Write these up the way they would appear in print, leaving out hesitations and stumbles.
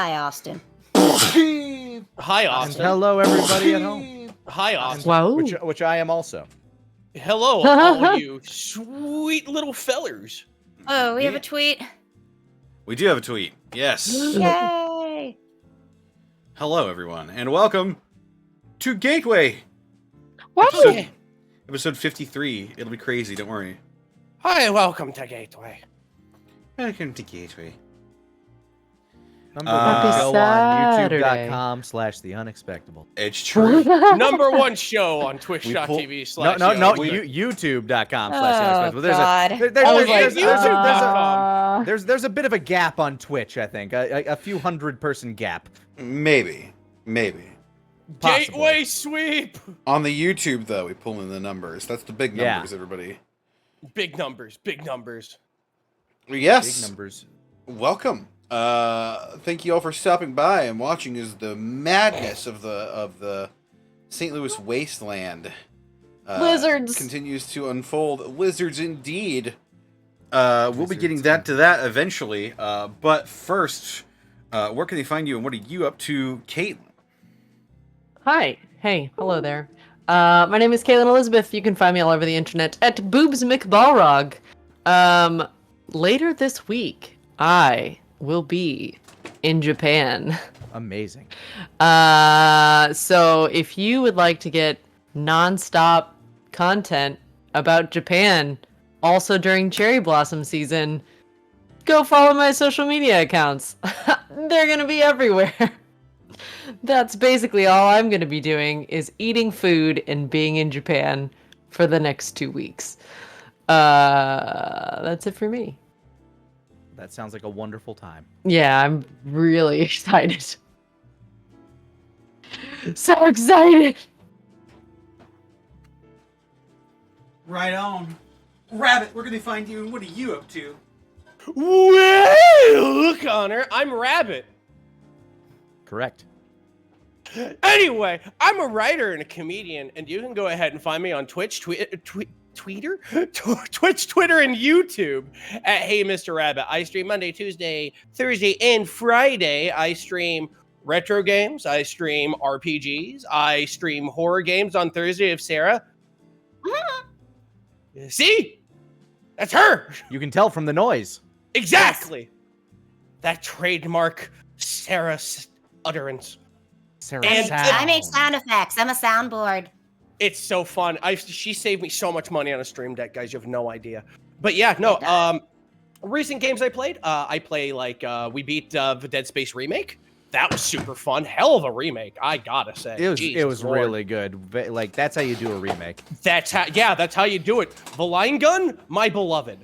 Hi, Austin. Hi, Austin. And hello, everybody at home. Hi, Austin. Wow. Which I am also. Hello, all you sweet little fellers. Oh, we have a tweet. We do have a tweet. Yes. Yay! Hello, everyone, and welcome to Gateway. What? Episode 53. It'll be crazy. Don't worry. Hi, welcome to Gateway. Welcome to Gateway. Number Happy one, go Saturday. on youtube.com/the Unexpectables. It's true. Number one show on twitch.tv/. youtube.com/the God. There's a bit of a gap on Twitch, I think. A few 100-person gap. Maybe. Possibly. Gateway sweep. On the YouTube, though, we pull in the numbers. That's the big numbers, everybody. Big numbers. Big numbers. Yes. Big numbers. Welcome. Thank you all for stopping by and watching as the madness of the St. Louis Wasteland Lizards continues to unfold. Lizards indeed. We'll be getting to that eventually. But first, where can they find you and what are you up to, Caitlin? Hi. Hey. Hello there. My name is Caitlin Elizabeth. You can find me all over the internet at Boobs McBalrog. Later this week, I will be in Japan. Amazing. So if you would like to get non-stop content about Japan, also during cherry blossom season, go follow my social media accounts. They're gonna be everywhere. That's basically all I'm gonna be doing is eating food and being in Japan for the next 2 weeks. That's it for me. That sounds like a wonderful time. Yeah, I'm really excited. So excited! Right on. Rabbit, where can they find you and what are you up to? Well, Connor, I'm Rabbit. Correct. Anyway, I'm a writer and a comedian, and you can go ahead and find me on Twitch, Twitch, Twitter, and YouTube at Hey Mr. Rabbit. I stream Monday, Tuesday, Thursday, and Friday. I stream retro games. I stream RPGs. I stream horror games on Thursday of Sarah. See? That's her. You can tell from the noise. Exactly. That trademark Sarah utterance. Sarah And sound. I make sound effects. I'm a soundboard. It's so fun. She saved me so much money on a stream deck, guys. You have no idea. But yeah, no. Recent games I played. We beat the Dead Space remake. That was super fun. Hell of a remake, I gotta say. It was really good. Like that's how you do a remake. That's how you do it. The line gun, my beloved.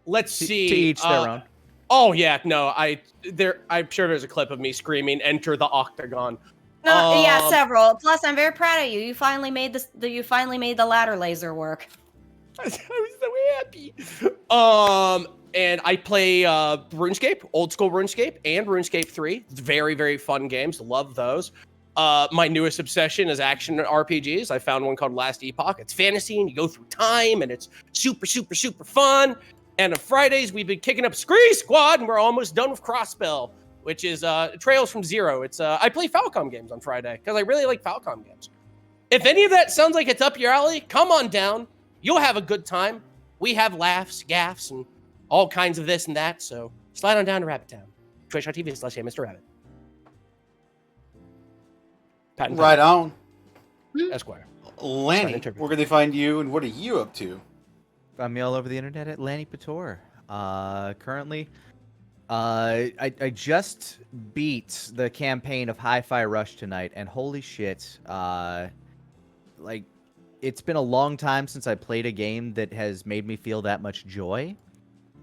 Let's see. To each their own. Oh yeah, no. I'm sure there's a clip of me screaming, "Enter the Octagon." No, yeah, several. Plus, I'm very proud of you. You finally made the ladder laser work. I was so happy. And I play RuneScape, old school RuneScape, and RuneScape 3. Very, very fun games. Love those. My newest obsession is action RPGs. I found one called Last Epoch. It's fantasy, and you go through time, and it's super, super, super fun. And on Fridays, we've been kicking up Scree Squad, and we're almost done with Crossbell, which is Trails from Zero. It's I play Falcom games on Friday because I really like Falcom games. If any of that sounds like it's up your alley, come on down. You'll have a good time. We have laughs, gaffs, and all kinds of this and that. So slide on down to Rabbit Town. Twitch.tv/Mr. Rabbit. Patent Right on. Esquire. Lanny, where can they find you and what are you up to? Find me all over the internet at Lanny Pator. Currently, I just beat the campaign of Hi-Fi Rush tonight, and holy shit, like, it's been a long time since I played a game that has made me feel that much joy.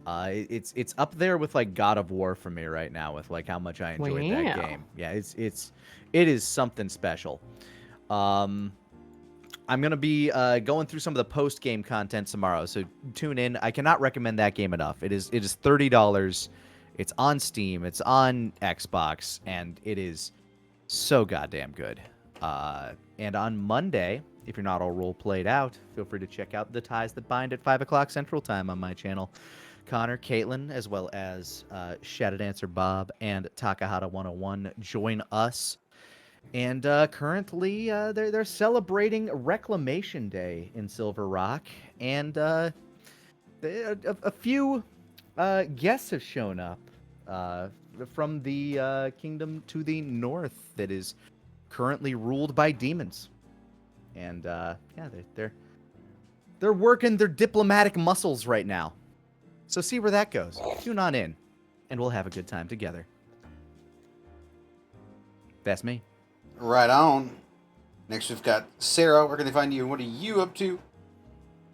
It's up there with like God of War for me right now with like how much I enjoyed that game. Yeah, it is something special. I'm gonna be going through some of the post game content tomorrow, so tune in. I cannot recommend that game enough. It is $30. It's on Steam. It's on Xbox, and it is so goddamn good. And on Monday, if you're not all role played out, feel free to check out The Ties That Bind at 5 o'clock Central Time on my channel. Connor, Caitlin, as well as Shadow Dancer Bob and Takahata 101 join us. And currently, they're celebrating Reclamation Day in Silver Rock, and a few guests have shown up from the kingdom to the north that is currently ruled by demons. And yeah, they're working their diplomatic muscles right now. So see where that goes. Tune on in, and we'll have a good time together. That's me. Right on. Next, we've got Sarah. Where can they find you, and what are you up to?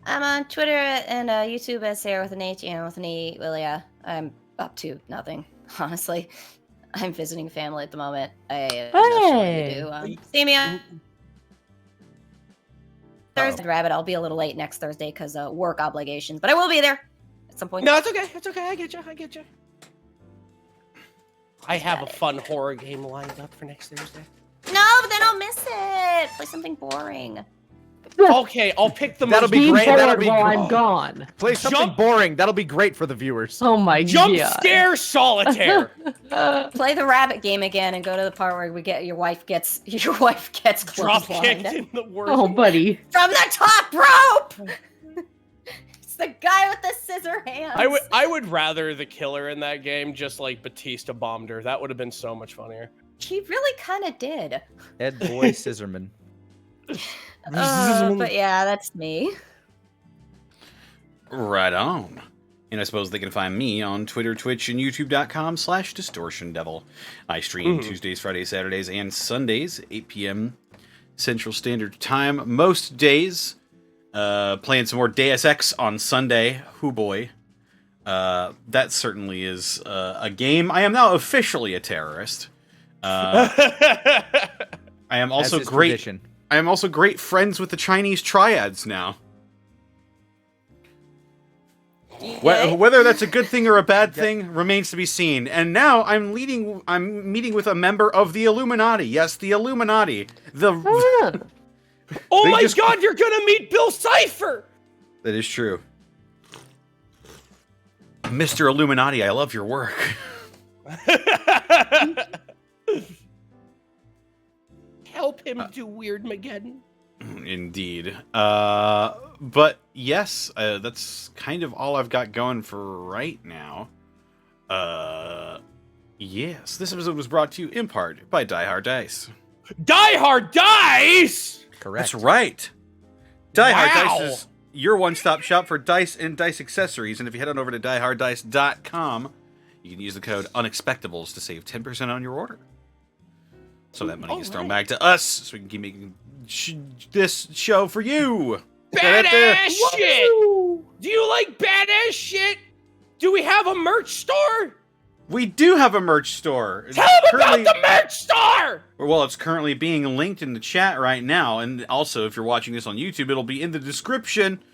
I'm on Twitter and YouTube as Sarah with an H and with an E. Well, yeah, I'm up to nothing, honestly. I'm visiting family at the moment. I have nothing to do. See me on Thursday, Rabbit. I'll be a little late next Thursday because work obligations, but I will be there at some point. No, it's okay. It's okay. I get you. I have a fun horror game lined up for next Thursday. No, but then I'll miss it. Play something boring. Okay, I'll pick the That'll most be great. That'll be while great. I'm gone. Play something boring. That'll be great for the viewers. Oh my jump god. scare solitaire. Play the rabbit game again and go to the part where we get your wife gets Drop clotheslined kicked in the worst. Oh, buddy. from the top rope. It's the guy with the scissor hands. I would rather the killer in that game just like Batista bombed her. That would have been so much funnier. He really kind of did. Ed Boy Scissorman. But yeah, that's me. Right on. And I suppose they can find me on Twitter, Twitch, and YouTube.com/DistortionDevil. I stream Tuesdays, Fridays, Saturdays, and Sundays, 8 p.m. Central Standard Time. Most days, playing some more Deus Ex on Sunday. Hoo boy. That certainly is a game. I am now officially a terrorist. I am also great. Tradition. I am also great friends with the Chinese triads now. Whether that's a good thing or a bad thing remains to be seen. And now I'm meeting with a member of the Illuminati. Yes, the Illuminati. Oh my god, you're gonna meet Bill Cipher! That is true. Mr. Illuminati, I love your work. Help him do Weird Mageddon. Indeed. But yes, that's kind of all I've got going for right now. Yes, this episode was brought to you in part by Die Hard Dice. Die Hard Dice! Correct. That's right. Die Hard Wow. Dice is your one-stop shop for dice and dice accessories. And if you head on over to dieharddice.com, you can use the code Unexpectables to save 10% on your order. So that money gets thrown back to us, so we can keep making this show for you. Badass shit! Do you like badass shit? Do we have a merch store? We do have a merch store. Tell them about the merch store! Well, it's currently being linked in the chat right now, and also if you're watching this on YouTube, it'll be in the description.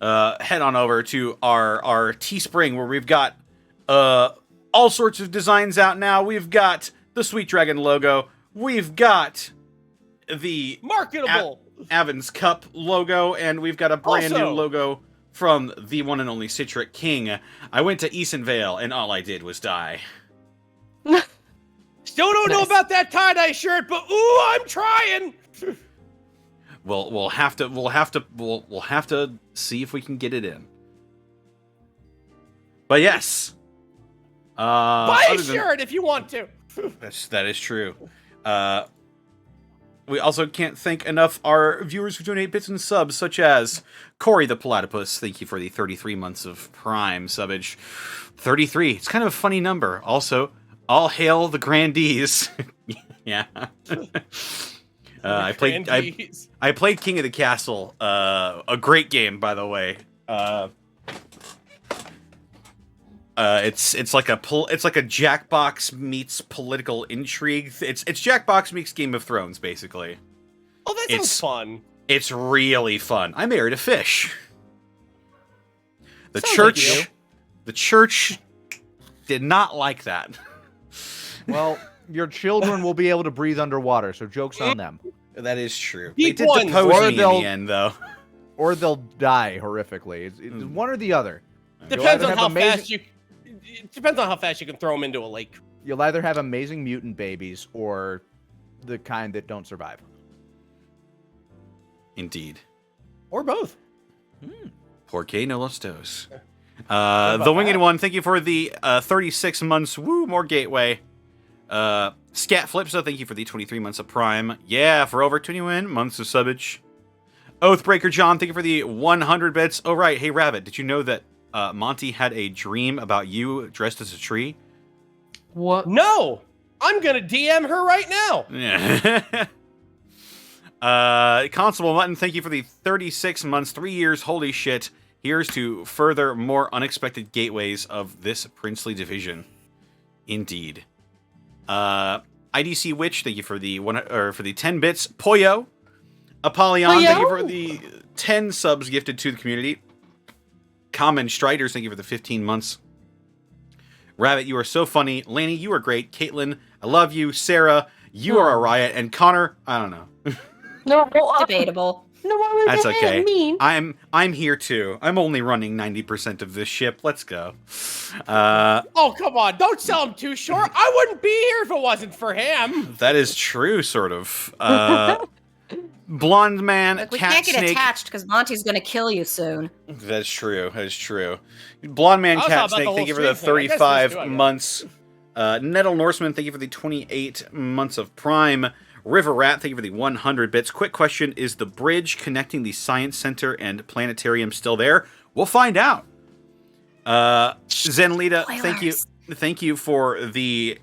Head on over to our Teespring, where we've got all sorts of designs out now. We've got the Sweet Dragon logo. We've got the marketable Avon's Cup logo, and we've got a brand new logo from the one and only Citric King. I went to Easonvale, and all I did was die. Still don't know about that tie-dye shirt, but ooh, I'm trying. We'll have to see if we can get it in. But yes, buy a shirt if you want to. That is true. We also can't thank enough our viewers who donate bits and subs, such as Corey the Platypus. Thank you for the 33 months of Prime subbage. 33. It's kind of a funny number. Also, all hail the grandees. Yeah. I played King of the Castle. A great game, by the way. It's like a Jackbox meets political intrigue. It's Jackbox meets Game of Thrones, basically. Oh, that sounds fun. It's really fun. I married a fish. The church did not like that. Well, your children will be able to breathe underwater, so joke's on them. That is true. Deep they did ones. depose me in the end, though. Or they'll die horrifically. It's one or the other. Depends either on have how amazing- fast you. It depends on how fast you can throw them into a lake. You'll either have amazing mutant babies or the kind that don't survive. Indeed. Or both. Porque no los dos. about The Winged that? One, thank you for the 36 months. Woo, more gateway. Scat Flipso, thank you for the 23 months of Prime. Yeah, for over 21 months of subbage. Oathbreaker John, thank you for the 100 bits. Oh, right. Hey, Rabbit, did you know that Monty had a dream about you dressed as a tree? What? No, I'm gonna DM her right now. Yeah. Constable Mutton, thank you for the 36 months, 3 years. Holy shit. Here's to further more unexpected gateways of this princely division. Indeed. IDC Witch, thank you for the 10 bits. Poyo. Apollyon, thank you for the 10 subs gifted to the community. Common Striders, thank you for the 15 months. Rabbit, you are so funny. Laney, you are great. Caitlin, I love you. Sarah, you are a riot. And Connor, I don't know. No, Debatable. No, what would That's that okay. mean? I'm here too. I'm only running 90% of this ship. Let's go. Oh, come on. Don't sell him too short. I wouldn't be here if it wasn't for him. That is true, sort of. Blonde man, Look, we cat can't get snake. attached because Monty's gonna kill you soon. That's true. That is true. Blonde man, I was cat thought about snake. the Thank you whole for the stream thing. I guess 35 there's two, I guess. months. Nettle Norseman, thank you for the 28 months of Prime. River Rat, thank you for the 100 bits. Quick question: is the bridge connecting the Science Center and Planetarium still there? We'll find out. Zenlita, thank you for the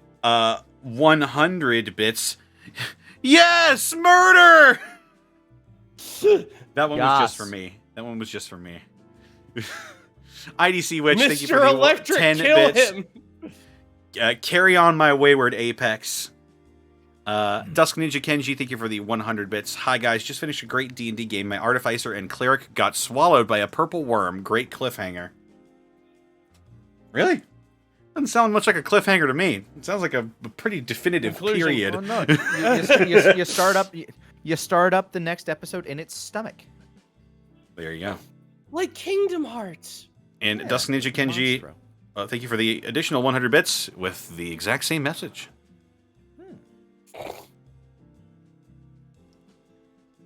100 bits. Yes, murder. That one was just for me. That one was just for me. IDC Witch, thank you for Mr. the Electric, 10 kill bits. him. Carry on my wayward apex. Dusk Ninja Kenji, thank you for the 100 bits. Hi guys, just finished a great D&D game. My artificer and cleric got swallowed by a purple worm. Great cliffhanger. Really? Doesn't sound much like a cliffhanger to me. It sounds like a pretty definitive Conclusion. period. Oh, no. you start up the next episode in its stomach. There you go. Like Kingdom Hearts. And Yeah, Dusk Ninja Kenji, Monstro. thank you for the additional 100 bits with the exact same message.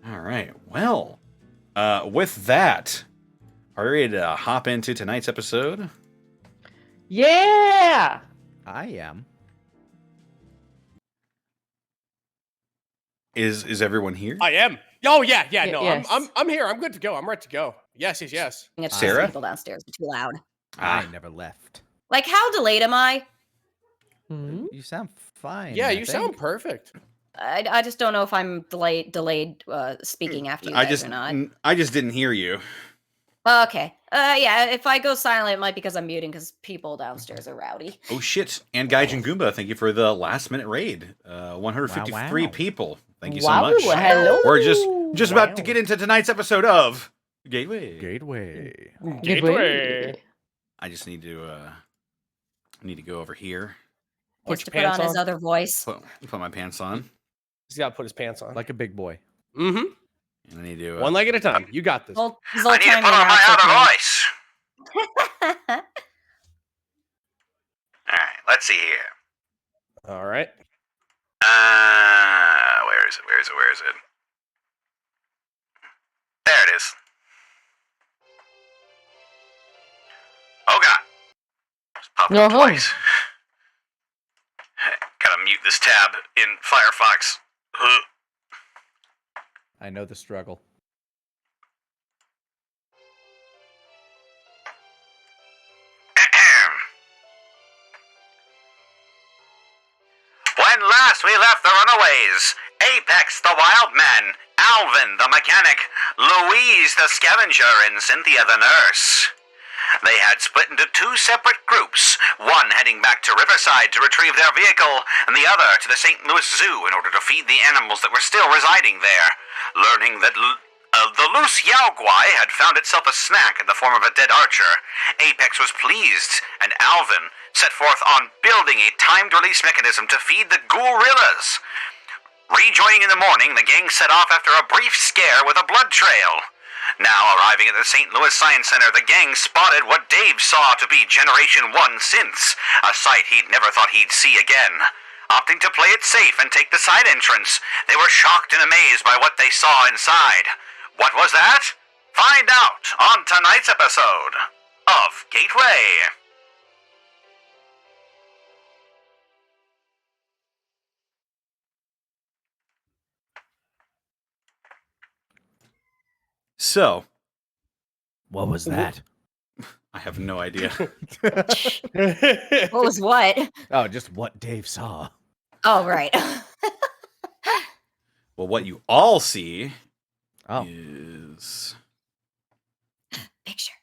All right. Well, with that, are you ready to hop into tonight's episode? Yeah. I am. Is everyone here? I am. Oh yeah, yeah. Y- No, yes. I'm here. I'm good to go. I'm ready to go. Yes. It's Sarah? people downstairs are too loud. I never left. Like, how delayed am I? Hmm? You sound fine. Yeah, I you sound think. perfect. I just don't know if I'm delayed speaking after you guys or not. I just didn't hear you. Okay. Yeah, if I go silent, it might be because I'm muting because people downstairs are rowdy. Oh shit! And Gaijin Goomba, thank you for the last minute raid. 153 Wow. people. Thank you so Wow, much. hello. We're just about to Wow. get into tonight's episode of Gateway. Gateway. Gateway. I just need to go over here. He has Put to your put pants on his on. other voice. Put my pants on. He's got to put his pants on. Like a big boy. Mm-hmm. And I need to One leg at a time. You got this. His old timey voice. voice. Alright, let's see here. All right. Where is it? There it is. Oh god. Just popped up Uh-huh. twice. Gotta mute this tab in Firefox. I know the struggle. When last we left the runaways, Apex the Wildman, Alvin the Mechanic, Louise the Scavenger, and Cynthia the Nurse. They had split into two separate groups, one heading back to Riverside to retrieve their vehicle, and the other to the St. Louis Zoo in order to feed the animals that were still residing there. Learning that the loose Yao Guai had found itself a snack in the form of a dead archer, Apex was pleased, and Alvin set forth on building a timed release mechanism to feed the gorillas. Rejoining in the morning, the gang set off after a brief scare with a blood trail. Now arriving at the St. Louis Science Center, the gang spotted what Dave saw to be Generation 1 synths, a sight he'd never thought he'd see again. Opting to play it safe and take the side entrance, they were shocked and amazed by what they saw inside. What was that? Find out on tonight's episode of Gateway. So, What was that? I have no idea. What was what? Oh, just what Dave saw. Oh, right. Well, what you all see Oh, is... Picture.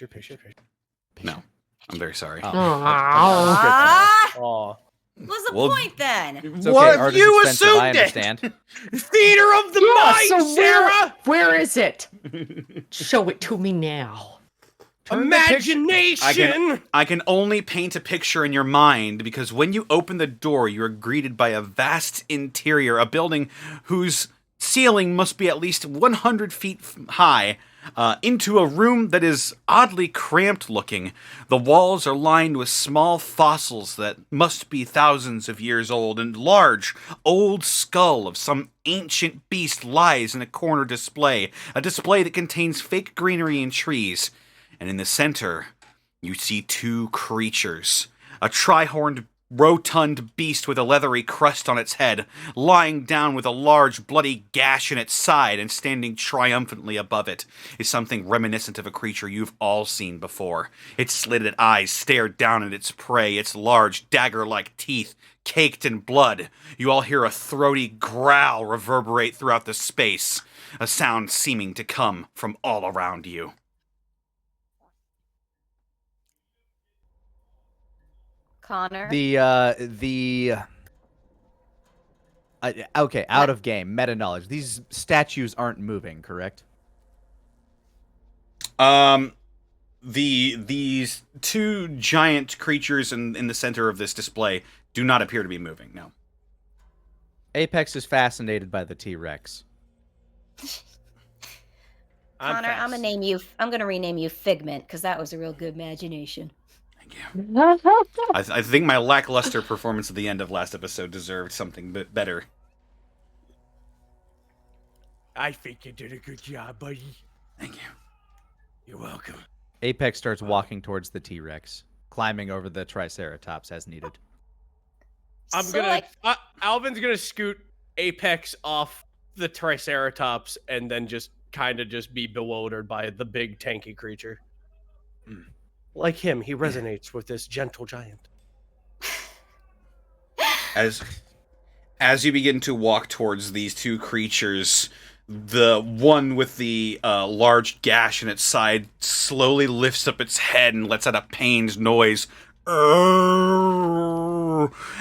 Picture. No, I'm very sorry. Oh. Ah! Aw. What's the Well, point then? It's okay, What art if is you expensive, I assumed it? understand. Theater of the mind, Sarah! Where is it? Show it to me now. Imagination! I can only paint a picture in your mind because when you open the door, you are greeted by a vast interior, a building whose ceiling must be at least 100 feet high, into a room that is oddly cramped looking. The walls are lined with small fossils that must be thousands of years old, and large, old skull of some ancient beast lies in a corner display, a display that contains fake greenery and trees. And in the center, you see two creatures. A tri-horned, rotund beast with a leathery crest on its head, lying down with a large, bloody gash in its side, and standing triumphantly above it is something reminiscent of a creature you've all seen before. Its slitted eyes stare down at its prey, its large, dagger-like teeth caked in blood. You all hear a throaty growl reverberate throughout the space, a sound seeming to come from all around you. Connor. Okay, out of game, meta knowledge. These statues aren't moving, correct? These two giant creatures in the center of this display do not appear to be moving, no. Apex is fascinated by the T-Rex. Connor, I'm gonna rename you Figment because that was a real good imagination. Thank you. I think my lackluster performance at the end of last episode deserved something better. I think you did a good job, buddy. Thank you. You're welcome. Apex starts walking towards the T-Rex, climbing over the Triceratops as needed. Alvin's gonna scoot Apex off the Triceratops and then just be bewildered by the big tanky creature. Like him, he resonates with this gentle giant. As you begin to walk towards these two creatures, the one with the large gash in its side slowly lifts up its head and lets out a pained noise.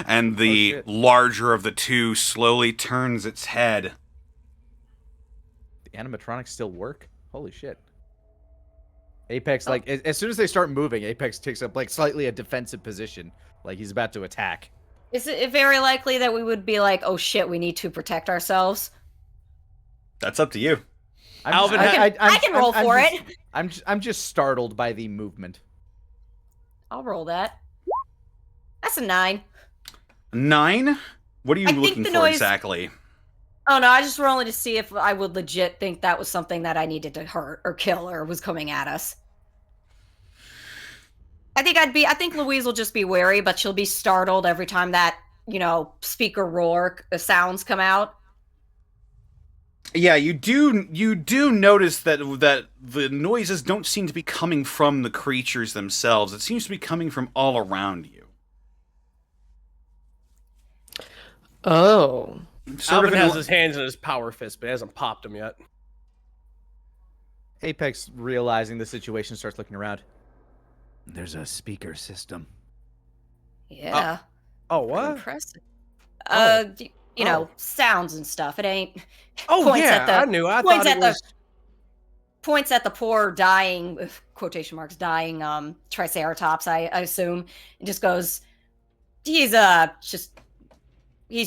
And the larger of the two slowly turns its head. The animatronics still work? Holy shit. Apex, like, as soon as they start moving, Apex takes up, like, slightly a defensive position. Like, he's about to attack. Is it very likely that we would be like, oh shit, we need to protect ourselves? That's up to you. Alvin, I can roll for it. I'm just startled by the movement. I'll roll that. That's a 9. 9? What are you I think looking the for noise- exactly? Oh no, I just rolling to see if I would legit think that was something that I needed to hurt or kill or was coming at us. I think Louise will just be wary, but she'll be startled every time that, speaker roar sounds come out. Yeah, you do notice that the noises don't seem to be coming from the creatures themselves. It seems to be coming from all around you. Oh. Alvin has his hands in his power fist, but he hasn't popped them yet. Apex, realizing the situation, starts looking around. There's a speaker system. Yeah. Oh, what? Impressive. Oh. Sounds and stuff. It ain't. Oh, Points yeah, at the- I knew. I points thought it at the- was... Points at the poor dying, quotation marks, dying Triceratops, I assume. And just goes, he's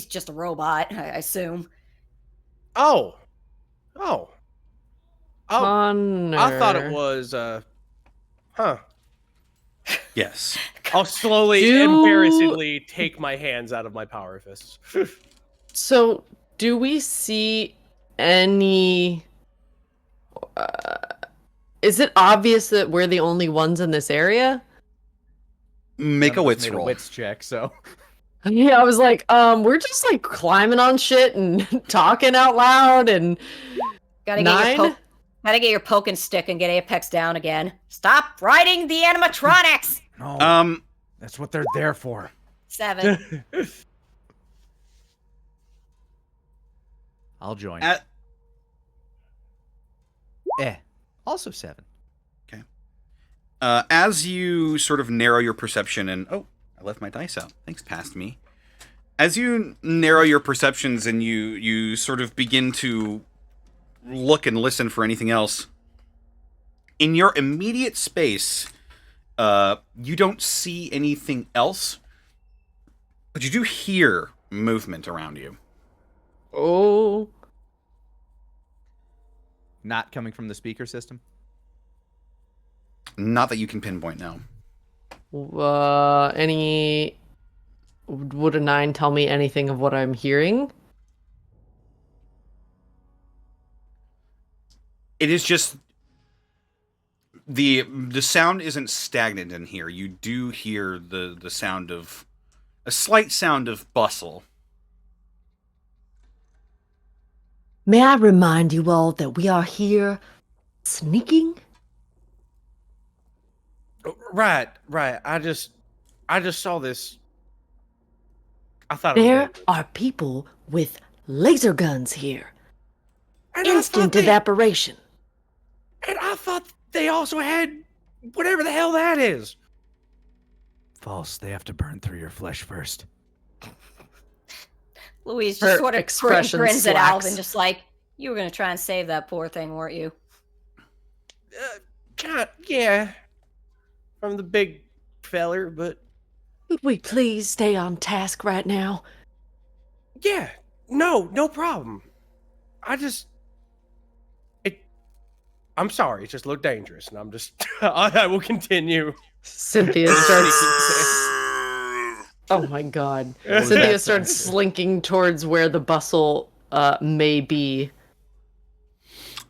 just a robot, I assume. Oh. Oh, Connor. I thought it was, huh. Yes. I'll slowly, embarrassingly take my hands out of my power fists. So, do we see any... is it obvious that we're the only ones in this area? Make None a of us wits made roll. A wits check, so. Yeah, I was like, we're just like climbing on shit and talking out loud and Gotta Nine? Gotta get your poking stick and get Apex down again. Stop riding the animatronics! No, that's what they're there for. 7. I'll join. Also 7. As you sort of narrow your perception and... Oh, I left my dice out. Thanks, past me. As you narrow your perceptions and you sort of begin to look and listen for anything else, in your immediate space, you don't see anything else, but you do hear movement around you. oh, Not coming from the speaker system. Not that you can pinpoint now. any... Would a 9 tell me anything of what I'm hearing? It is just the sound isn't stagnant in here. You do hear the sound of a slight sound of bustle. May I remind you all that we are here sneaking? Right. I just saw this. I thought it There was are people with laser guns here. and I thought Instant they- evaporation. And I thought they also had whatever the hell that is. False. They have to burn through your flesh first. Louise Her just sort of expression grins at slacks. Alvin, just like, you were gonna try and save that poor thing, weren't you? God, yeah. From the big feller, but Could we please stay on task right now? yeah, no problem. I'm sorry, it just looked dangerous, and I'm just, I will continue. Cynthia starts... Oh my god. was Cynthia that starts slinking towards where the bustle may be.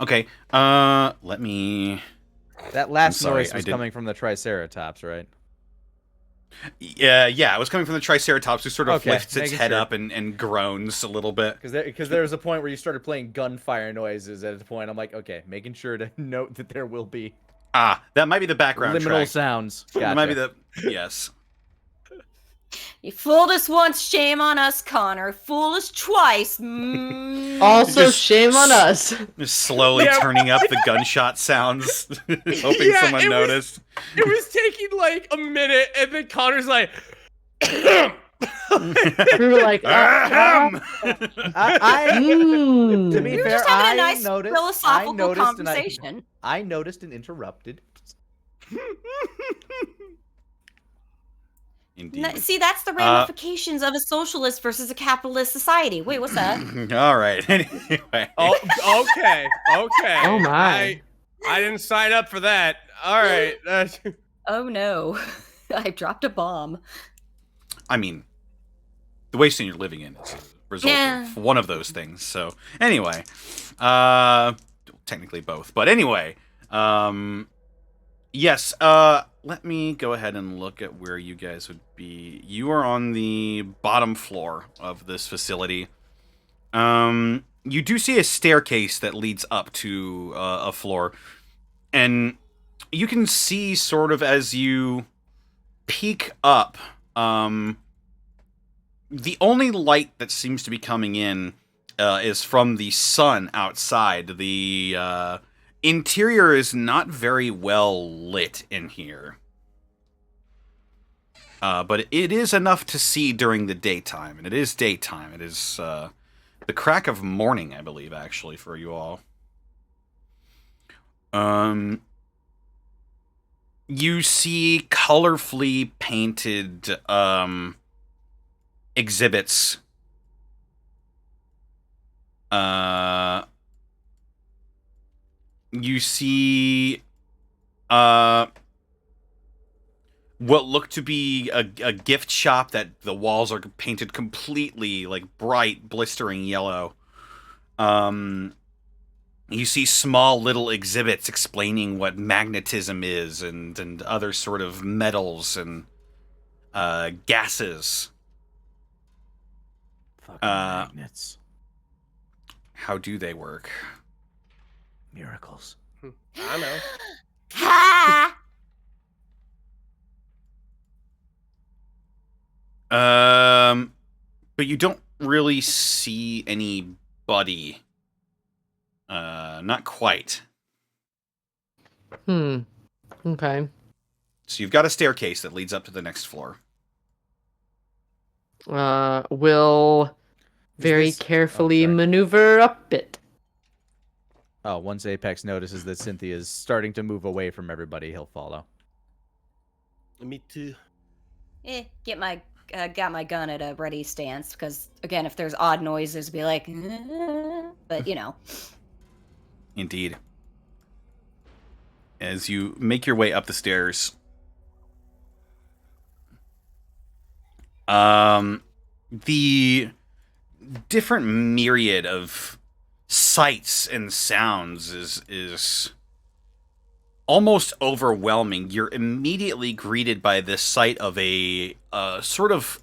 Okay, let me... That last sorry, noise I was did- coming from the Triceratops, right? Yeah, it was coming from the Triceratops, who sort of Okay, lifts its making head sure. up and groans a little bit. Because there was a point where you started playing gunfire noises. At the point, I'm like, okay, making sure to note that there will be Ah, that might be the background liminal track. sounds. That might be Gotcha. yes. You fooled us once, shame on us, Connor. Fooled us twice. Also, Just shame on us. Just slowly Yeah. turning up the gunshot sounds, hoping Yeah, someone it was- noticed. It was taking like a minute, and then Connor's like, We were like, Ahem. To be We were fair, just having a I nice noticed. philosophical and conversation. I noticed and interrupted. Indeed. See, that's the ramifications of a socialist versus a capitalist society. Wait, what's that? All right. Anyway. oh, okay. Oh my. I didn't sign up for that. All right. Oh no. I dropped a bomb. I mean, the wasteland you're living in is a result of one of those things. So anyway, technically both, but anyway, yes. Let me go ahead and look at where you guys would be. You are on the bottom floor of this facility. You do see a staircase that leads up to a floor, and you can see sort of as you peek up. The only light that seems to be coming in is from the sun outside. The interior is not very well lit in here. But it is enough to see during the daytime, and it is daytime. It is the crack of morning, I believe, actually, for you all. You see colorfully painted exhibits. You see what looked to be a gift shop that the walls are painted completely like bright, blistering yellow. You see small little exhibits explaining what magnetism is and other sort of metals and gases. Fucking magnets. How do they work? Miracles. I know. Ha! But you don't really see anybody. Not quite. Okay. So you've got a staircase that leads up to the next floor. Will very this- carefully sorry. maneuver up it. Oh, once Apex notices that Cynthia is starting to move away from everybody, he'll follow. Me too. Got my gun at a ready stance because again, if there's odd noises, be like, but you know. Indeed. As you make your way up the stairs, the different myriad of sights and sounds is almost overwhelming. You're immediately greeted by this sight of a sort of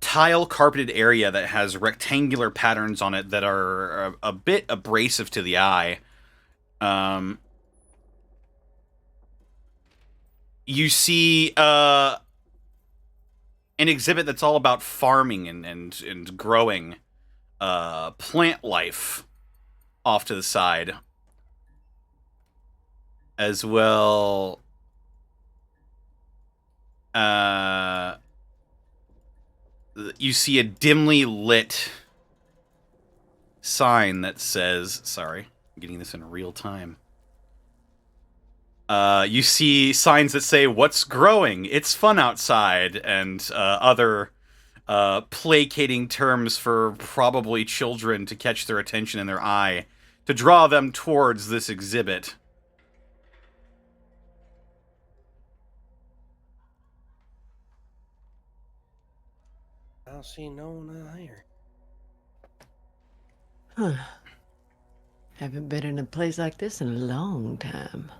tile carpeted area that has rectangular patterns on it that are a bit abrasive to the eye. You see an exhibit that's all about farming and growing plant life off to the side. As well, you see a dimly lit sign that says, sorry, I'm getting this in real time. You see signs that say, "What's growing? It's fun outside," and other placating terms for probably children to catch their attention in their eye, to draw them towards this exhibit. I don't see no one here. Huh. Haven't been in a place like this in a long time.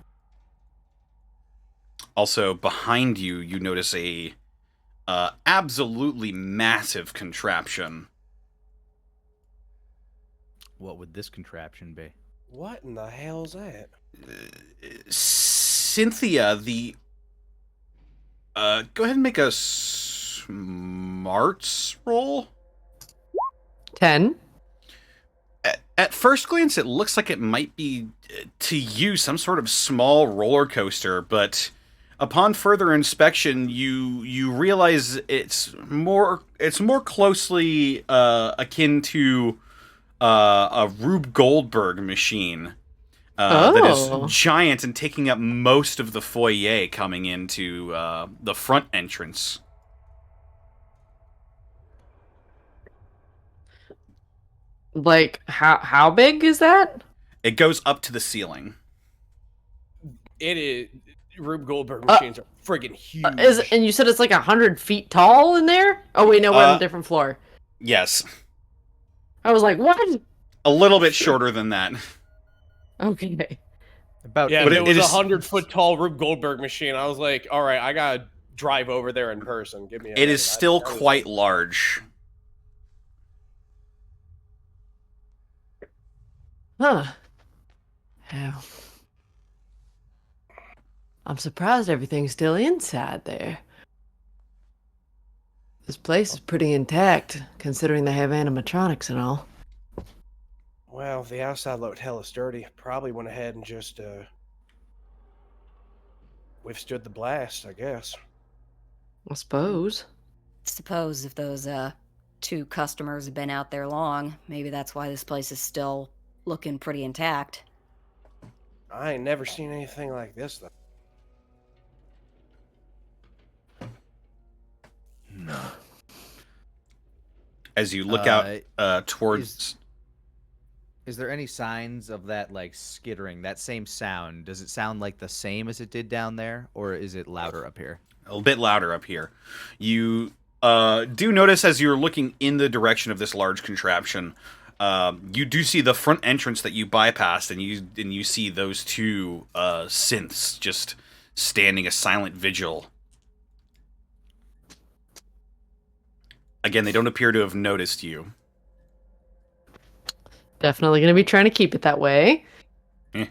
Also, behind you, you notice a absolutely massive contraption. What would this contraption be? What in the hell is that? Cynthia, the... go ahead and make a smarts roll. 10. At first glance, it looks like it might be, to you, some sort of small roller coaster, but upon further inspection, you realize it's more closely akin to a Rube Goldberg machine that is giant and taking up most of the foyer coming into the front entrance. Like, how big is that? It goes up to the ceiling. It is. Rube Goldberg machines are friggin' huge. And you said it's like 100 feet tall in there? Oh wait, no, we're on a different floor. Yes. I was like, what? A little bit shorter than that. Okay. About Yeah, but but it was is- 100-foot tall Rube Goldberg machine. I was like, all right, I gotta drive over there in person. Give me. It is still quite large. Huh. Hell. I'm surprised everything's still inside there. This place is pretty intact, considering they have animatronics and all. Well, the outside looked hella sturdy. Probably went ahead and just withstood the blast, I guess. I suppose. Suppose if those two customers have been out there long, maybe that's why this place is still looking pretty intact. I ain't never seen anything like this though. As you look out towards... Is there any signs of that, like, skittering, that same sound? Does it sound like the same as it did down there, or is it louder up here? A little bit louder up here. You do notice as you're looking in the direction of this large contraption, you do see the front entrance that you bypassed, and you see those two synths just standing a silent vigil. Again, they don't appear to have noticed you. Definitely going to be trying to keep it that way. If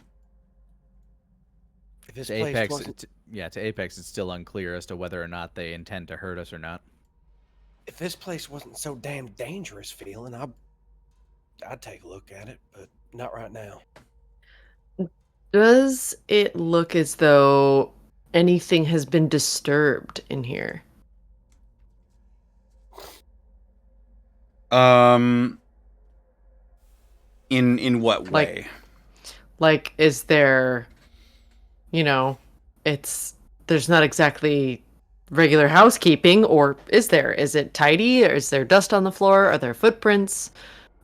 this To place Apex, wasn't- to Apex, it's still unclear as to whether or not they intend to hurt us or not. if this place wasn't so damn dangerous feeling, I'd take a look at it, but not right now. Does it look as though anything has been disturbed in here? In what way? Like, is there, there's not exactly regular housekeeping, or is there? Is it tidy, or is there dust on the floor? Are there footprints?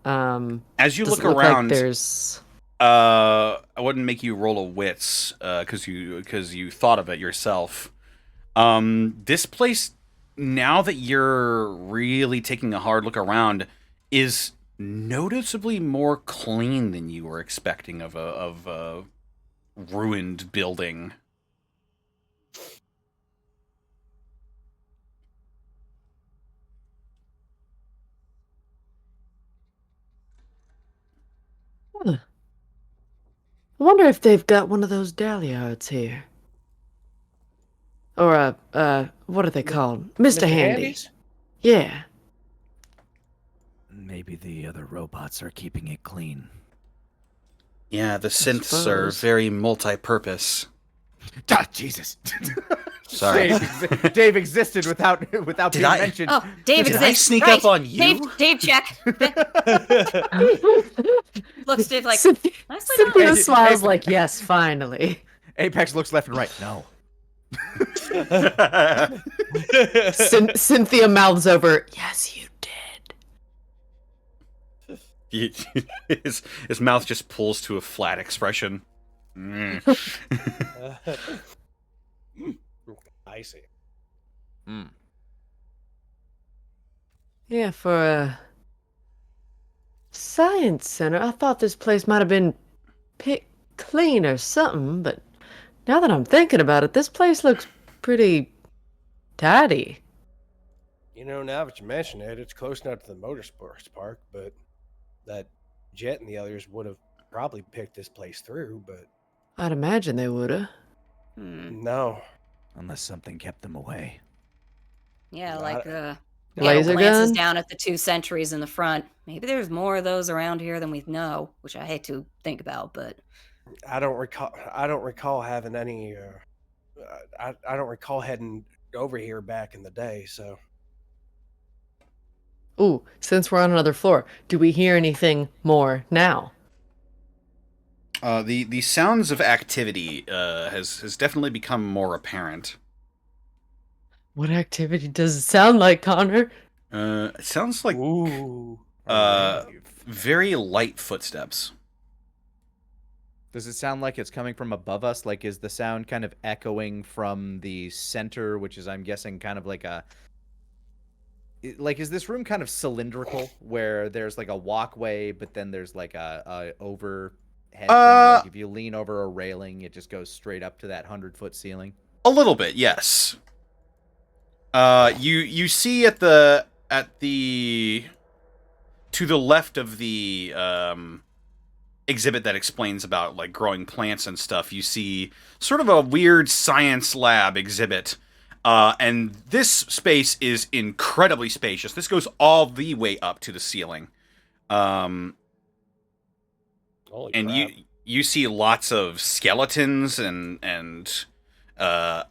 As you Does look it look around, like there's... I wouldn't make you roll a wits, because you thought of it yourself. This place, now that you're really taking a hard look around, is noticeably more clean than you were expecting of a ruined building. Huh. I wonder if they've got one of those dahliards here. Or what are they called? Mr. Handy. Handy's? Yeah. Maybe the other robots are keeping it clean. Yeah, the synths are suppose. very multi-purpose. Ah, Jesus. Sorry. Dave existed without being I- mentioned. Oh, Dave Did exists. I sneak right. up on you? Dave, check. Looks Dave like, Cynthia, nicely Cynthia done. smiles like, yes, finally. Apex looks left and right. No. Cynthia mouths over, yes, you did. his mouth just pulls to a flat expression. Mm. I see. Yeah, for a science center, I thought this place might have been picked clean or something, but now that I'm thinking about it, this place looks pretty tidy. You know, now that you mention it, it's close enough to the motorsports park, but that Jet and the others would have probably picked this place through, but I'd imagine they would've. no. Unless something kept them away. Yeah, Got like it. Laser glances gun? down at the 2 sentries in the front. Maybe there's more of those around here than we know, which I hate to think about, but I don't recall having any. I don't recall heading over here back in the day. So Ooh, since we're on another floor, do we hear anything more now? The sounds of activity has definitely become more apparent. What activity does it sound like, Connor? It sounds like ooh, very light footsteps. Does it sound like it's coming from above us? Like, is the sound kind of echoing from the center, which is, I'm guessing, kind of like a... Like, is this room kind of cylindrical, where there's, like, a walkway, but then there's, like, a overhead thing? Like, if you lean over a railing, it just goes straight up to that 100-foot ceiling? A little bit, yes. You see at the to the left of the exhibit that explains about like growing plants and stuff, you see sort of a weird science lab exhibit. And this space is incredibly spacious. This goes all the way up to the ceiling. holy And crap. you see lots of skeletons and a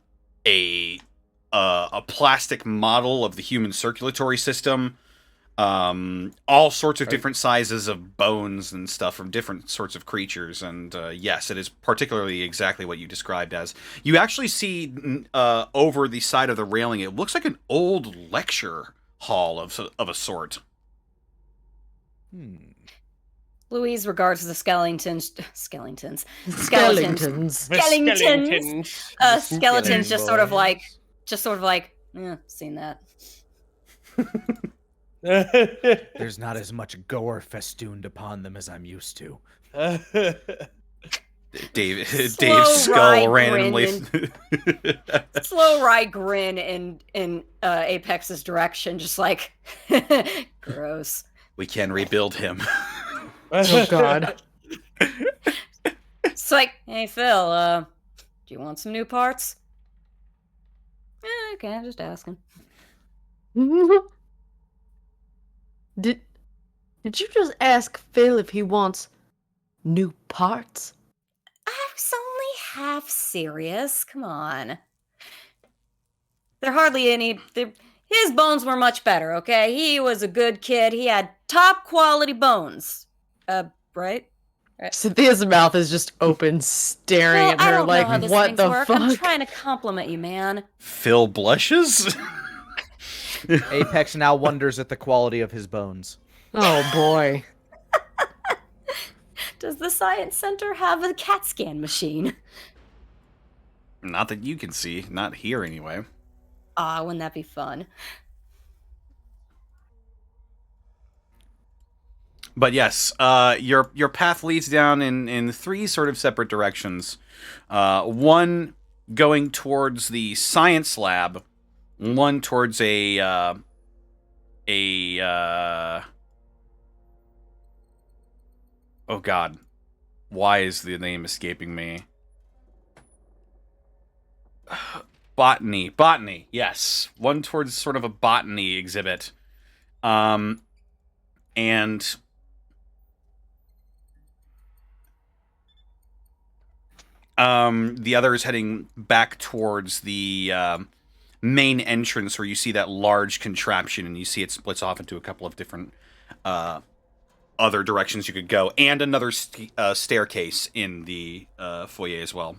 plastic model of the human circulatory system. All sorts of different sizes of bones and stuff from different sorts of creatures. And yes, it is particularly exactly what you described as. You actually see over the side of the railing, it looks like an old lecture hall of a sort. Louise regards the skeletons. Skeletons. Skeletons just sort of like, seen that. There's not as much gore festooned upon them as I'm used to. Dave's wry skull randomly. Slow wry grin in Apex's direction, just like gross. We can rebuild him. Oh God. It's like, hey Phil, do you want some new parts? Okay, I'm just asking. Did you just ask Phil if he wants new parts? I was only half serious. Come on. There hardly any. His bones were much better, okay? He was a good kid. He had top quality bones. Right? Cynthia's mouth is just open, staring at I her don't like, know how these what things the work. fuck? I'm trying to compliment you, man. Phil blushes? Apex now wonders at the quality of his bones. Oh boy. Does the Science Center have a CAT scan machine? Not that you can see. Not here, anyway. Wouldn't that be fun? But yes, your path leads down in three sort of separate directions. One going towards the science lab, one towards oh God, why is the name escaping me? Botany, yes. One towards sort of a botany exhibit. And the other is heading back towards the main entrance where you see that large contraption and you see it splits off into a couple of different other directions you could go, and another staircase in the foyer as well.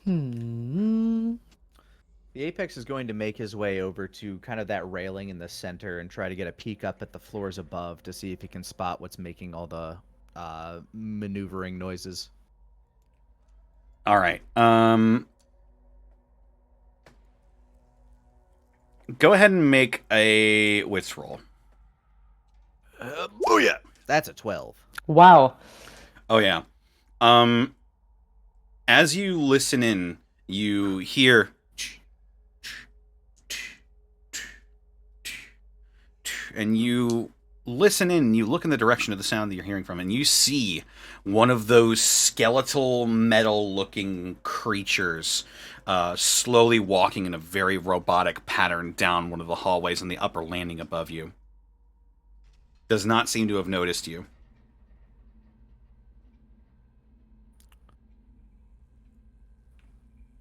The Apex is going to make his way over to kind of that railing in the center and try to get a peek up at the floors above to see if he can spot what's making all the maneuvering noises. All right. Go ahead and make a wits roll. Booyah! That's a 12. Wow. Oh yeah. As you listen in, you hear and you listen in, you look in the direction of the sound that you're hearing from, and you see one of those skeletal metal-looking creatures slowly walking in a very robotic pattern down one of the hallways on the upper landing above you. Does not seem to have noticed you.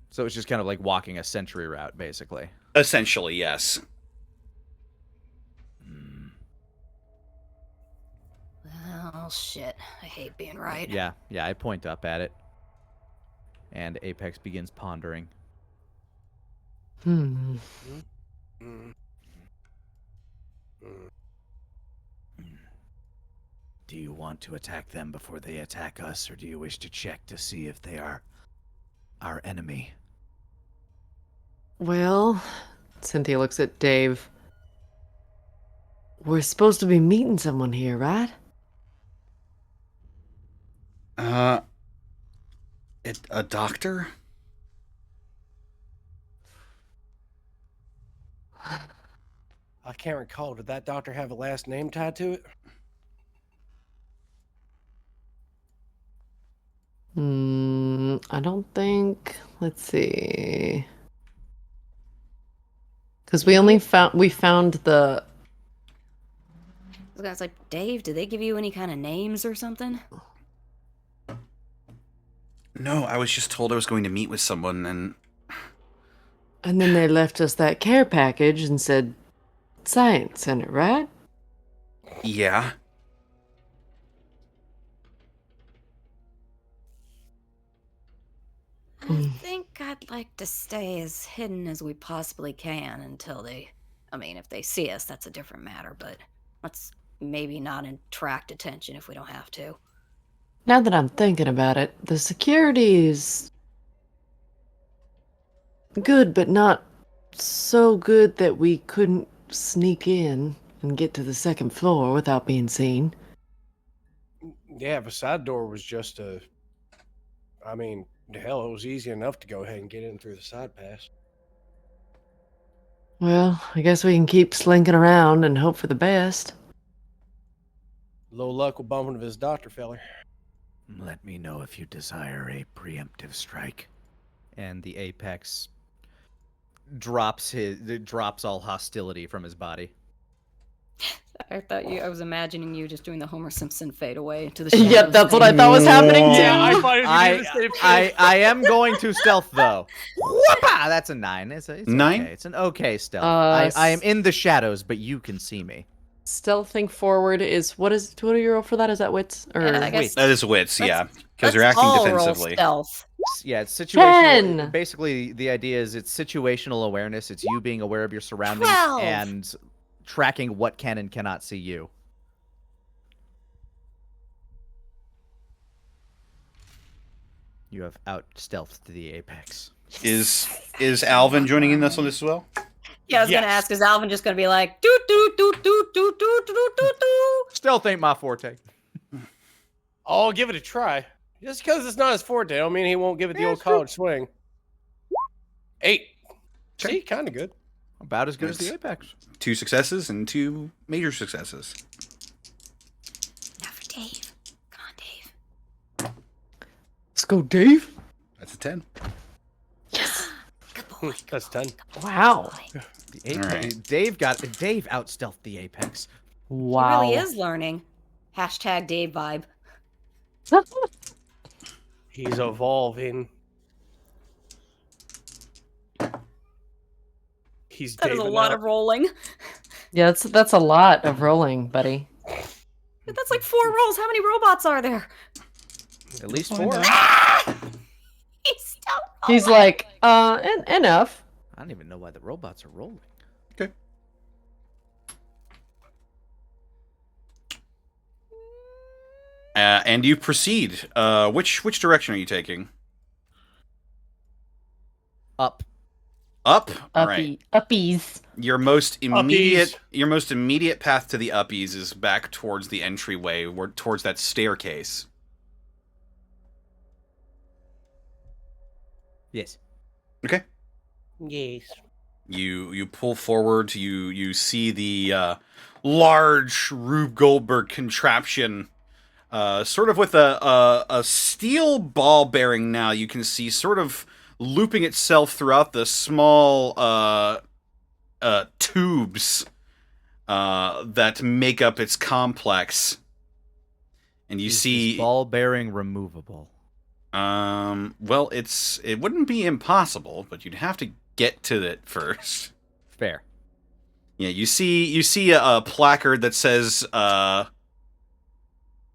So it's just kind of like walking a sentry route, basically. Essentially, yes. Oh, shit. I hate being right. Yeah, I point up at it. And Apex begins pondering. Hmm. Do you want to attack them before they attack us, or do you wish to check to see if they are our enemy? Well, Cynthia looks at Dave. We're supposed to be meeting someone here, right? A doctor? I can't recall. Did that doctor have a last name tied to it? I don't think. Let's see. Because we found the. I was like, Dave, did they give you any kind of names or something? No, I was just told I was going to meet with someone, and And then they left us that care package and said Science Center, right? yeah. I think I I'd like to stay as hidden as we possibly can until they... I mean, if they see us, that's a different matter, but let's maybe not attract attention if we don't have to. Now that I'm thinking about it, the security is good, but not so good that we couldn't sneak in and get to the second floor without being seen. Yeah, the side door was just a... I mean, hell, it was easy enough to go ahead and get in through the side pass. Well, I guess we can keep slinking around and hope for the best. Low luck will bump into this doctor feller. Let me know if you desire a preemptive strike. And the Apex drops all hostility from his body. I was imagining you just doing the Homer Simpson fade away to the shadows. Yep, that's what I thought was happening too. Yeah, I thought it was the same thing. I am going to stealth though. Whoopah! That's a 9. It's 9? Okay. It's an okay stealth. I am in the shadows, but you can see me. Stealthing forward is what do you roll for that? Is that wits or Yeah, I guess- That is wits, yeah. Because they're Let's acting all defensively. Roll stealth. Yeah, it's situational. 10. Basically, the idea is it's situational awareness. It's you being aware of your surroundings 12. and tracking what can and cannot see you. You have out stealthed the Apex. Is Alvin joining in this on this as well? Yeah, I was gonna ask, is Alvin just gonna be like doo doo doo doo doo doo doo doo doo? Stealth ain't my forte. I'll give it a try. Just because it's not his forte, I don't mean he won't give it the old college swing. 8. See, kind of good. About as good as the That's- Apex. 2 successes and 2 major successes. Now for Dave. Come on, Dave. Let's go, Dave. That's a 10. Yes. Good boy. That's 10. Wow. The Apex. Alright. Dave out stealthed the Apex. Wow. He really is learning. Hashtag Dave vibe. He's evolving. He's That is a Daving lot up. of rolling. Yeah, that's a lot of rolling, buddy. That's like 4 rolls. How many robots are there? At least Find 4. out. He's still He's rolling. like, enough. I don't even know why the robots are rolling. Okay. And you proceed. Which direction are you taking? Up. Up. All right. Uppies. Your most immediate path to the uppies is back towards the entryway, towards that staircase. Yes. Okay. Yes. You pull forward. You see the large Rube Goldberg contraption, sort of with a steel ball bearing. Now you can see sort of looping itself throughout the small tubes that make up its complex, and you see ball bearing removable. Well, it wouldn't be impossible, but you'd have to get to it first. Fair. Yeah, you see a placard that says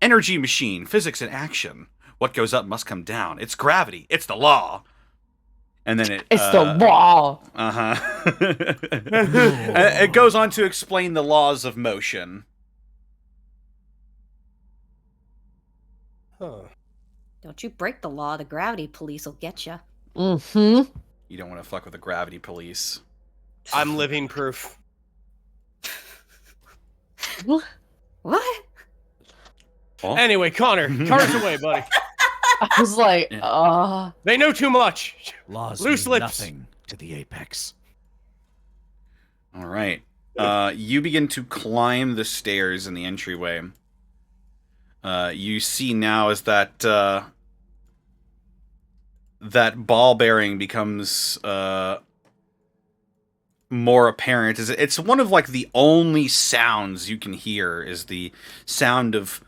energy machine, physics in action. What goes up must come down. It's gravity. It's the law. And then It's the law. It goes on to explain the laws of motion. Huh. Don't you break the law, the gravity police will get you. Mm-hmm. You don't want to fuck with the gravity police. I'm living proof. What? Oh. Anyway, Connor, Connor's away, buddy. I was like, They know too much. Laws Loose mean lips. nothing to the Apex. All right. You begin to climb the stairs in the entryway. You see now as that ball bearing becomes more apparent. It's one of like the only sounds you can hear is the sound of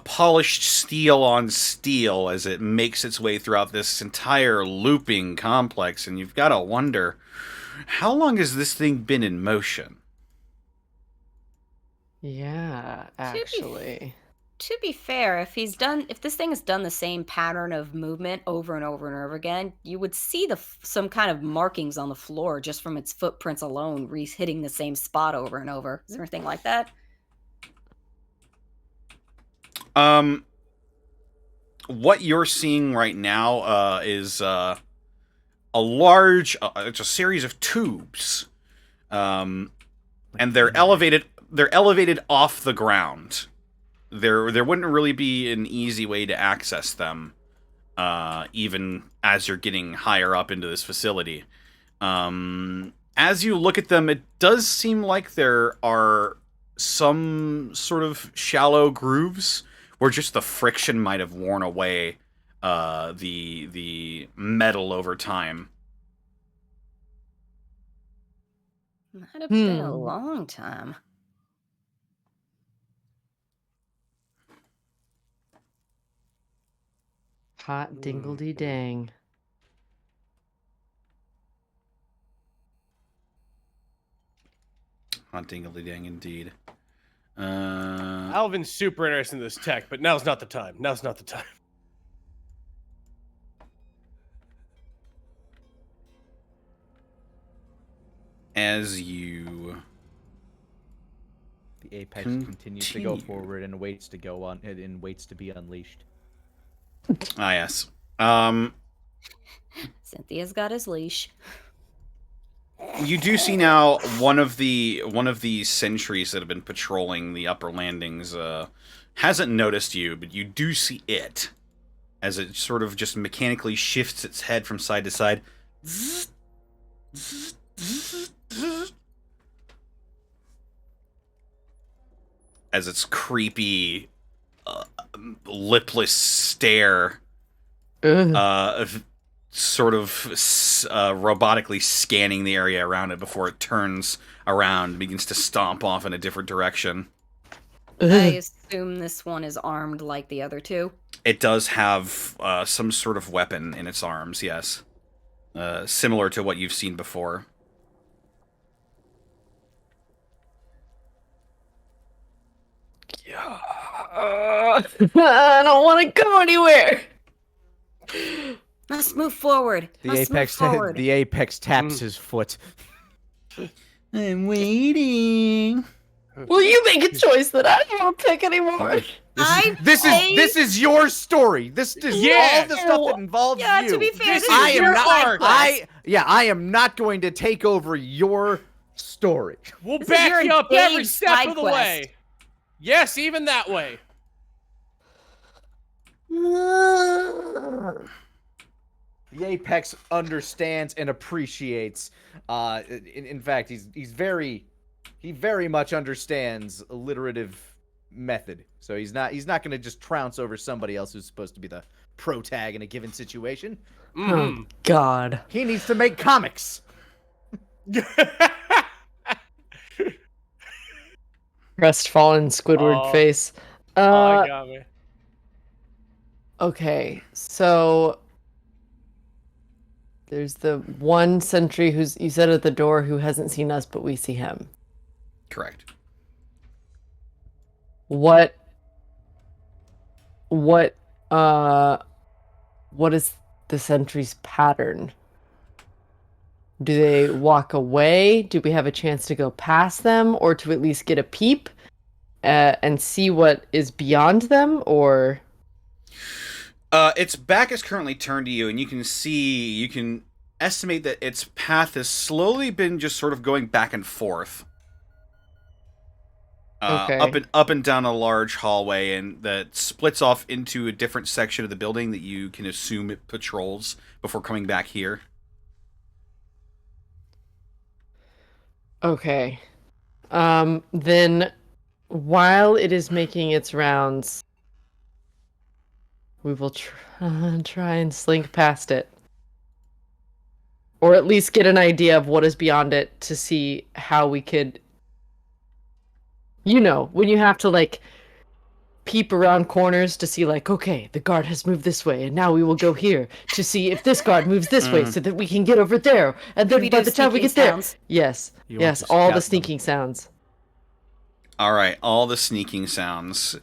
polished steel on steel as it makes its way throughout this entire looping complex, and you've got to wonder, how long has this thing been in motion? yeah, actually. to be fair, if this thing has done the same pattern of movement over and over and over again, you would see some kind of markings on the floor just from its footprints alone, hitting the same spot over and over. Is there anything like that? What you're seeing right now is a large, it's a series of tubes, and they're elevated. They're elevated off the ground. There wouldn't really be an easy way to access them, even as you're getting higher up into this facility. As you look at them, it does seem like there are some sort of shallow grooves where just the friction might have worn away the metal over time. Might have been a long time. Hot dingledy dang. Hot dingledy dang indeed. Alvin's super interested in this tech, but now's not the time. Now's not the time. As you... The apex continues to go forward and waits to go on and waits to be unleashed. Ah, yes. Cynthia's got his leash. You do see now one of the sentries that have been patrolling the upper landings hasn't noticed you, but you do see it as it sort of just mechanically shifts its head from side to side. As its creepy, lipless stare sort of robotically scanning the area around it before it turns around and begins to stomp off in a different direction. I assume this one is armed like the other two. It does have some sort of weapon in its arms, yes. Similar to what you've seen before. I don't want to go anywhere. Let's move forward. The apex taps his foot. I'm waiting. Will you make a choice that I don't want to pick anymore? This is your story. This is all the stuff that involves you. Yeah, to be fair, this I is am your not. side quest. I am not going to take over your story. We'll This is back your you up every engaged step side of the quest. way. Yes, even that way. The apex understands and appreciates. In fact, he very much understands alliterative method. So he's not going to just trounce over somebody else who's supposed to be the protag in a given situation. Oh, God. He needs to make comics. Crestfallen Squidward face. I got me. Okay, so there's the one sentry who's, you said, at the door, who hasn't seen us, but we see him. Correct. What is the sentry's pattern? Do they walk away? Do we have a chance to go past them, or to at least get a peep and see what is beyond them, or? Its back is currently turned to you, and you can estimate that its path has slowly been just sort of going back and forth. Okay. Up and down a large hallway, and that splits off into a different section of the building that you can assume it patrols before coming back here. Okay. Then, while it is making its rounds, we will try and slink past it. Or at least get an idea of what is beyond it to see how we could... You know, when you have to, like, peep around corners to see, like, okay, the guard has moved this way, and now we will go here to see if this guard moves this way so that we can get over there. And then by the time we get there... Yes, yes, all the sneaking sounds. All right, all the sneaking sounds.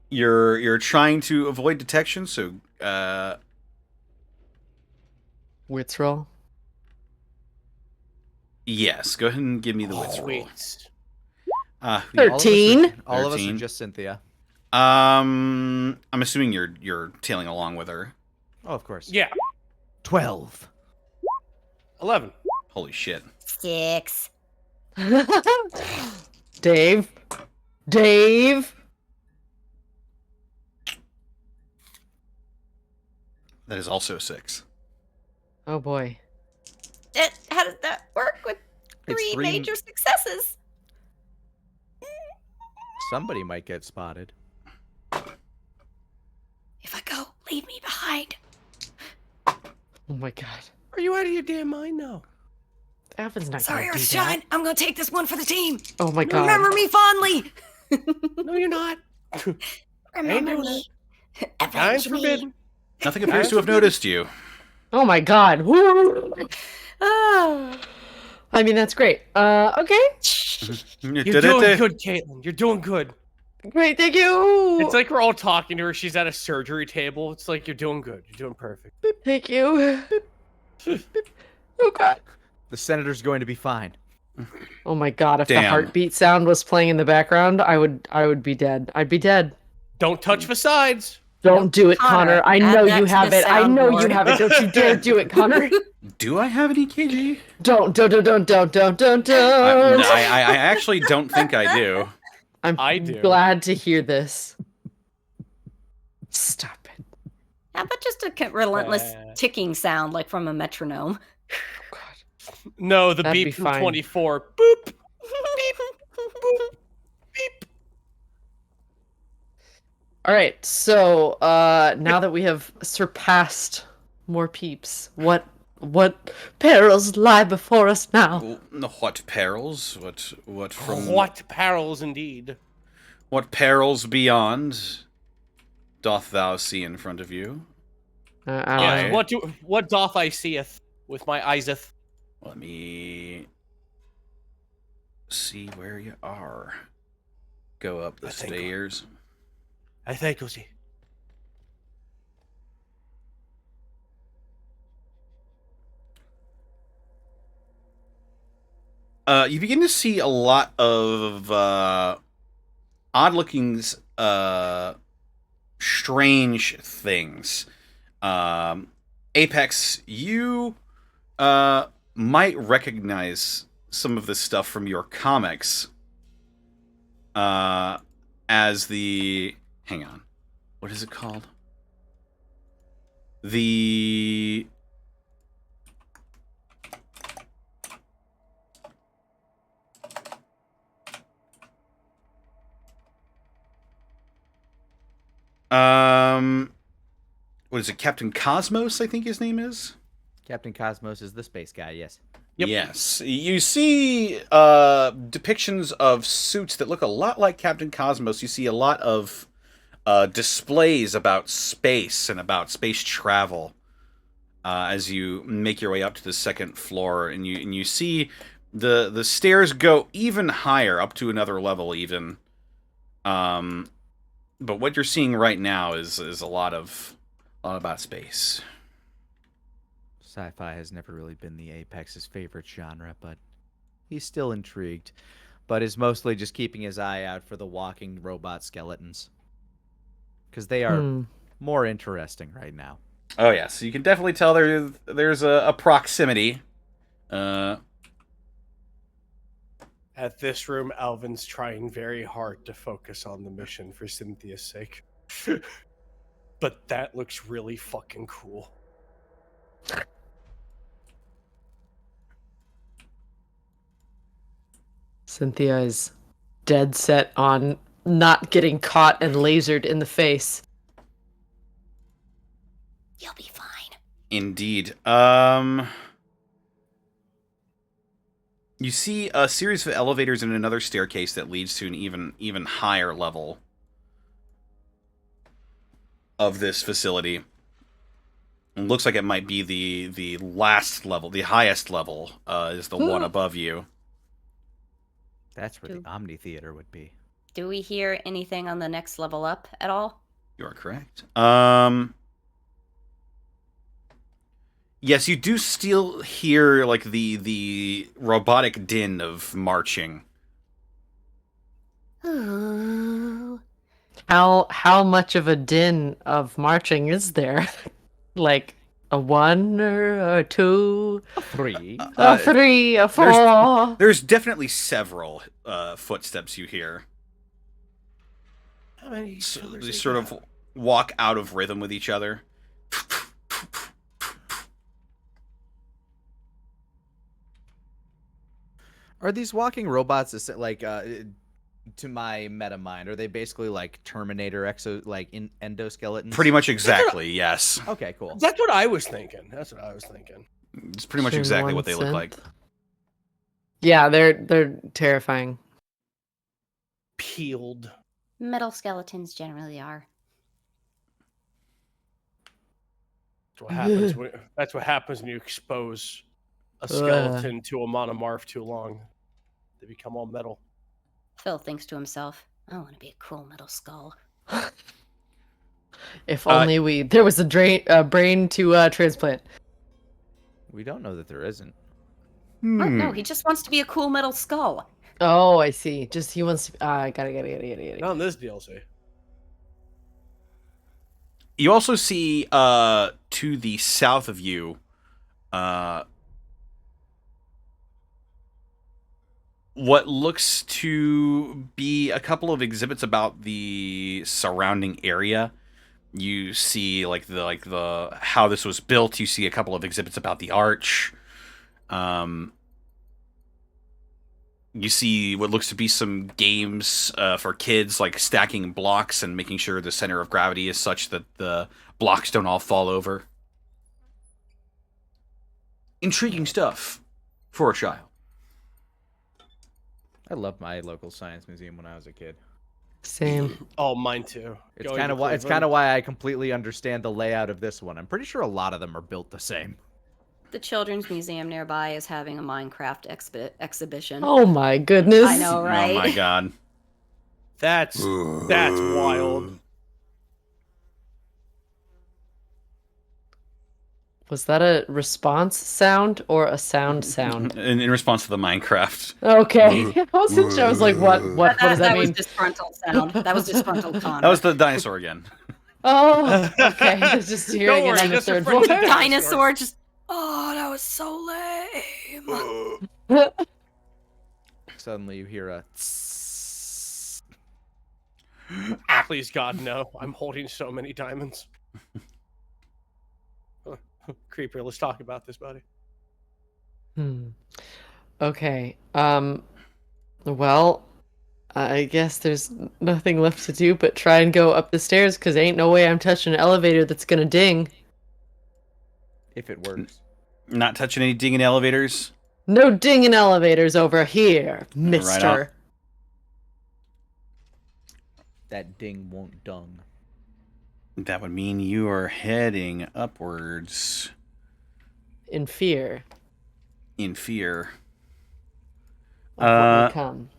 You're trying to avoid detection, so Wits roll. yes, go ahead and give me the wits roll. Sweet. All 13. All of us are 13. just Cynthia. I'm assuming you're tailing along with her. Oh, of course. Yeah. 12. 11. Holy shit. 6. Dave. That is also 6. Oh boy. How does that work with It's three major successes? Somebody might get spotted. If I go, leave me behind. Oh my god. Are you out of your damn mind now? Alvin's not Sorry, gonna do Earthshine. that. I'm gonna take this one for the team. Oh my god. Remember me fondly. No, you're not. Remember doing me. Time's Avenge me. forbidden. Nothing appears to have noticed you. Oh my god. Woo. Ah. I mean, that's great. Okay. You're doing good, Caitlin. You're doing good. Great, thank you. It's like we're all talking to her. She's at a surgery table. It's like, you're doing good. You're doing perfect. Thank you. Oh god. The senator's going to be fine. Oh my god, if the Damn. heartbeat sound was playing in the background, I would be dead. I'd be dead. Don't touch the sides. Don't do it, Connor, Connor. I add know that you to have the it. I know you soundboard. have it. Don't you dare do it, Connor. Do I have an EKG? Don't. I actually don't think I do. I do. Glad to hear this. Stop it. How about just a relentless Bad. ticking sound, like from a metronome? Oh god. No, the That'd be beep from fine. 24. Boop. Beep. All right. So, now that we have surpassed more peeps, what perils lie before us now? What perils? What from What perils indeed. what perils beyond doth thou see in front of you? I don't Yes, know. what doth I seeth with my eyeseth? Let me see where you are. Go up the I think- stairs. I think, Uzi. You begin to see a lot of odd-looking, strange things. Apex, you might recognize some of this stuff from your comics. As the... Hang on. What is it called? The... What is it? Captain Cosmos, I think his name is? Captain Cosmos is the space guy, yes. Yep. Yes. You see depictions of suits that look a lot like Captain Cosmos. You see a lot of displays about space and about space travel as you make your way up to the second floor, and you see the stairs go even higher, up to another level even. But what you're seeing right now is a lot about space. Sci-fi has never really been the Apex's favorite genre, but he's still intrigued. But is mostly just keeping his eye out for the walking robot skeletons. Because they are more interesting right now. Oh yeah, so you can definitely tell there's a proximity. At this room, Alvin's trying very hard to focus on the mission for Cynthia's sake. But that looks really fucking cool. Cynthia is dead set on not getting caught and lasered in the face. You'll be fine. Indeed. You see a series of elevators and another staircase that leads to an even higher level of this facility. It looks like it might be the last level, the highest level is the one above you. That's where the Omni Theater would be. Do we hear anything on the next level up at all? You are correct. Yes, you do still hear like the robotic din of marching. Ooh. How much of a din of marching is there? Like a 1 or a 2, 3. a 3, a 4. There's definitely several footsteps you hear. How many So pillars they they sort got? of walk out of rhythm with each other. Are these walking robots like to my meta mind? Are they basically like Terminator endoskeletons? Pretty much exactly, yes. Okay, cool. That's what I was thinking. It's pretty much exactly what they look like. Yeah, they're terrifying. Peeled. Metal skeletons generally are. That's what happens when you expose a skeleton to a monomorph too long. They become all metal. Phil thinks to himself, I want to be a cool metal skull. If only there was a brain to transplant. We don't know that there isn't. What? No, he just wants to be a cool metal skull. Oh, I see. Just he wants to. Got it. Not in this DLC. You also see to the south of you what looks to be a couple of exhibits about the surrounding area. You see like the how this was built. You see a couple of exhibits about the arch. You see what looks to be some games for kids, like stacking blocks and making sure the center of gravity is such that the blocks don't all fall over. Intriguing stuff for a child. I loved my local science museum when I was a kid. Same. Oh, mine too. It's kind of why I completely understand the layout of this one. I'm pretty sure a lot of them are built the same. The children's museum nearby is having a Minecraft exhibition. Oh my goodness. I know, right? Oh my god. That's wild. Was that a response sound or a sound sound? In response to the Minecraft. Okay. I wasn't sure. I was like, what does that mean? Was disgruntled sound. That was disgruntled Connor. That was the dinosaur again. Oh, okay. I was just hearing it on the third floor. Dinosaur just... Oh, that was so lame. Suddenly you hear a Please God, no. I'm holding so many diamonds. Creeper, let's talk about this, buddy. Okay. Well, I guess there's nothing left to do but try and go up the stairs, because ain't no way I'm touching an elevator that's gonna ding. if it works. Not touching any dinging elevators. No dinging elevators over here, mister. That ding won't dung. That would mean you are heading upwards In fear in fear of what may come.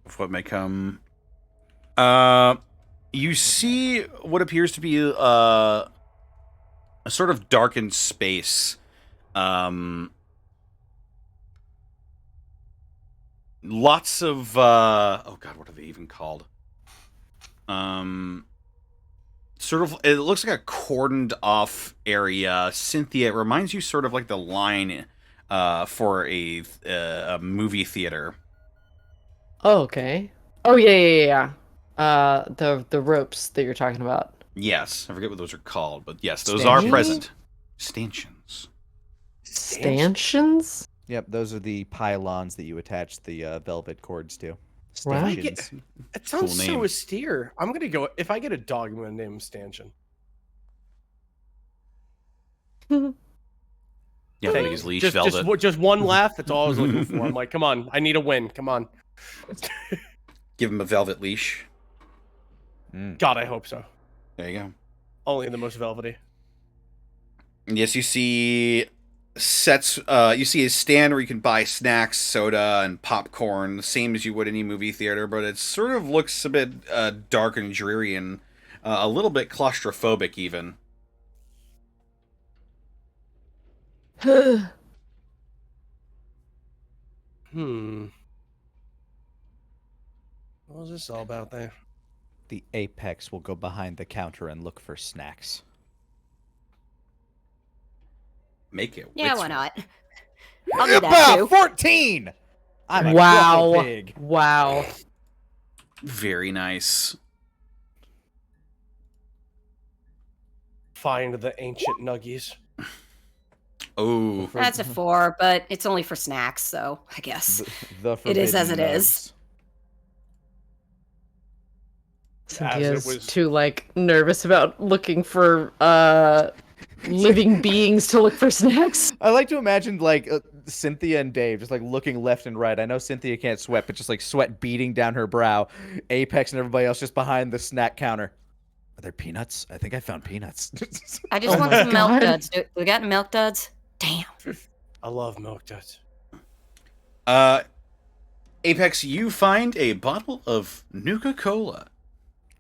of what may come. You see what appears to be a sort of darkened space. Lots of oh god, what are they even called? Sort of, it looks like a cordoned off area. Cynthia, it reminds you sort of like the line for a movie theater. Oh, okay. Oh yeah. The ropes that you're talking about. Yes, I forget what those are called, but yes, those are Stanchions? present. Stanchions. Stanchions? Yep, those are the pylons that you attach the velvet cords to. Wow. Stanchions. It sounds Cool so name. austere. I'm gonna go. If I get a dog, I'm gonna name him Stanchion. Yeah, make his leash velvet. Just one laugh. That's all I was looking for. I'm like, come on, I need a win. Come on. Give him a velvet leash. God, I hope so. There you go. Only the most velvety. Yes, you see sets. You see a stand where you can buy snacks, soda, and popcorn, the same as you would any movie theater, but it sort of looks a bit dark and dreary and a little bit claustrophobic, even. What was this all about there? The Apex will go behind the counter and look for snacks. Make it. Yeah, wits why roll. not? I'll do that too. 14! I'm a Wow. guapo pig. Wow. Very nice. Find the ancient nuggies. Oh, That's a 4, but it's only for snacks, so I guess it is as it is. Cynthia's was- too nervous about looking for living beings to look for snacks. I like to imagine Cynthia and Dave just looking left and right. I know Cynthia can't sweat, but just sweat beating down her brow. Apex and everybody else just behind the snack counter. Are there peanuts? I think I found peanuts. I just Oh want my some milk God. duds. Do we got milk duds? Damn. I love milk duds. Apex, you find a bottle of Nuka-Cola.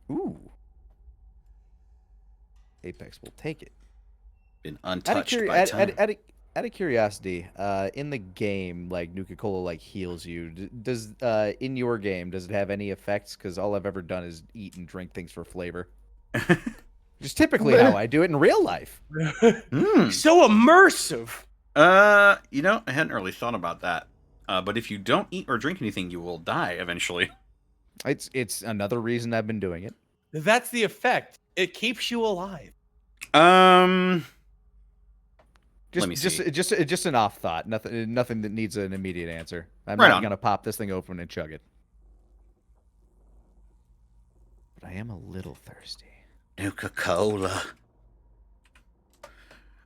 Ooh. Apex will take it. Been Out of, untouched by time. out of curiosity, in the game, Nuka-Cola heals you. Does in your game, does it have any effects? Because all I've ever done is eat and drink things for flavor. Just typically how I do it in real life. So immersive. I hadn't really thought about that. But if you don't eat or drink anything, you will die eventually. It's another reason I've been doing it. That's the effect. It keeps you alive. Let me see. Just an off thought. Nothing that needs an immediate answer. I'm Right not on. gonna pop this thing open and chug it. But I am a little thirsty. Nuka-Cola.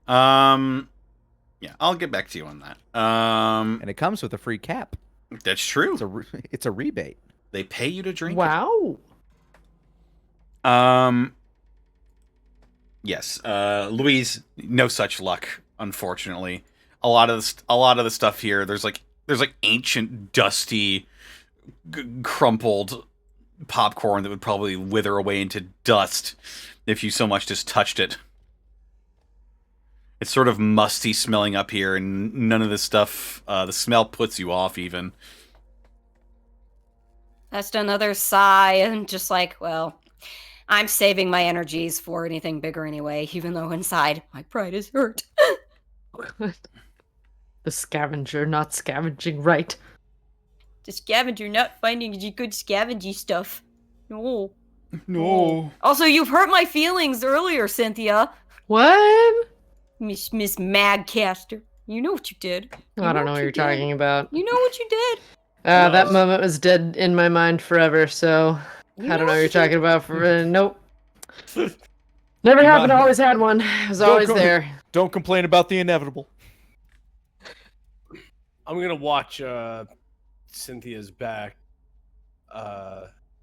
Yeah, I'll get back to you on that. And it comes with a free cap. That's true. It's a rebate. They pay you to drink it. Wow. Yes. Louise, no such luck, unfortunately. A lot of the stuff here, there's ancient, dusty, crumpled popcorn that would probably wither away into dust if you so much just touched it. It's sort of musty smelling up here, and none of this stuff, the smell puts you off even. That's another sigh and just well, I'm saving my energies for anything bigger anyway, even though inside my pride is hurt. The scavenger not scavenging right. The scavenger not finding the good scavenging stuff. No. No. Also, you've hurt my feelings earlier, Cynthia. What? Miss Magcaster. You know what you did. I don't know what you're talking about. You know what you did. That moment was dead in my mind forever, so You I don't know what you're you did. talking about. Nope. Never happened, always had one. It was always there. Don't complain about the inevitable. I'm gonna watch Cynthia's back.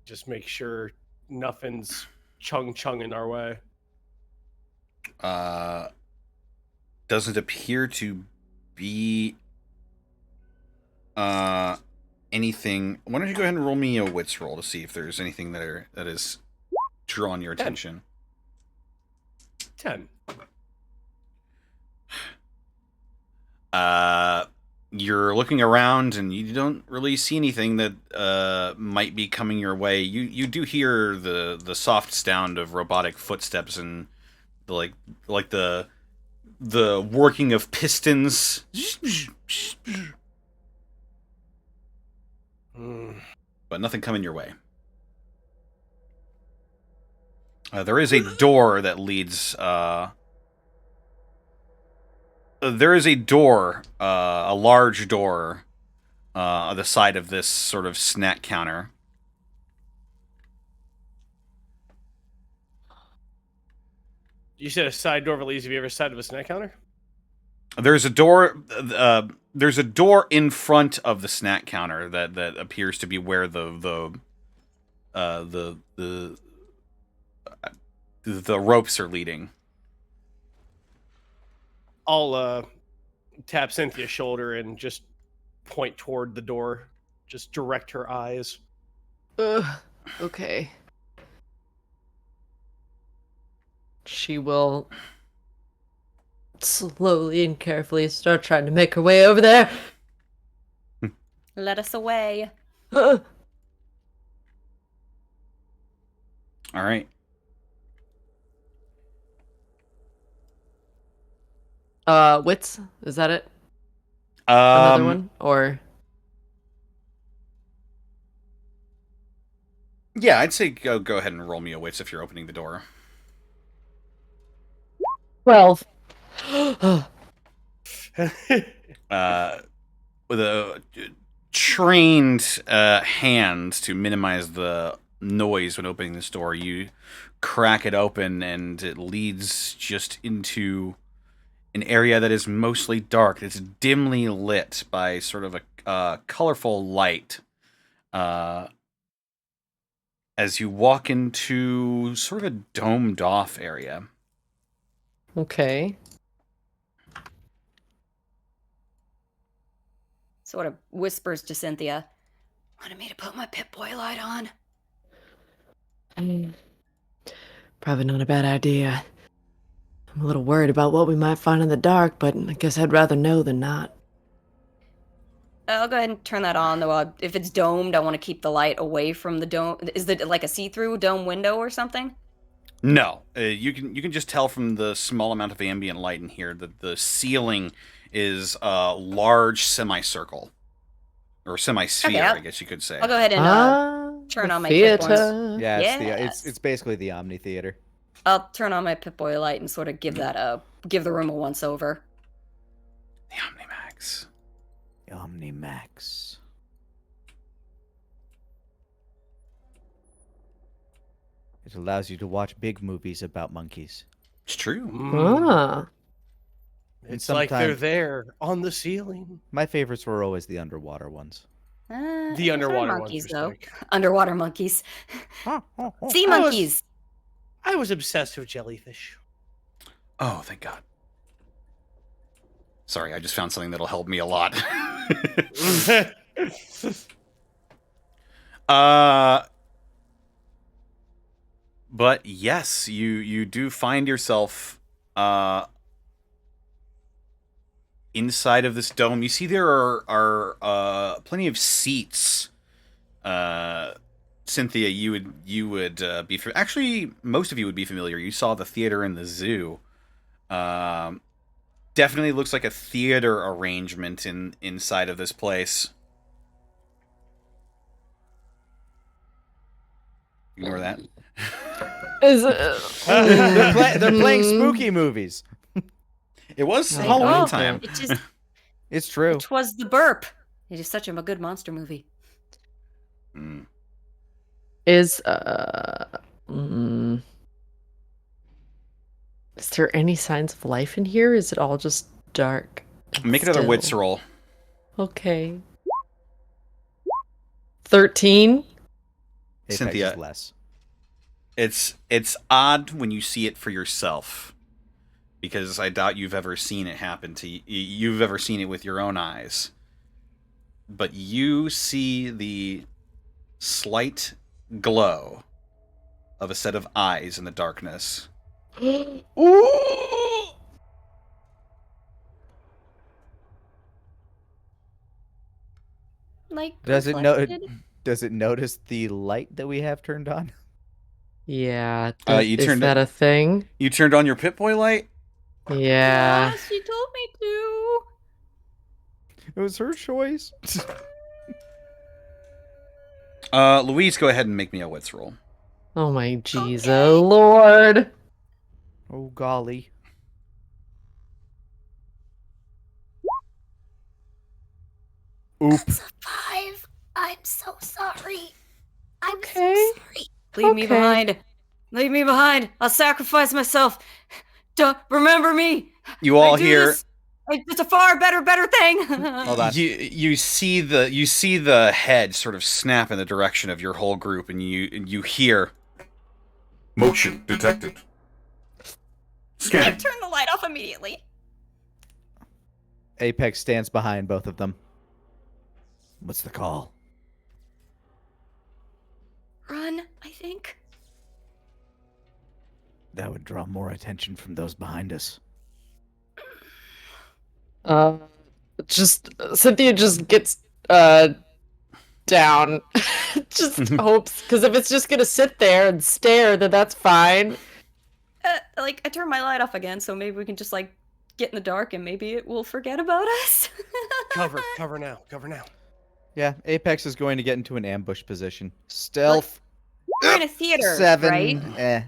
Just make sure nothing's chung-chunging our way. Doesn't appear to be anything. Why don't you go ahead and roll me a wits roll to see if there's anything that is drawn your attention. 10. You're looking around and you don't really see anything that might be coming your way. You do hear the soft sound of robotic footsteps and the working of pistons. But nothing coming your way. There is a door that leads. There is a door, a large door, on the side of this sort of snack counter. You said a side door that leads to the other side of a snack counter? There's a door. There's a door in front of the snack counter that appears to be where the ropes are leading. I'll tap Cynthia's shoulder and just point toward the door. Just direct her eyes. Okay. She will slowly and carefully start trying to make her way over there. Let us away. All right. Wits? Is that it? Another one? Or... Yeah, I'd say go ahead and roll me a wits if you're opening the door. 12. With a trained hand to minimize the noise when opening this door, you crack it open and it leads just into an area that is mostly dark. It's dimly lit by sort of a colorful light. As you walk into sort of a domed off area. Okay. Sort of whispers to Cynthia, wanted me to put my Pip-Boy light on. Probably not a bad idea. I'm a little worried about what we might find in the dark, but I guess I'd rather know than not. I'll go ahead and turn that on, though. If it's domed, I want to keep the light away from the dome. Is it like a see-through dome window or something? No, you can just tell from the small amount of ambient light in here that the ceiling is a large semicircle. Or semi-sphere, Okay, I guess you could say. I'll go ahead and turn on my Pip-Boy. Yeah, Yes. it's basically the Omni Theater. I'll turn on my Pip-Boy light and sort of give the room a once-over. The Omnimax. Omnimax. It allows you to watch big movies about monkeys. It's true. Ah. It's like they're there on the ceiling. My favorites were always the underwater ones. The underwater monkeys, ones. though. Underwater monkeys. Sea I monkeys. I was obsessed with jellyfish. Oh, thank God. Sorry, I just found something that'll help me a lot. But yes, you do find yourself inside of this dome. You see there are plenty of seats. Cynthia, you would be actually most of you would be familiar. You saw the theater in the zoo. Definitely looks like a theater arrangement inside of this place. Ignore that. They're playing spooky movies. It was Like, Halloween oh, time. It's true. It was The Burp. It is such a good monster movie. Is there any signs of life in here? Is it all just dark? Make another still? wits roll. Okay. 13. Apex Cynthia. is less. It's odd when you see it for yourself, because I doubt you've ever seen it happen to you. You've ever seen it with your own eyes. But you see the slight glow of a set of eyes in the darkness. Ooh! Like, Does it notice the light that we have turned on? Yeah. Is that a thing? You turned on your Pip-Boy light? Yeah. Yes, she told me to. It was her choice. Louise, go ahead and make me a wits roll. Oh my Jesus Lord. Oh golly. Oop. That's a 5. I'm so sorry. I'm Okay. so sorry. Leave me behind. Leave me behind. I'll sacrifice myself. Don't remember me. You all I do hear. this. It's a far better thing. Hold on. You see the head sort of snap in the direction of your whole group, and you hear. Motion detected. Scan. Turn the light off immediately. Apex stands behind both of them. What's the call? Run, I think. That would draw more attention from those behind us. Just Cynthia just gets down. Just hopes, because if it's just gonna sit there and stare, then that's fine. Like, I turned my light off again, so maybe we can just, like, get in the dark and maybe it will forget about us. Cover now. Yeah, Apex is going to get into an ambush position. Stealth. We're in a theater, 7. right?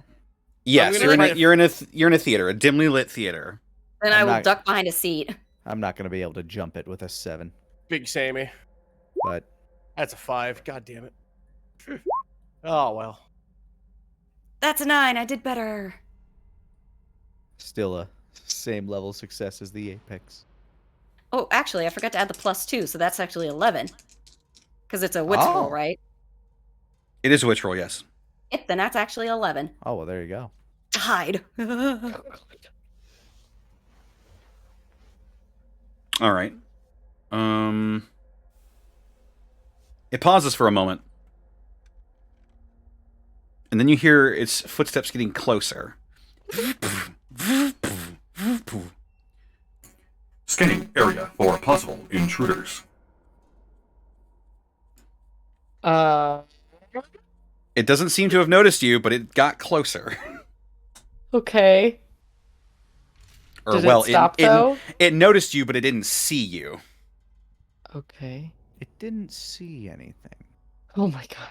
Yes, I'm gonna you're in a theater, a dimly lit theater. Then I'm I will not- duck behind a seat. I'm not going to be able to jump it with a 7, Big Sammy. but That's a 5. God damn it. Oh, well. That's a 9. I did better. still a same level success as the Apex. Oh, actually, I forgot to add the +2, so that's actually 11. Because it's a wits roll, Oh. right? It is a witch roll, yes. Yep, then that's actually 11. Oh, well, there you go. To hide. All right. It pauses for a moment. And then you hear its footsteps getting closer. Scanning area for possible intruders. It doesn't seem to have noticed you, but it got closer. Okay. Or Did well, it stop though? it noticed you, but it didn't see you. Okay. It didn't see anything. Oh my god.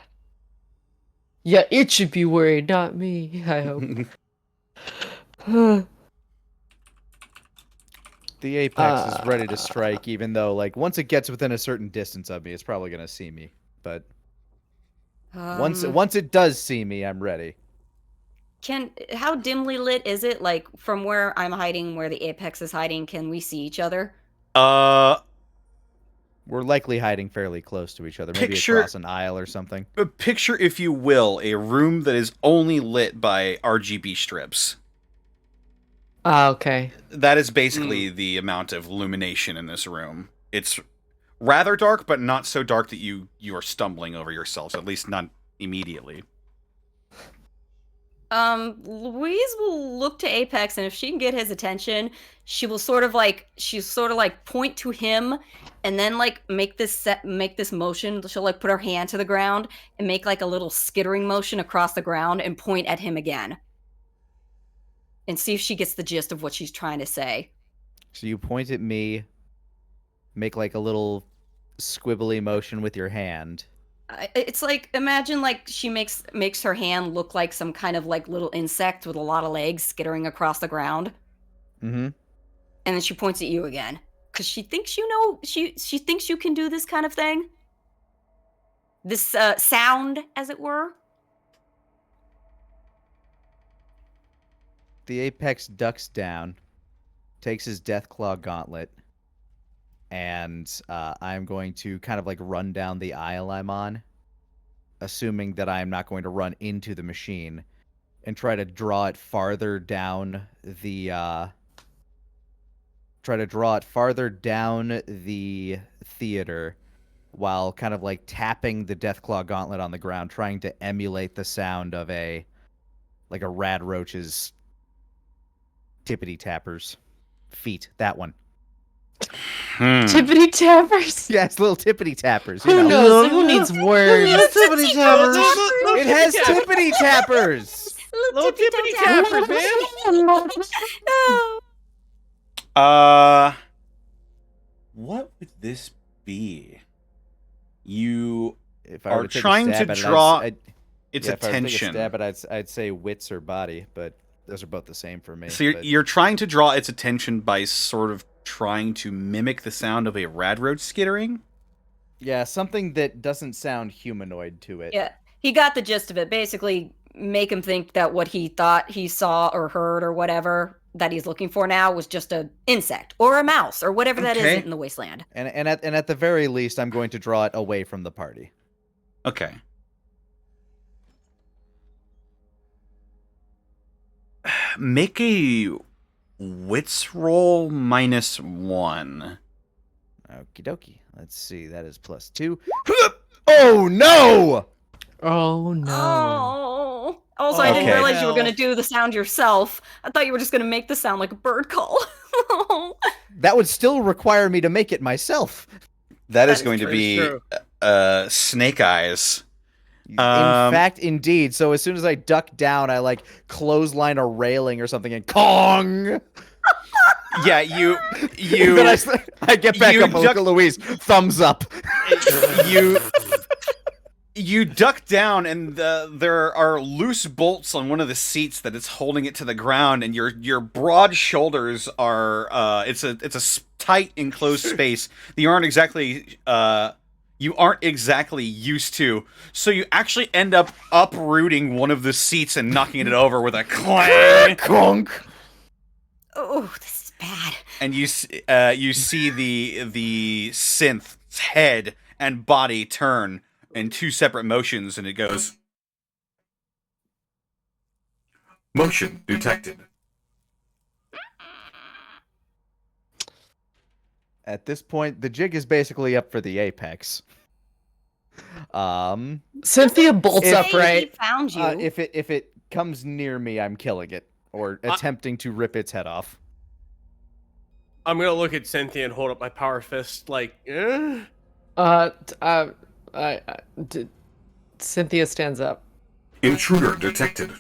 Yeah, it should be worried, not me. I hope. The Apex is ready to strike, even though, like, once it gets within a certain distance of me, it's probably going to see me. But once it does see me, I'm ready. How dimly lit is it? Like, from where I'm hiding, where the Apex is hiding, can we see each other? We're likely hiding fairly close to each other, maybe Picture- across an aisle or something. Picture, if you will, a room that is only lit by RGB strips. Okay. That is basically the amount of illumination in this room. It's rather dark, but not so dark that you are stumbling over yourselves, at least not immediately. Louise will look to Apex, and if she can get his attention, she will sort of like point to him, and then like make this motion. She'll like put her hand to the ground and make like a little skittering motion across the ground and point at him again, and see if she gets the gist of what she's trying to say. So you point at me, make like a little squibbly motion with your hand. It's like, imagine like she makes her hand look like some kind of like little insect with a lot of legs skittering across the ground. Mm-hmm. And then she points at you again because she thinks she thinks you can do this kind of thing. This sound, as it were. The Apex ducks down, takes his Deathclaw gauntlet, and I'm going to kind of like run down the aisle I'm on, assuming that I'm not going to run into the machine, and try to draw it farther down the theater while kind of like tapping the Deathclaw gauntlet on the ground, trying to emulate the sound of a rad roach's tippity tappers feet. That one. Tippity tappers. Yes, little tippity tappers. You Who know. knows? Who needs words? Tippity tappers. It has tippity tappers. Little tippity tappers, man. What would this be? You If I were are to take a trying stab to at it, draw I'd- its yeah, if I were to take a attention. stab at it, I'd say wits or body, but those are both the same for me. So you're, but- you're trying to draw its attention by sort of trying to mimic the sound of a radroach skittering? Yeah, something that doesn't sound humanoid to it. Yeah, he got the gist of it. Basically, make him think that what he thought he saw or heard or whatever that he's looking for now was just an insect or a mouse or whatever that Okay. is in the wasteland. And at the very least, I'm going to draw it away from the party. Okay. Make a wits roll -1. Okie dokie. Let's see. That is +2. Oh no! Oh no. Oh. Also, I didn't Okay. realize you were gonna do the sound yourself. I thought you were just gonna make the sound like a bird call. That would still require me to make it myself. That is is going to true. be Snake Eyes. In fact, indeed. So as soon as I duck down, I like clothesline a railing or something, and Kong. Yeah, you Then I get back you up and look at Louise. Thumbs up. you duck down, and there are loose bolts on one of the seats that is holding it to the ground, and your broad shoulders are it's a tight enclosed space that you aren't exactly used to. So you actually end up uprooting one of the seats and knocking it over with a clang. Conk. Oh, this is bad. And you see the synth's head and body turn in 2 separate motions, and it goes. Motion detected. At this point, the jig is basically up for the apex. Cynthia bolts Say upright. he found you. If it comes near me, I'm killing it or attempting to rip its head off. I'm gonna look at Cynthia and hold up my power fist, like, Cynthia stands up. Intruder detected.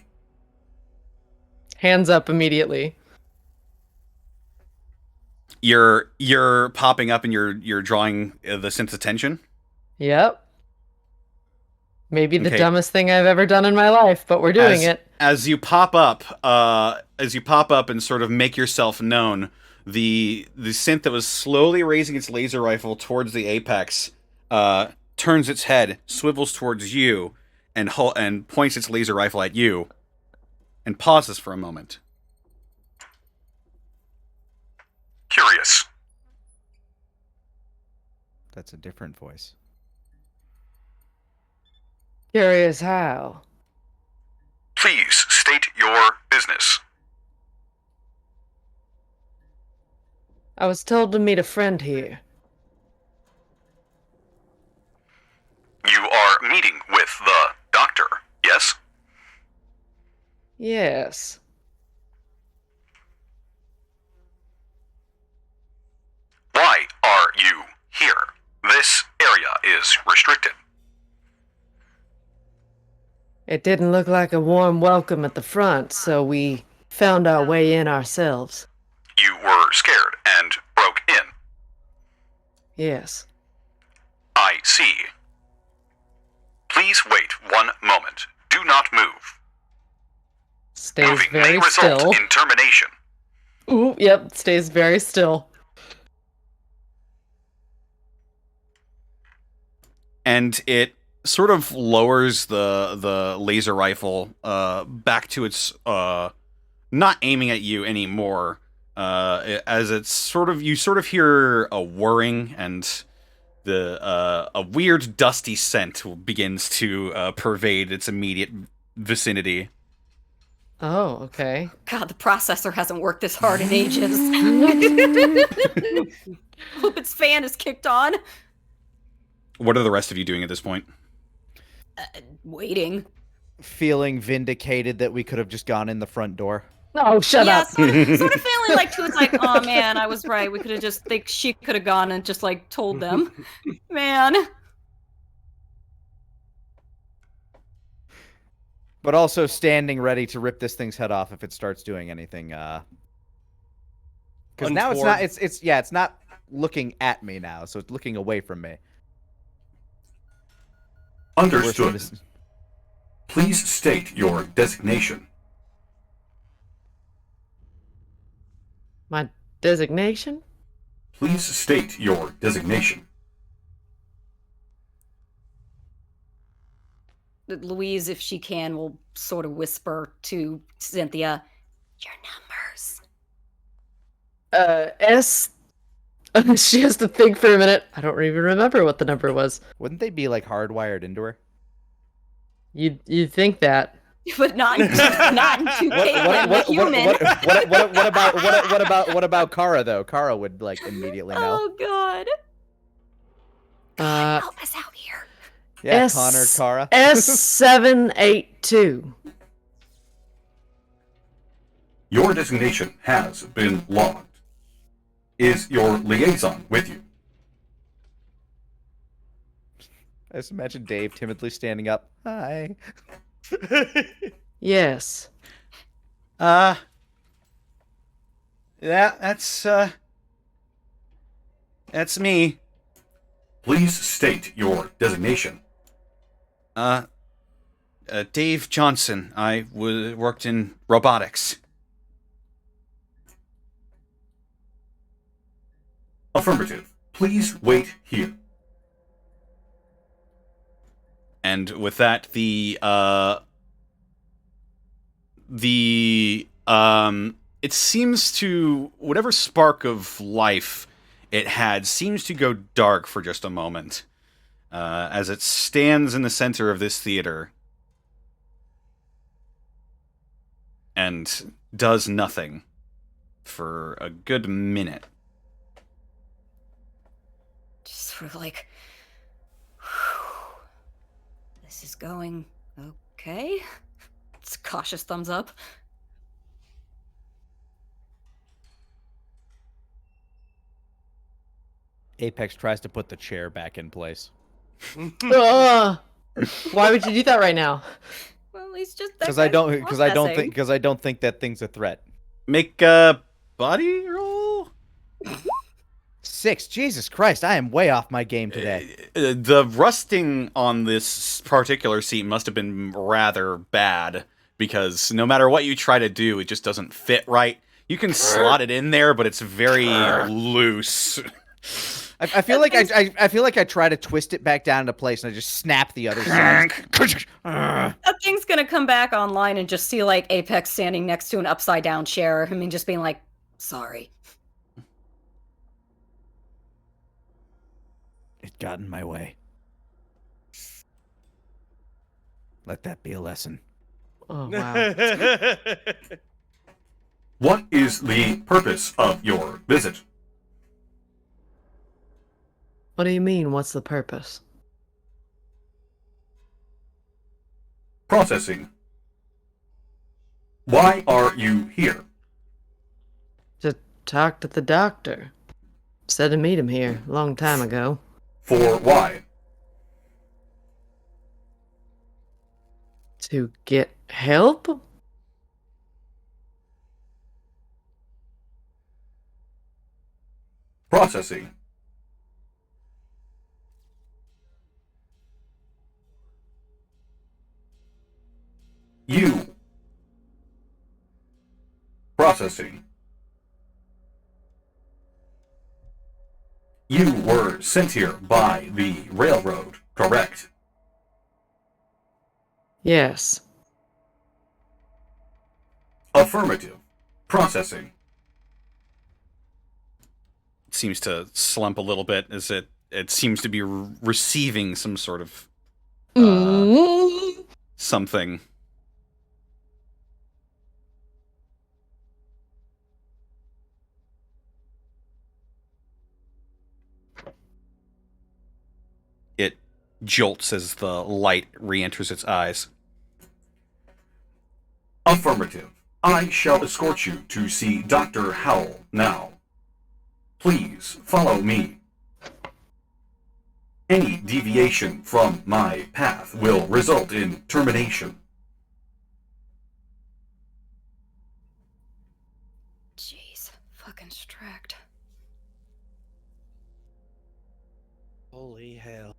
Hands up immediately. You're popping up and you're drawing the synth's attention. Yep. Maybe the Okay. dumbest thing I've ever done in my life, but we're doing it. As you pop up and sort of make yourself known, the synth that was slowly raising its laser rifle towards the apex turns its head, swivels towards you, and points its laser rifle at you, and pauses for a moment. Curious. That's a different voice. Curious how. Please state your business. I was told to meet a friend here. You are meeting with the doctor, yes? Yes. Why are you here? This area is restricted. It didn't look like a warm welcome at the front, so we found our way in ourselves. You were scared and broke in. Yes. I see. Please wait 1 moment. Do not move. Stays Moving may very result still. in termination. Ooh, yep, stays very still. And it sort of lowers the laser rifle back to its not aiming at you anymore, as it's you sort of hear a whirring, and a weird dusty scent begins to pervade its immediate vicinity. Oh, okay. God, the processor hasn't worked this hard in ages. Hope its fan is kicked on. What are the rest of you doing at this point? Waiting. Feeling vindicated that we could have just gone in the front door. Oh, shut Yeah, up. sort of feeling like too. It's like, oh man, I was right. We could have just she could have gone and just like told them. Man. But also standing ready to rip this thing's head off if it starts doing anything. Because now it's not. It's not looking at me now, so it's looking away from me. Understood. Please state your designation. My designation? Please state your designation. Louise, if she can, will sort of whisper to Cynthia, "Your numbers." S. She has to think for a minute. I don't even remember what the number was. Wouldn't they be like hardwired into her? You'd think that. But not in 2K, but human. What about Kara though? Kara would like immediately know. Oh god. Help us out here. Yeah, Connor, Kara. S782. Your designation has been logged. Is your liaison with you? I just imagine Dave timidly standing up. Hi. Yes. Yeah, that's me. Please state your designation. Dave Johnson. I worked in robotics. Affirmative. Please wait here. And with that, it seems to, whatever spark of life it had seems to go dark for just a moment, as it stands in the center of this theater and does nothing for a good minute. Just sort of like, this is going okay. It's a cautious thumbs up. Apex tries to put the chair back in place. Why would you do that right now? Well, he's just Because I don't think that thing's a threat. Make a body roll? 6. Jesus Christ, I am way off my game today. The rusting on this particular seat must have been rather bad, because no matter what you try to do, it just doesn't fit right. You can slot it in there, but it's very loose. I feel like I try to twist it back down into place, and I just snap the other side. That thing's gonna come back online and just see like Apex standing next to an upside down chair. I mean, just being like, sorry. It got in my way. Let that be a lesson. Oh, wow. What is the purpose of your visit? What do you mean, what's the purpose? Processing. Why are you here? To talk to the doctor. Said to meet him here a long time ago. For why? To get help? Processing. You. Processing. You were sent here by the railroad, correct? Yes. Affirmative. Processing. It seems to slump a little bit, as it seems to be receiving some sort of something. It jolts as the light re-enters its eyes. Affirmative. I shall escort you to see Dr. Howell now. Please follow me. Any deviation from my path will result in termination. Jeez, fucking Stract. Holy hell.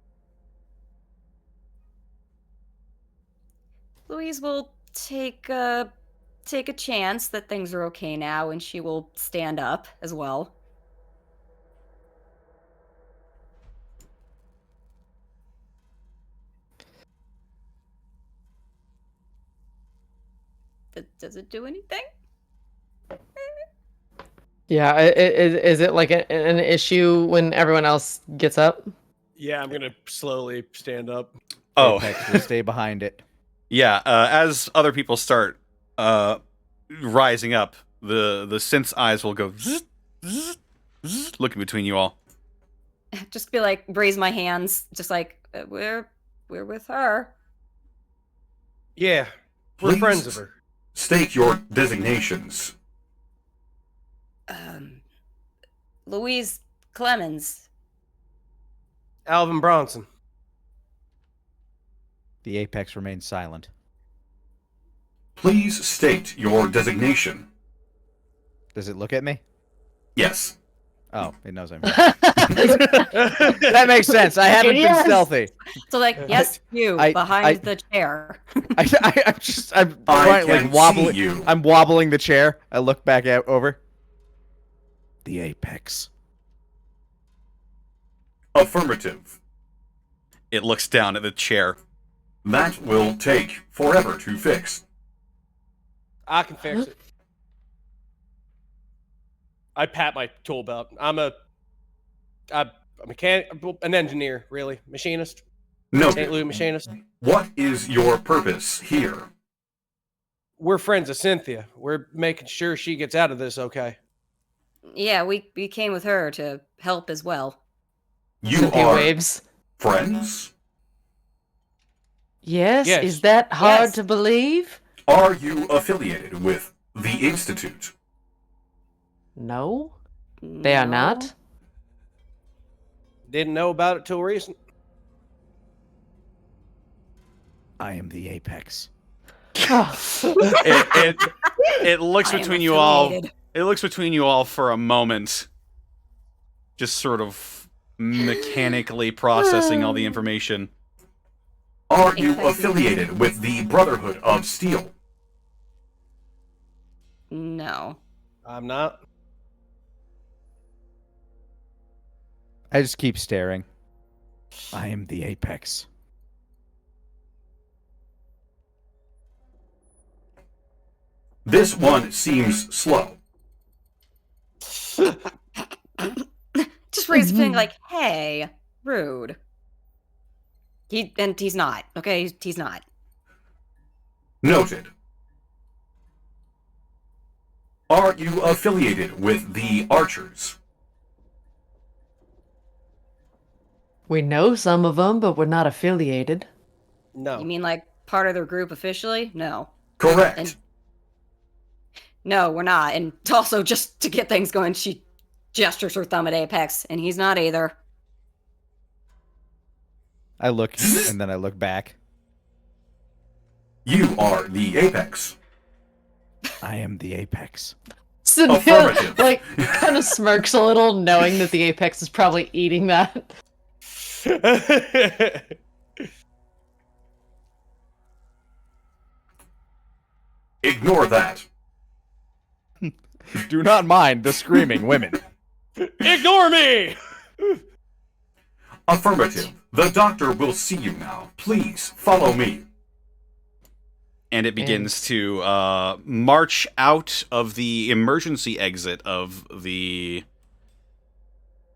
Louise will take a chance that things are okay now, and she will stand up as well. Does it do anything? Yeah, is it like an issue when everyone else gets up? Yeah, I'm gonna slowly stand up. Oh, Apex will stay behind it. yeah. As other people start rising up, the synth's eyes will go zzz, zzz, zzz, looking between you all. just be like, raise my hands, just like, we're with her. Yeah, we're Please friends of her. state your designations. Louise Clemens. Alvin Bronson. The apex remains silent. Please state your designation. Does it look at me? Yes. Oh, it knows I'm here. That makes sense. I haven't been stealthy. So like, yes, behind the chair. I'm I like can wobbling. see you. I'm wobbling the chair. I look back out over. The apex. Affirmative. It looks down at the chair. That will take forever to fix. I can fix it. I pat my tool belt. I'm a mechanic, an engineer, really. Machinist. No. St. Louis machinist. What is your purpose here? We're friends of Cynthia. We're making sure she gets out of this okay. Yeah, we came with her to help as well. You Cynthia are waves. friends? Yes, Yes. is that hard Yes. to believe? Are you affiliated with the Institute? No, they are not. Didn't know about it till recent. I am the apex. It looks I am between you all. affiliated. It looks between you all for a moment. Just sort of mechanically processing all the information. Are you affiliated with the Brotherhood of Steel? No. I'm not. I just keep staring. I am the apex. This one seems slow. Just raise a finger like, hey, rude. He's not, okay? He's not. Noted. Are you affiliated with the Archers? We know some of them, but we're not affiliated. No. You mean like part of their group officially? No. Correct. And no, we're not. And also, just to get things going, she gestures her thumb at Apex, and he's not either. I look and then I look back. You are the Apex. I am the apex. Cynthia, Affirmative. like, kind of smirks a little, knowing that the apex is probably eating that. Ignore that. Do not mind the screaming women. Ignore me! Affirmative. The doctor will see you now. Please follow me. And it begins to march out of the emergency exit of the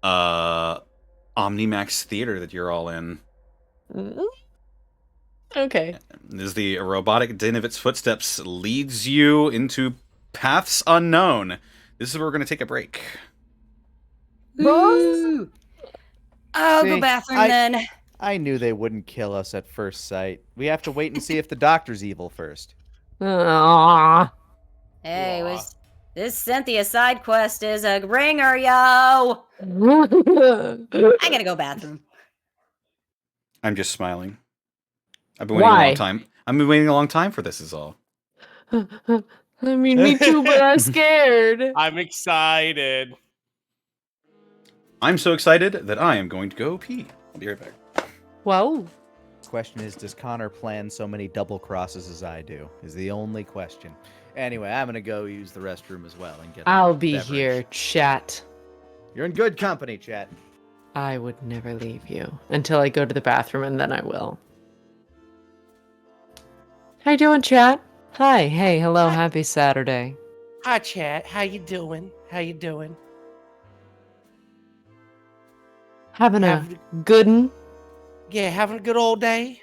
Omnimax theater that you're all in. Okay. As the robotic din of its footsteps leads you into paths unknown. This is where we're going to take a break. Woo! I'll go See, bathroom then. I knew they wouldn't kill us at first sight. We have to wait and see if the doctor's evil first. Aww. Hey, this Cynthia side quest is a ringer, yo! I gotta go bathroom. I'm just smiling. I've been waiting a long time. I've been waiting a long time for this is all. I mean, me too, but I'm scared. I'm excited. I'm so excited that I am going to go pee. I'll be right back. Whoa. Question is, does Connor plan so many double crosses as I do? Is the only question. Anyway, I'm gonna go use the restroom as well and get. I'll be beverage. here, chat. You're in good company, chat. I would never leave you until I go to the bathroom, and then I will. How you doing, chat? Hi, hey, hello, happy Saturday. Hi, chat. How you doing? How you doing? Having a Having good one? Yeah, having a good old day.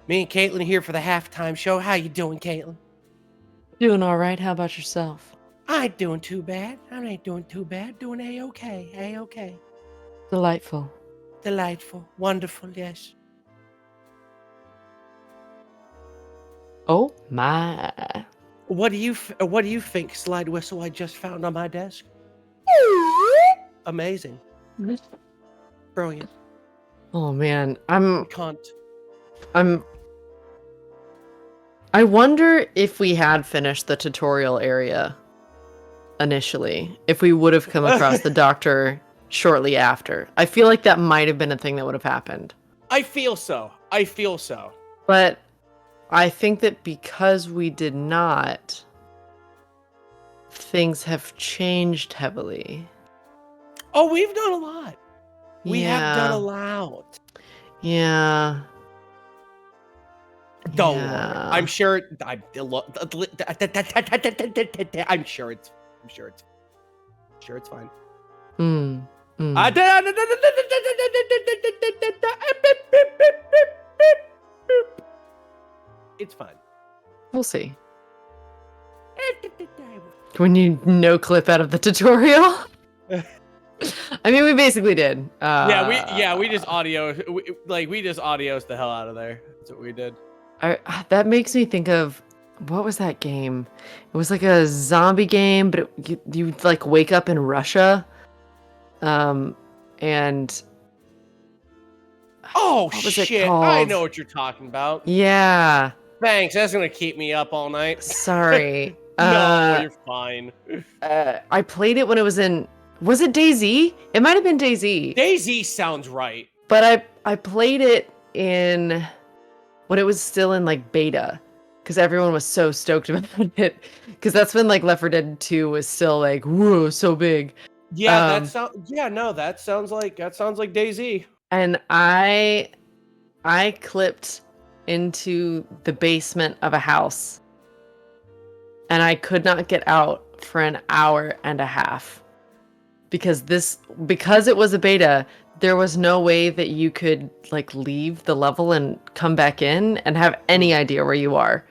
Me and Caitlin here for the halftime show. How you doing, Caitlin? Doing all right. How about yourself? I ain't doing too bad. I ain't doing too bad. Doing A-okay. A-okay. Delightful. Delightful. Wonderful, yes. Oh my. What do you think, Slide Whistle, I just found on my desk? Amazing. Brilliant. Oh man, Cunt. I wonder if we had finished the tutorial area initially, if we would have come across the doctor shortly after. I feel like that might have been a thing that would have happened. I feel so. But I think that because we did not, things have changed heavily. Oh, we've done a lot. We have done Yeah. a lot. Yeah. Don't worry. Yeah. I'm sure. I'm sure it's fine. Mm. Mm. It's fine. We'll see. When you no clip out of the tutorial? I mean, we basically did. We just audio, we just audios the hell out of there. That's what we did. That makes me think of, what was that game? It was like a zombie game, but you like wake up in Russia, and Oh what was it shit! I called? know what you're talking about. Yeah. Thanks. That's gonna keep me up all night. Sorry. No, you're fine. I played it when it was in. Was it DayZ? It might have been DayZ. DayZ sounds right. But I played it in when it was still in like beta, because everyone was so stoked about it. Because that's when like Left 4 Dead 2 was still like, whoa, so big. Yeah, that sounds like DayZ. And I clipped into the basement of a house, and I could not get out for an hour and a half because it was a beta. There was no way that you could like leave the level and come back in and have any idea where you are,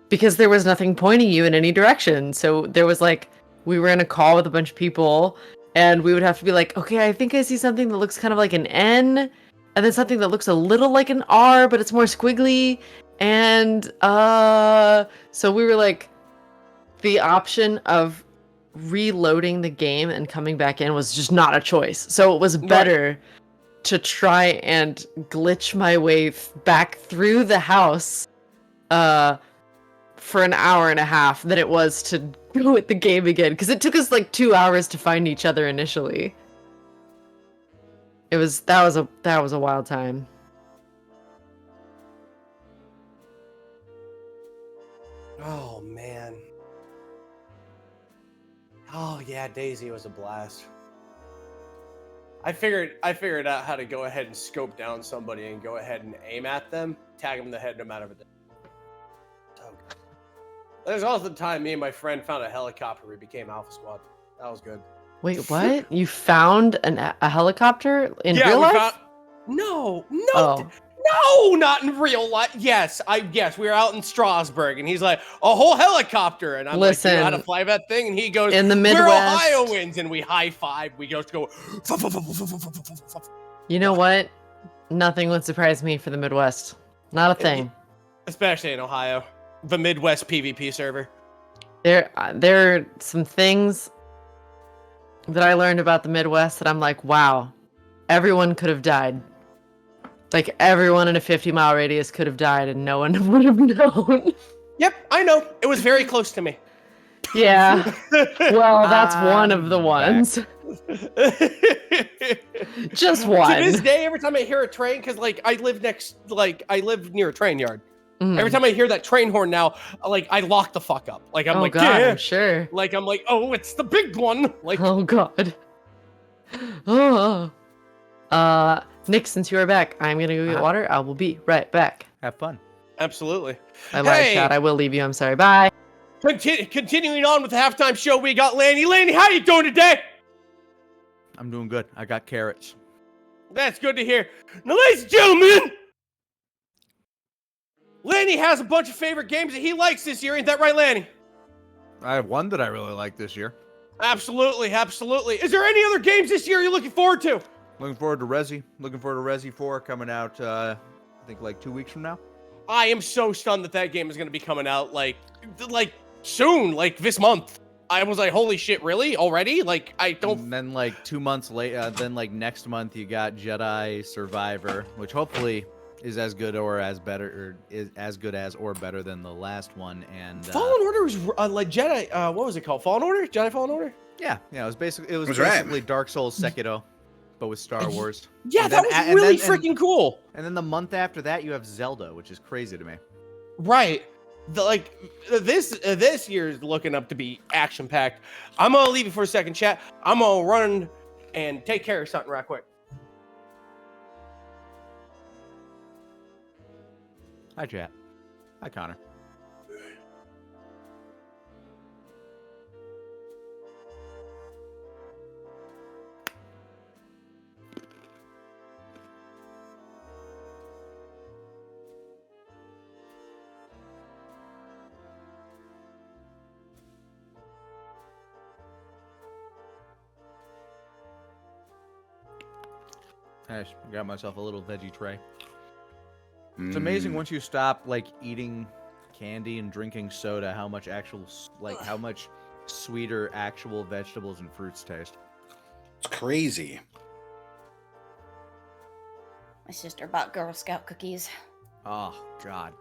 because there was nothing pointing you in any direction. So there was like, we were in a call with a bunch of people, and we would have to be like, okay, I think I see something that looks kind of like an N, and then something that looks a little like an R, but it's more squiggly. And so we were like, the option of reloading the game and coming back in was just not a choice. So it was better to try and glitch my way back through the house for an hour and a half than it was to go with the game again, because it took us like 2 hours to find each other initially. That was a wild time. Oh man. Oh yeah, DayZ was a blast. I figured out how to go ahead and scope down somebody and go ahead and aim at them, tag them in the head no matter what. So good. There's also the time me and my friend found a helicopter. We became Alpha Squad. That was good. Wait, what? You found a helicopter in real life? No, Oh. no, not in real life. Yes, we were out in Strasbourg, and he's like, a whole helicopter, and I'm like, you know how to fly that thing? And he goes, in the Midwest, we're Ohioans, and we high five. We just go. You know what? Nothing would surprise me for the Midwest. Not a thing. Especially in Ohio, the Midwest PvP server. There are some things that I learned about the Midwest that I'm like, wow, everyone could have died. Like, everyone in a 50-mile radius could have died and no one would have known. Yep, I know. It was very close to me. Yeah. Well, that's one of the ones. Just one. To this day, every time I hear a train, because like I live near a train yard. Mm. Every time I hear that train horn now, like I lock the fuck up. Like I'm like, God, yeah. I'm sure. Like I'm like, oh, it's the big one. Like, oh God. Oh. Nick, since you are back, I'm gonna go get water. I will be right back. Have fun. Absolutely. I lied, chat. I will leave you. I'm sorry. Bye. Continuing on with the halftime show, we got Lanny. Lanny, how you doing today? I'm doing good. I got carrots. That's good to hear. Now, ladies and gentlemen, Lanny has a bunch of favorite games that he likes this year. Ain't that right, Lanny? I have one that I really like this year. Absolutely. Is there any other games this year you're looking forward to? Looking forward to Resi. Looking forward to Resi 4 coming out, I think like 2 weeks from now. I am so stunned that game is going to be coming out like soon, like this month. I was like, holy shit, really? Already? Like, I don't... And then like 2 months later, then like next month you got Jedi Survivor, which hopefully is as good or as better, or is as good as or better than the last one. And Fallen Order was like Jedi, what was it called? Fallen Order? Jedi Fallen Order? Yeah, it was basically Right. basically Dark Souls Sekiro, but with Star Wars. Yeah, And that then- was really freaking cool. And then the month after that, you have Zelda, which is crazy to me. Right. This year's looking up to be action packed. I'm gonna leave you for a second, chat. I'm gonna run and take care of something right quick. Hi, chat. Hi, Connor. I got myself a little veggie tray. It's amazing once you stop like eating candy and drinking soda, how much how much sweeter actual vegetables and fruits taste. It's crazy. My sister bought Girl Scout cookies. Oh God,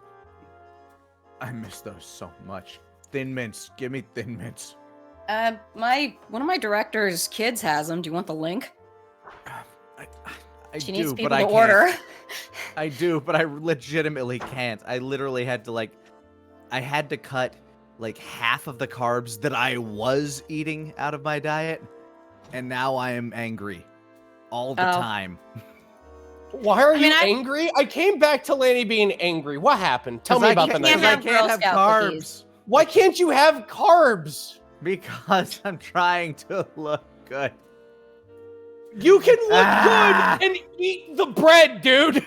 I miss those so much. Thin Mints, give me Thin Mints. One of my director's kids has them. Do you want the link? I She do, needs but people I to can't. order. I do, but I legitimately can't. I literally had to I had to cut like half of the carbs that I was eating out of my diet, and now I am angry all the time. Why are you angry? I came back to Lanny being angry. What happened? Tell me about the night. I can't have carbs. Why can't you have carbs? Because I'm trying to look good. You can look good and eat the bread, dude.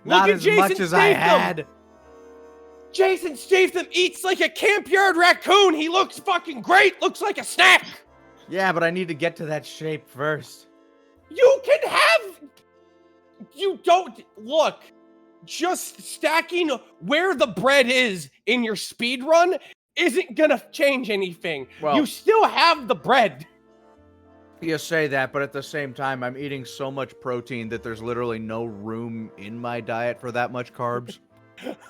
Not look at as Jason much as Statham. I had. Jason Statham eats like a camp yard raccoon. He looks fucking great. Looks like a snack. Yeah, but I need to get to that shape first. You can have... You don't... Look. Just stacking where the bread is in your speed run isn't gonna change anything. Well, you still have the bread. You say that, but at the same time, I'm eating so much protein that there's literally no room in my diet for that much carbs.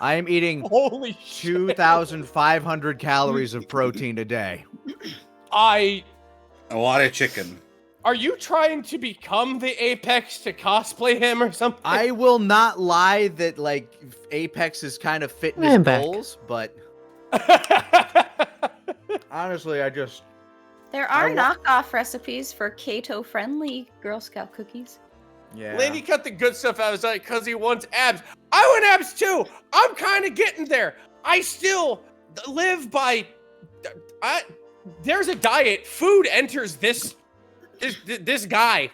I am eating Holy 2,500 calories of protein a day. A lot of chicken. Are you trying to become the Apex to cosplay him or something? I will not lie that like Apex is kind of fitness goals, but honestly, There are knockoff recipes for keto-friendly Girl Scout cookies. Yeah. Laney cut the good stuff out of his diet because he wants abs. I want abs too. I'm kind of getting there. I still live by... there's a diet. Food enters this guy.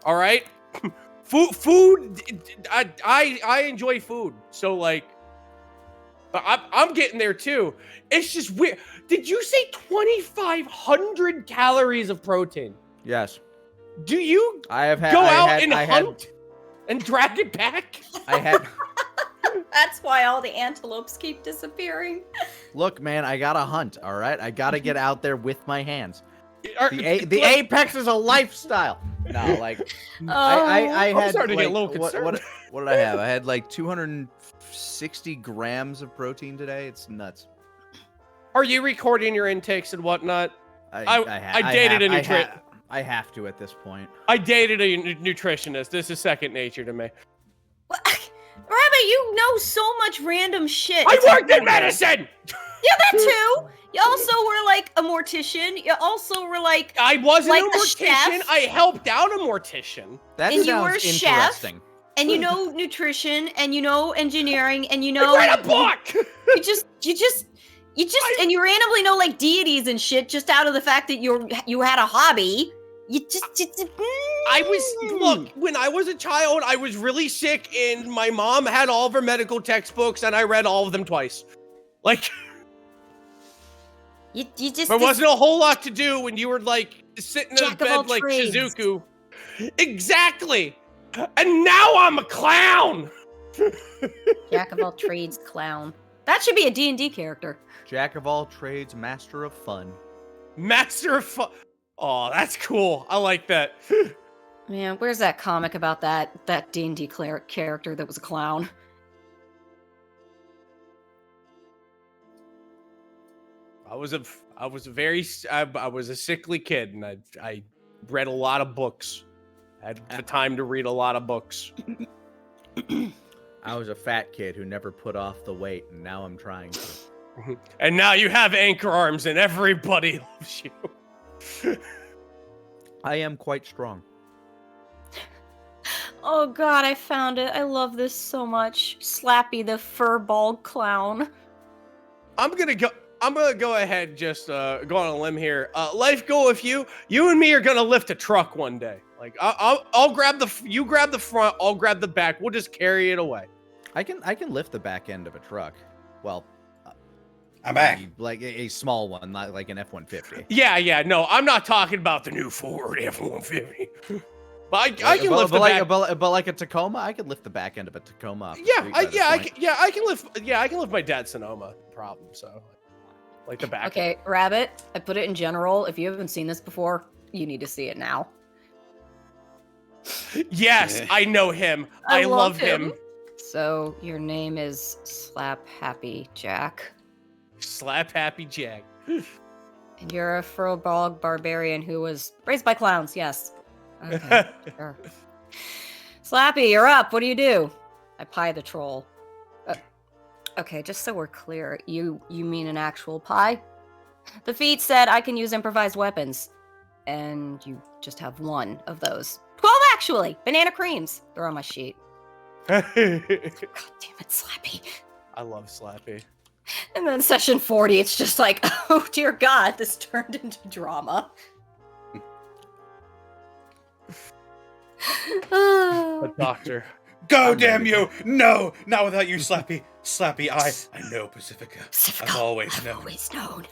All right? Food... I enjoy food. So, like... But I'm getting there too. It's just weird. Did you say 2,500 calories of protein? Yes. Do you go out and hunt and drag it back? I had. That's why all the antelopes keep disappearing. Look, man, I gotta hunt. All right, I gotta get out there with my hands. The Apex is a lifestyle. No, like I had. I'm starting to get a little concerned. What did I have? I had like 260 grams of protein today. It's nuts. Are you recording your intakes and whatnot? I dated a nutritionist. I have to at this point. I dated a nutritionist. This is second nature to me. Rabbit, you know so much random shit. I worked in medicine! Yeah, that too. You also were like a mortician. You also were like... I wasn't like a mortician. chef. I helped out a mortician. That And sounds you were a chef. interesting. And you know nutrition, and you know engineering, and you know... I read a book! You just, and you randomly know like deities and shit just out of the fact that you had a hobby. I was, look, when I was a child, I was really sick, and my mom had all of her medical textbooks, and I read all of them twice. Like, You just. There wasn't a whole lot to do when you were like sitting in Jack of all bed like trades. Shizuku. Exactly. And now I'm a clown. Jack of all trades, clown. That should be a D&D character. Jack of all trades, master of fun. Master of fun. Oh, that's cool. I like that. Man, where's that comic about that D&D character that was a clown? I was a sickly kid, and I read a lot of books. I had the time to read a lot of books. I was a fat kid who never put off the weight, and now I'm trying to. And now you have anchor arms, and everybody loves you. I am quite strong. Oh god, I found it. I love this so much. Slappy the furball clown. I'm gonna go ahead and just go on a limb here. Life goal with you. You and me are gonna lift a truck one day. Like I'll grab you grab the front, I'll grab the back. We'll just carry it away. I can lift the back end of a truck. Well, I'm back. Like a small one, not like an F-150. Yeah. No, I'm not talking about the new Ford F-150. But I can lift the back. But like a Tacoma, I could lift the back end of a Tacoma. I can lift my dad's Sonoma. Problem. So, like the back. Okay, Rabbit, I put it in general. If you haven't seen this before, you need to see it now. Yes, I know him. I love him. So, your name is Slap Happy Jack. Slap Happy Jack. And you're a furball barbarian who was raised by clowns, yes. Okay, sure. Slappy, you're up. What do? I pie the troll. Okay, just so we're clear, you mean an actual pie? The feat said I can use improvised weapons. And you just have one of those. 12, actually! Banana creams. They're on my sheet. God damn it, Slappy. I love Slappy. And then session 40, it's just like, oh dear God, this turned into drama. The doctor. Go, damn you! No, not without you, Slappy. Slappy, I know Pacifica. I've always known.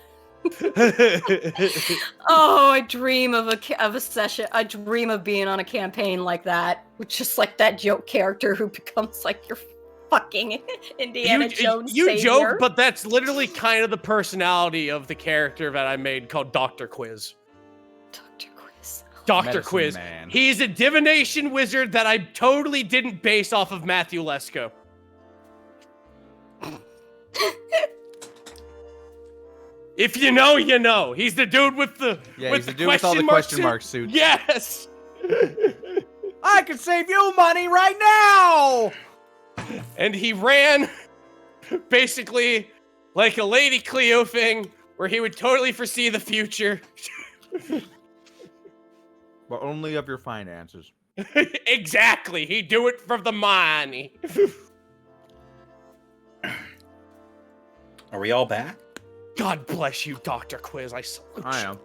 Oh, I dream of a session. I dream of being on a campaign like that, with just like that joke character who becomes like your fucking Indiana Jones You savior. joke, but that's literally kind of the personality of the character that I made called Dr. Quiz. Dr. Medicine Quiz. Man. He's a divination wizard that I totally didn't base off of Matthew Lesko. If you know, you know. He's the dude with the he's the dude with all the question mark suits. Yes. I can save you money right now. And he ran basically like a Lady Cleo thing, where he would totally foresee the future. But only of your finances. Exactly. He'd do it for the money. Are we all back? God bless you, Dr. Quiz. I salute you. I am.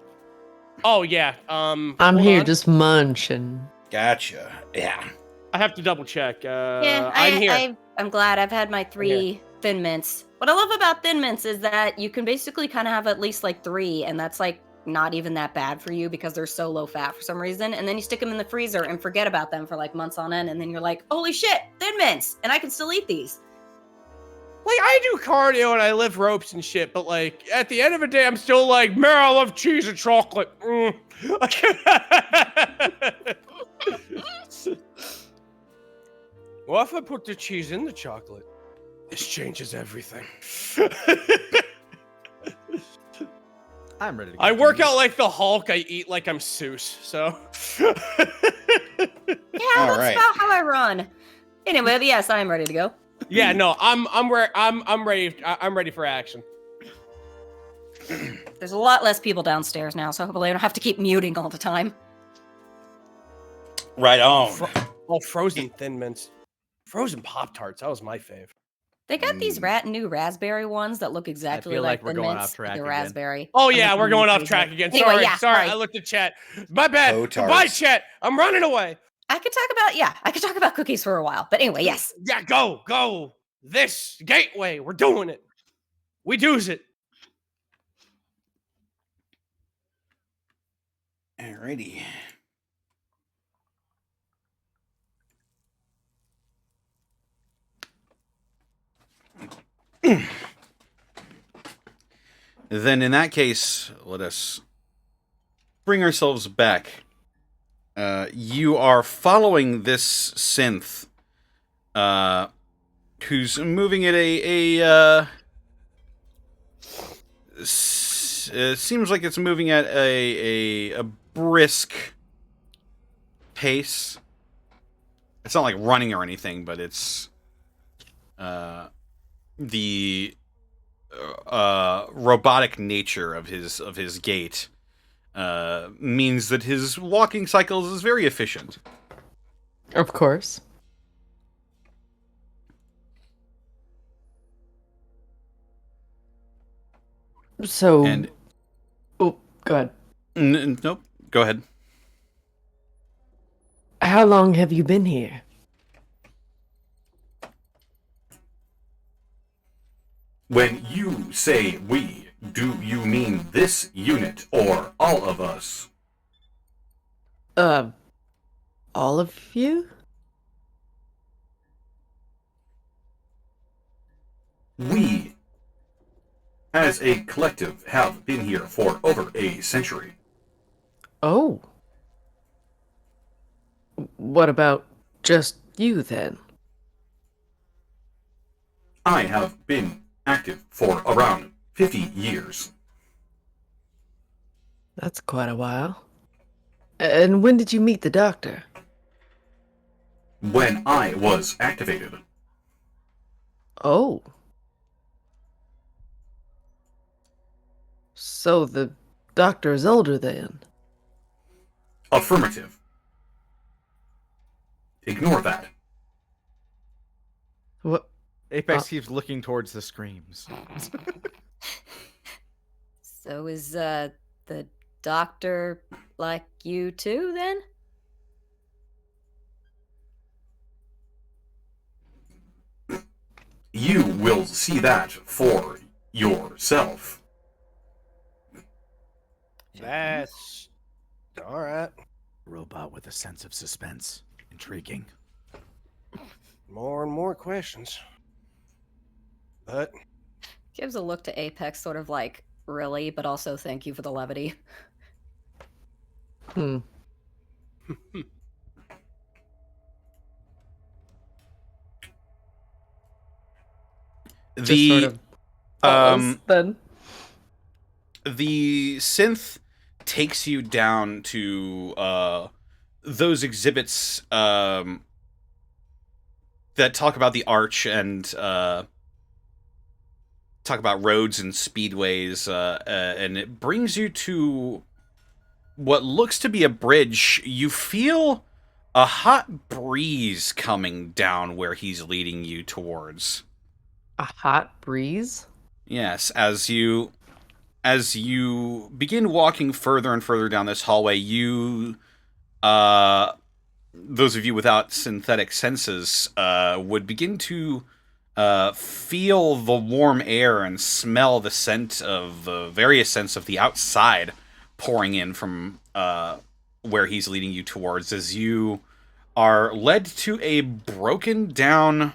Oh, yeah. I'm hold here on. just munching. Gotcha. Yeah. I have to double check. I'm here. I'm glad I've had my 3 Thin Mints. What I love about Thin Mints is that you can basically kind of have at least like 3, and that's like not even that bad for you because they're so low fat for some reason. And then you stick them in the freezer and forget about them for like months on end, and then you're like, holy shit, Thin Mints, and I can still eat these. Like, I do cardio and I lift ropes and shit, but like, at the end of the day, I'm still like, man, I love cheese and chocolate. What if I put the cheese in the chocolate? This changes everything. I'm ready to go. I work out like the Hulk, I eat like I'm Seuss, so. Yeah, All that's right. about how I run. Anyway, yes, I am ready to go. Yeah, no, I'm ready for action. There's a lot less people downstairs now, so hopefully I don't have to keep muting all the time. Right on. Frozen Thin Mints. Frozen Pop-Tarts, that was my fave. They got these new raspberry ones that look exactly feel like like we're Thin going Mints, off track the again. raspberry. Oh I'm yeah, looking we're going in off the track freezer. again. Anyway, Sorry, sorry. I looked at chat. My bad. Potards. Goodbye, chat. I'm running away. I could talk about cookies for a while, but anyway, yes. Yeah, go. This gateway, we're doing it. We do's it. Alrighty. Then in that case, let us bring ourselves back. You are following this synth, who's moving at seems like it's moving at a brisk pace. It's not like running or anything, but it's the robotic nature of his gait means that his walking cycles is very efficient. Of course. So. And oh, go ahead. Nope. Go ahead. How long have you been here? When you say we, do you mean this unit or all of us? All of you? We, as a collective, have been here for over a century. Oh. What about just you then? I have been active for around 50 years. That's quite a while. And when did you meet the doctor? When I was activated. Oh. So the doctor is older then? Affirmative. Ignore that. What? Apex keeps looking towards the screams. So is the doctor like you too then? You will see that for yourself. That's all right. Robot with a sense of suspense. Intriguing. More and more questions. But Gives a look to Apex, sort of like, really, but also thank you for the levity. Hmm. Just sort of pause, then. The synth takes you down to those exhibits that talk about the arch and talk about roads and speedways, and it brings you to what looks to be a bridge. You feel a hot breeze coming down where he's leading you towards. A hot breeze? Yes, as you begin walking further and further down this hallway, you, those of you without synthetic senses, would begin to feel the warm air and smell the scent of the various scents of the outside pouring in from where he's leading you towards, as you are led to a broken down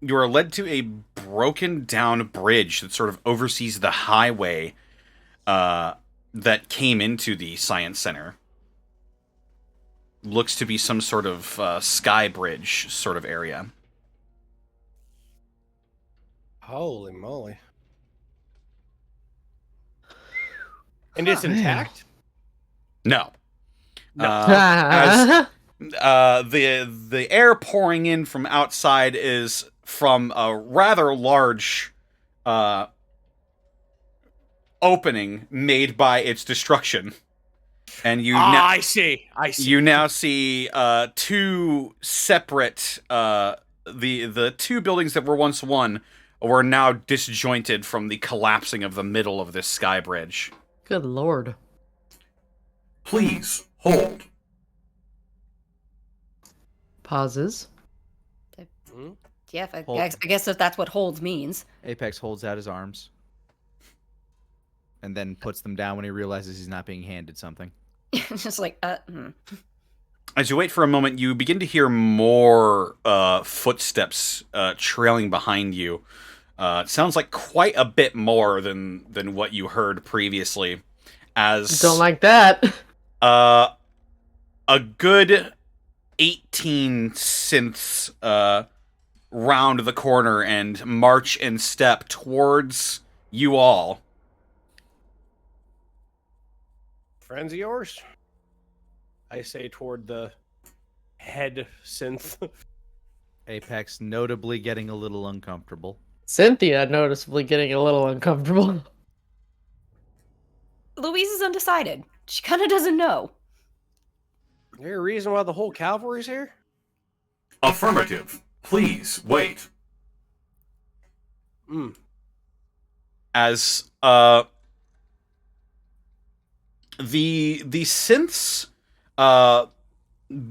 you are led to a broken down bridge that sort of oversees the highway that came into the Science Center. Looks to be some sort of sky bridge sort of area. holy moly. And it's intact? No. No. As the air pouring in from outside is from a rather large opening made by its destruction. And you I see. You now see two separate the two buildings that were once one were now disjointed from the collapsing of the middle of this sky bridge. Good lord. Please hold. Pauses. Yeah, I Hold. guess if that's what holds means. Apex holds out his arms. and then puts them down when he realizes he's not being handed something. Just like, As you wait for a moment, you begin to hear more footsteps trailing behind you. It sounds like quite a bit more than what you heard previously. As Don't like that. a good 18 synths round the corner and march in step towards you all. Friends of yours? I say toward the head synth. Apex notably getting a little uncomfortable. Cynthia noticeably getting a little uncomfortable. Louise is undecided. She kind of doesn't know. Is there a reason why the whole cavalry's here? Affirmative. Please wait. As the synths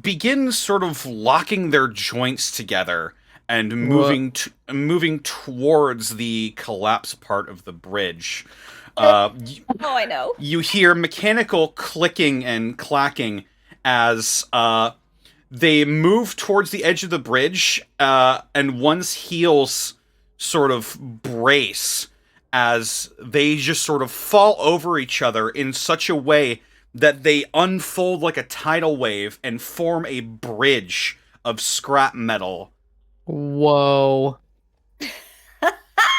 begin sort of locking their joints together and moving towards the collapse part of the bridge. Oh, I know. You hear mechanical clicking and clacking as they move towards the edge of the bridge, and one's heels sort of brace as they just sort of fall over each other in such a way that they unfold like a tidal wave and form a bridge of scrap metal. Whoa.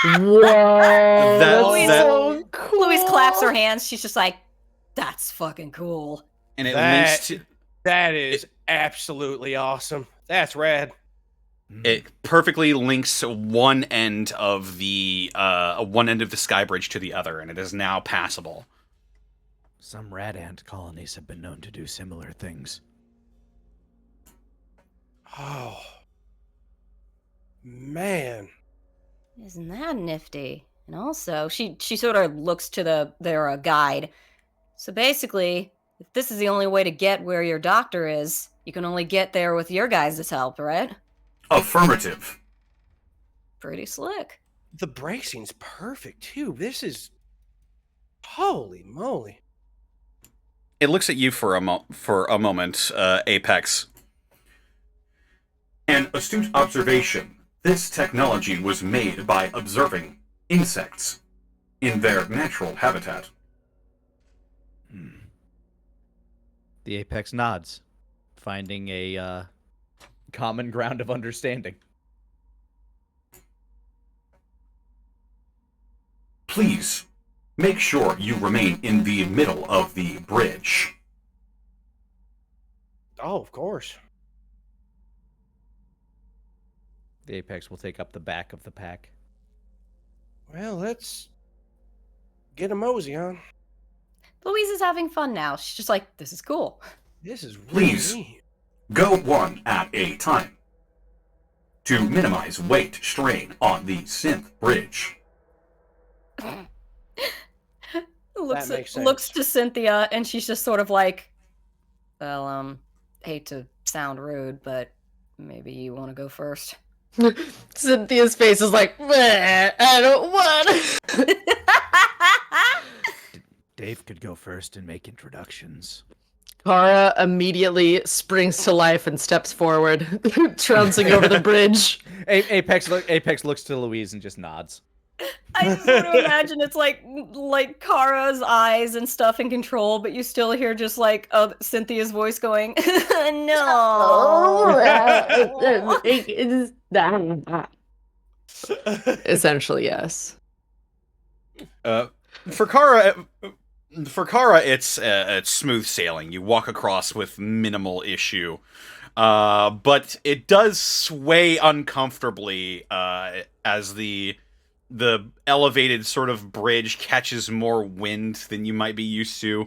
Whoa. That- so cool. Louise claps her hands. She's just like, that's fucking cool. And it That- links to... That is absolutely awesome. That's rad. It perfectly links one end of the sky bridge to the other, and it is now passable. Some rat ant colonies have been known to do similar things. Oh. Man. Isn't that nifty? And also, she sort of looks to their guide. So basically, if this is the only way to get where your doctor is, you can only get there with your guys' help, right? Affirmative. Pretty slick. The bracing's perfect, too. This is... Holy moly. It looks at you for a moment, Apex. An astute observation. This technology was made by observing insects in their natural habitat. The Apex nods, finding a common ground of understanding. Please, make sure you remain in the middle of the bridge. Oh, of course. The Apex will take up the back of the pack. Well, let's get a mosey on. Louise is having fun now. She's just like, this is cool. This is really Please. neat. Go one at a time. To minimize weight strain on the synth bridge. Looks makes sense. looks to Cynthia, and she's just sort of like, well, hate to sound rude, but maybe you want to go first. Cynthia's face is like, "Meh, I don't want. Dave could go first and make introductions. Kara immediately springs to life and steps forward, trouncing over the bridge. Apex looks to Louise and just nods. I just want to imagine it's like Kara's eyes and stuff in control, but you still hear just like Cynthia's voice going, no. Essentially, yes. For Kara, it's smooth sailing. You walk across with minimal issue, but it does sway uncomfortably as the elevated sort of bridge catches more wind than you might be used to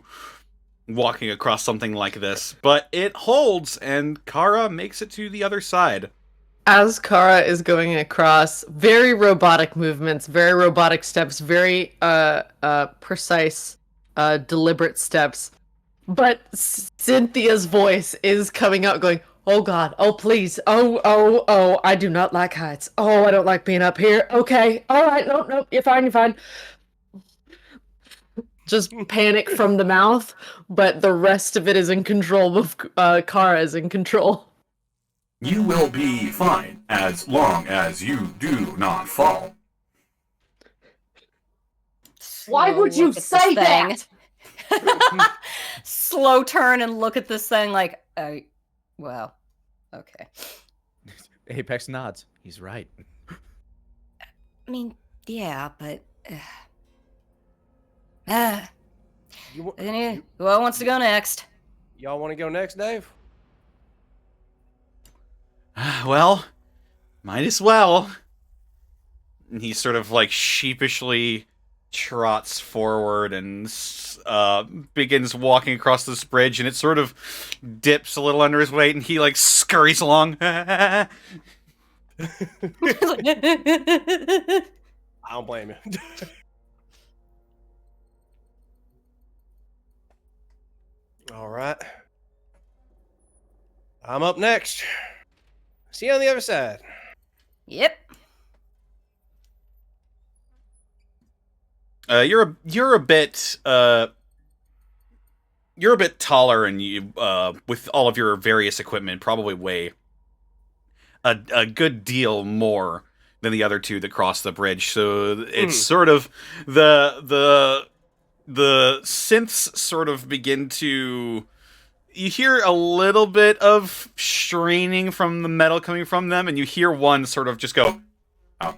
walking across something like this. But it holds, and Kara makes it to the other side. As Kara is going across, very robotic movements, very robotic steps, very precise, deliberate steps. But Cynthia's voice is coming out going, oh God, oh please, oh, I do not like heights. Oh, I don't like being up here. Okay, all right, no, you're fine. just panic from the mouth, but the rest of it is in control of Kara is in control. You will be fine as long as you do not fall. Why would you say that? Slow turn and look at this thing like, well, okay. Apex nods. He's right. I mean, yeah, but... who wants to go next? Y'all want to go next, Dave? Well, might as well. And he sort of like sheepishly trots forward and begins walking across this bridge, and it sort of dips a little under his weight, and he like scurries along. I don't blame you. All right. I'm up next. See you on the other side. Yep. You're a bit taller, and you with all of your various equipment probably weigh a good deal more than the other two that cross the bridge. So it's sort of the synths sort of begin to. You hear a little bit of straining from the metal coming from them, and you hear one sort of just go, "Oh."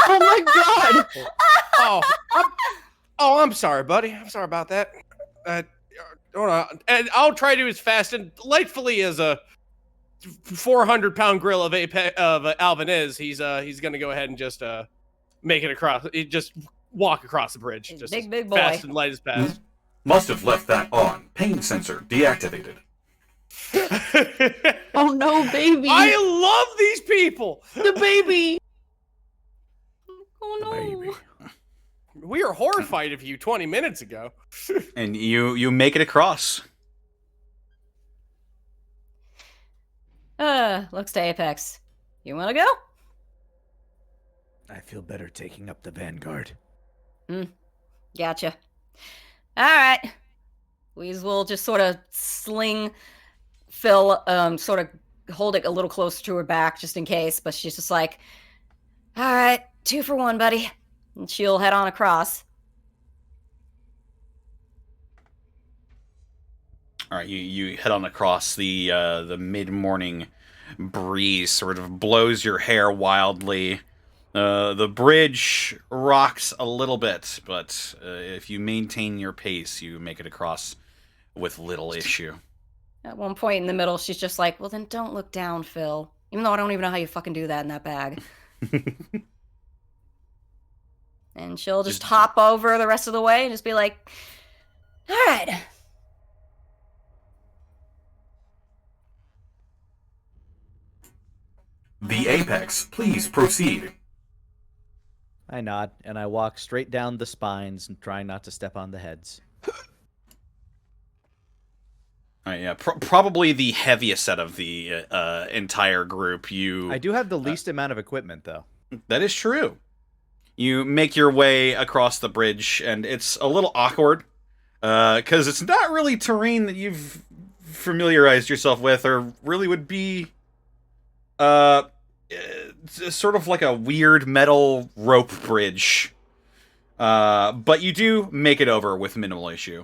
Oh my god! I'm sorry, buddy. I'm sorry about that. Hold on. And I'll try to as fast and delightfully as a 400-pound grill of Alvin is. He's gonna go ahead and just make it across. Just walk across the bridge. Just big boy. Fast and light as fast. Must have left that on. Pain sensor deactivated. Oh no, baby! I love these people. The baby. Oh no. Baby. We were horrified of you 20 minutes ago. And you make it across. Looks to Apex. You wanna go? I feel better taking up the vanguard. Gotcha. Alright. Louise will just sort of sling Phil, sort of hold it a little closer to her back just in case, but she's just like, alright, 2 for 1, buddy. And she'll head on across. All right, you head on across. The mid-morning breeze sort of blows your hair wildly. The bridge rocks a little bit, but if you maintain your pace, you make it across with little issue. At one point in the middle, she's just like, well, then don't look down, Phil. Even though I don't even know how you fucking do that in that bag. And she'll just hop over the rest of the way and just be like, all right. The apex, please proceed. I nod, and I walk straight down the spines and try not to step on the heads. Yeah, probably the heaviest out of the entire group. I do have the least amount of equipment, though. That is true. You make your way across the bridge, and it's a little awkward, because it's not really terrain that you've familiarized yourself with, or really would be sort of like a weird metal rope bridge. But you do make it over with minimal issue.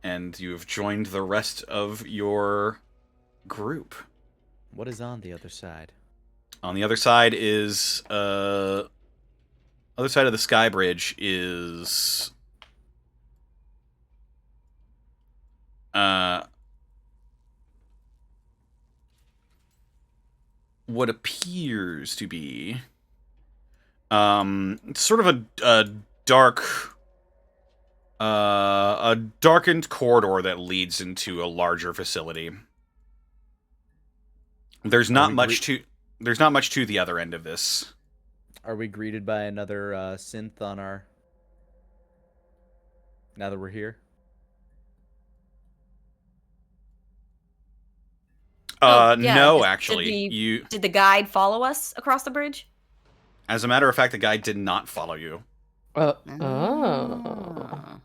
And you have joined the rest of your group. What is on the other side? On the other side is other side of the sky bridge is what appears to be sort of a darkened corridor that leads into a larger facility. There's not much to the other end of this. Are we greeted by another synth on our... now that we're here? Yeah, no, actually. Did the guide follow us across the bridge? As a matter of fact, the guy did not follow you. Oh. Ah.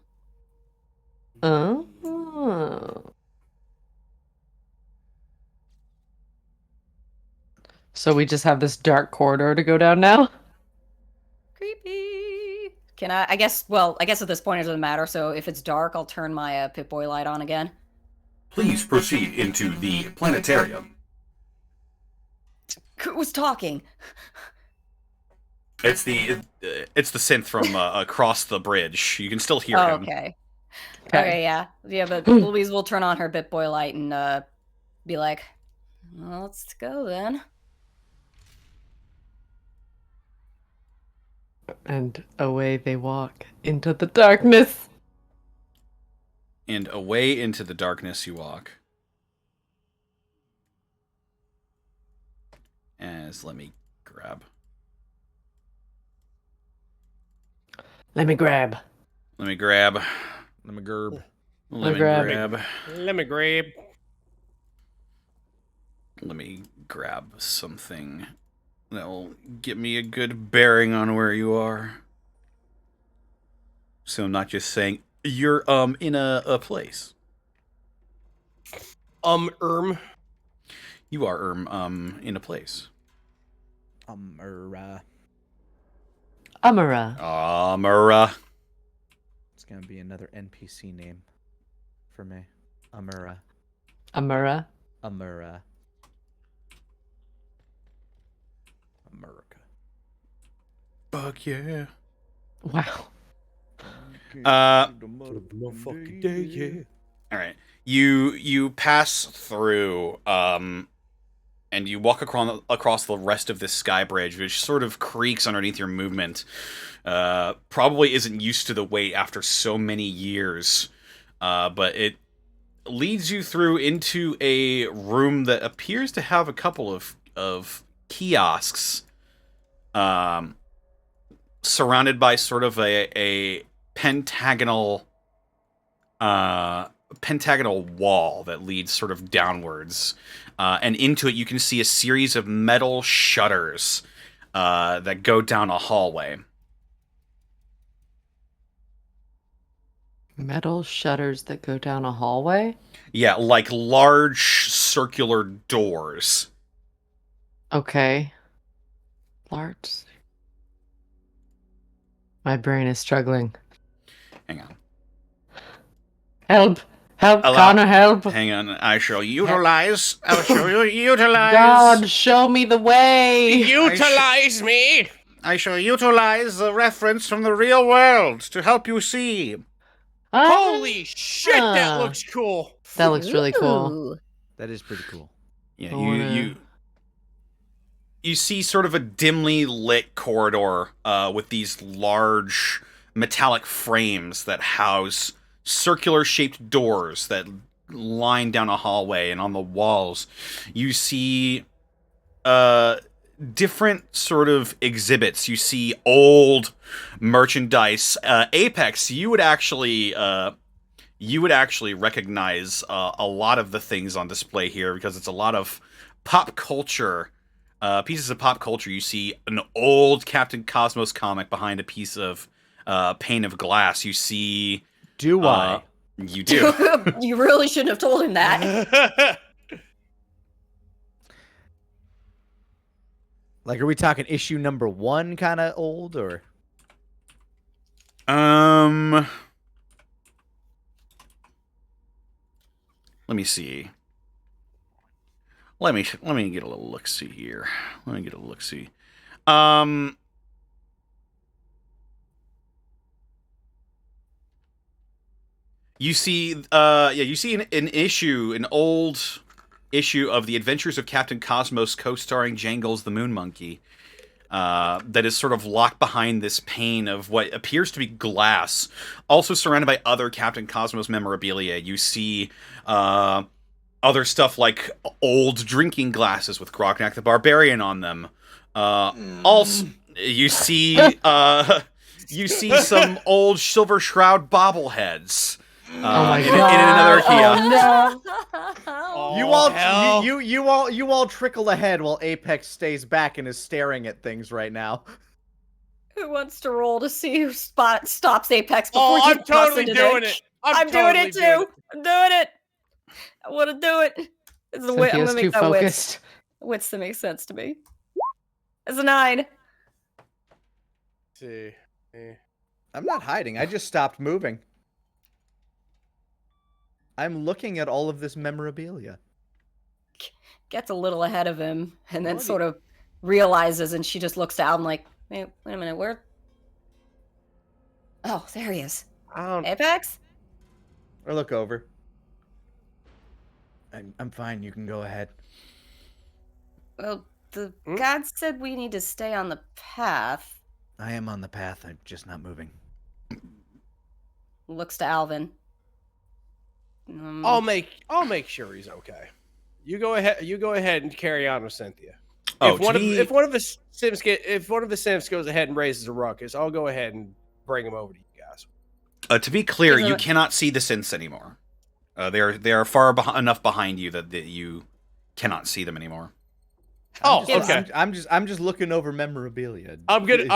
Oh. So we just have this dark corridor to go down now? Creepy. Can I guess, well, I guess at this point it doesn't matter, so if it's dark, I'll turn my Pip-Boy light on again. Please proceed into the planetarium. Who's talking? It's the synth from across the bridge. You can still hear Oh, him. okay. Okay, yeah. Yeah, but Louise will turn on her Pip-Boy light and be like, well, let's go then. And away they walk into the darkness. And away into the darkness you walk. Let me grab. Let me grab. Let me grab. Let me gerb. Let me grab. grab. Let me grab. Let me grab something that'll get me a good bearing on where you are. So I'm not just saying you're in a place. You are in a place. Amara. Amara. It's gonna be another NPC name for me. Amara. Amara. Amara. America. Fuck yeah. Wow. All right. You pass through and you walk across the rest of this sky bridge, which sort of creaks underneath your movement. Probably isn't used to the weight after so many years, but it leads you through into a room that appears to have a couple of kiosks, surrounded by sort of a pentagonal wall that leads sort of downwards, and into it you can see a series of metal shutters that go down a hallway. Metal shutters that go down a hallway? Yeah, like large circular doors. Okay. Large. My brain is struggling. Hang on. Help! Help, Connor, help! Hang on, I shall utilize. I'll show you utilize. God, show me the way! Utilize me! I shall utilize the reference from the real world to help you see. Holy shit, that looks cool! That looks really cool. Ooh. That is pretty cool. Yeah, you see sort of a dimly lit corridor with these large metallic frames that house circular-shaped doors that line down a hallway, and on the walls you see different sort of exhibits. You see old merchandise. Apex, you would actually recognize a lot of the things on display here because it's a lot of pop culture. Pieces of pop culture. You see an old Captain Cosmos comic behind a piece of pane of glass. You see... Do I? You do. You really shouldn't have told him that. Like, are we talking issue number 1 kind of old, or? Let me see. Let me get a little look-see here. Let me get a look-see. You see, you see an old issue of The Adventures of Captain Cosmos, co-starring Jangles the Moon Monkey, that is sort of locked behind this pane of what appears to be glass, also surrounded by other Captain Cosmos memorabilia. You see other stuff like old drinking glasses with Grognak the Barbarian on them. Also, you see some old Silver Shroud bobbleheads. Oh my in God. another kiosk. Oh, You all trickle ahead while Apex stays back and is staring at things right now. Who wants to roll to see who stops Apex before he I'm busts totally into doing Nick? it. I'm doing it too. I'm doing it. I want to do it. It's the wit. I'm Cynthia's gonna too make that wits. focused. Wits to make sense to me. It's a 9. Let's see. I'm not hiding. I just stopped moving. I'm looking at all of this memorabilia. Gets a little ahead of him, and then What do sort of realizes, and she just looks down like, wait a minute, where? Oh, there he is. I don't. Apex? Or look over. I'm fine. You can go ahead. Well, the god said we need to stay on the path. I am on the path. I'm just not moving. Looks to Alvin. I'll make sure he's okay. You go ahead and carry on with Cynthia. Oh, if one of the Sims goes ahead and raises a ruckus, I'll go ahead and bring him over to you guys. To be clear, Isn't you it- cannot see the synths anymore. They are far enough behind you that you cannot see them anymore. Okay. I'm just looking over memorabilia. I'm gonna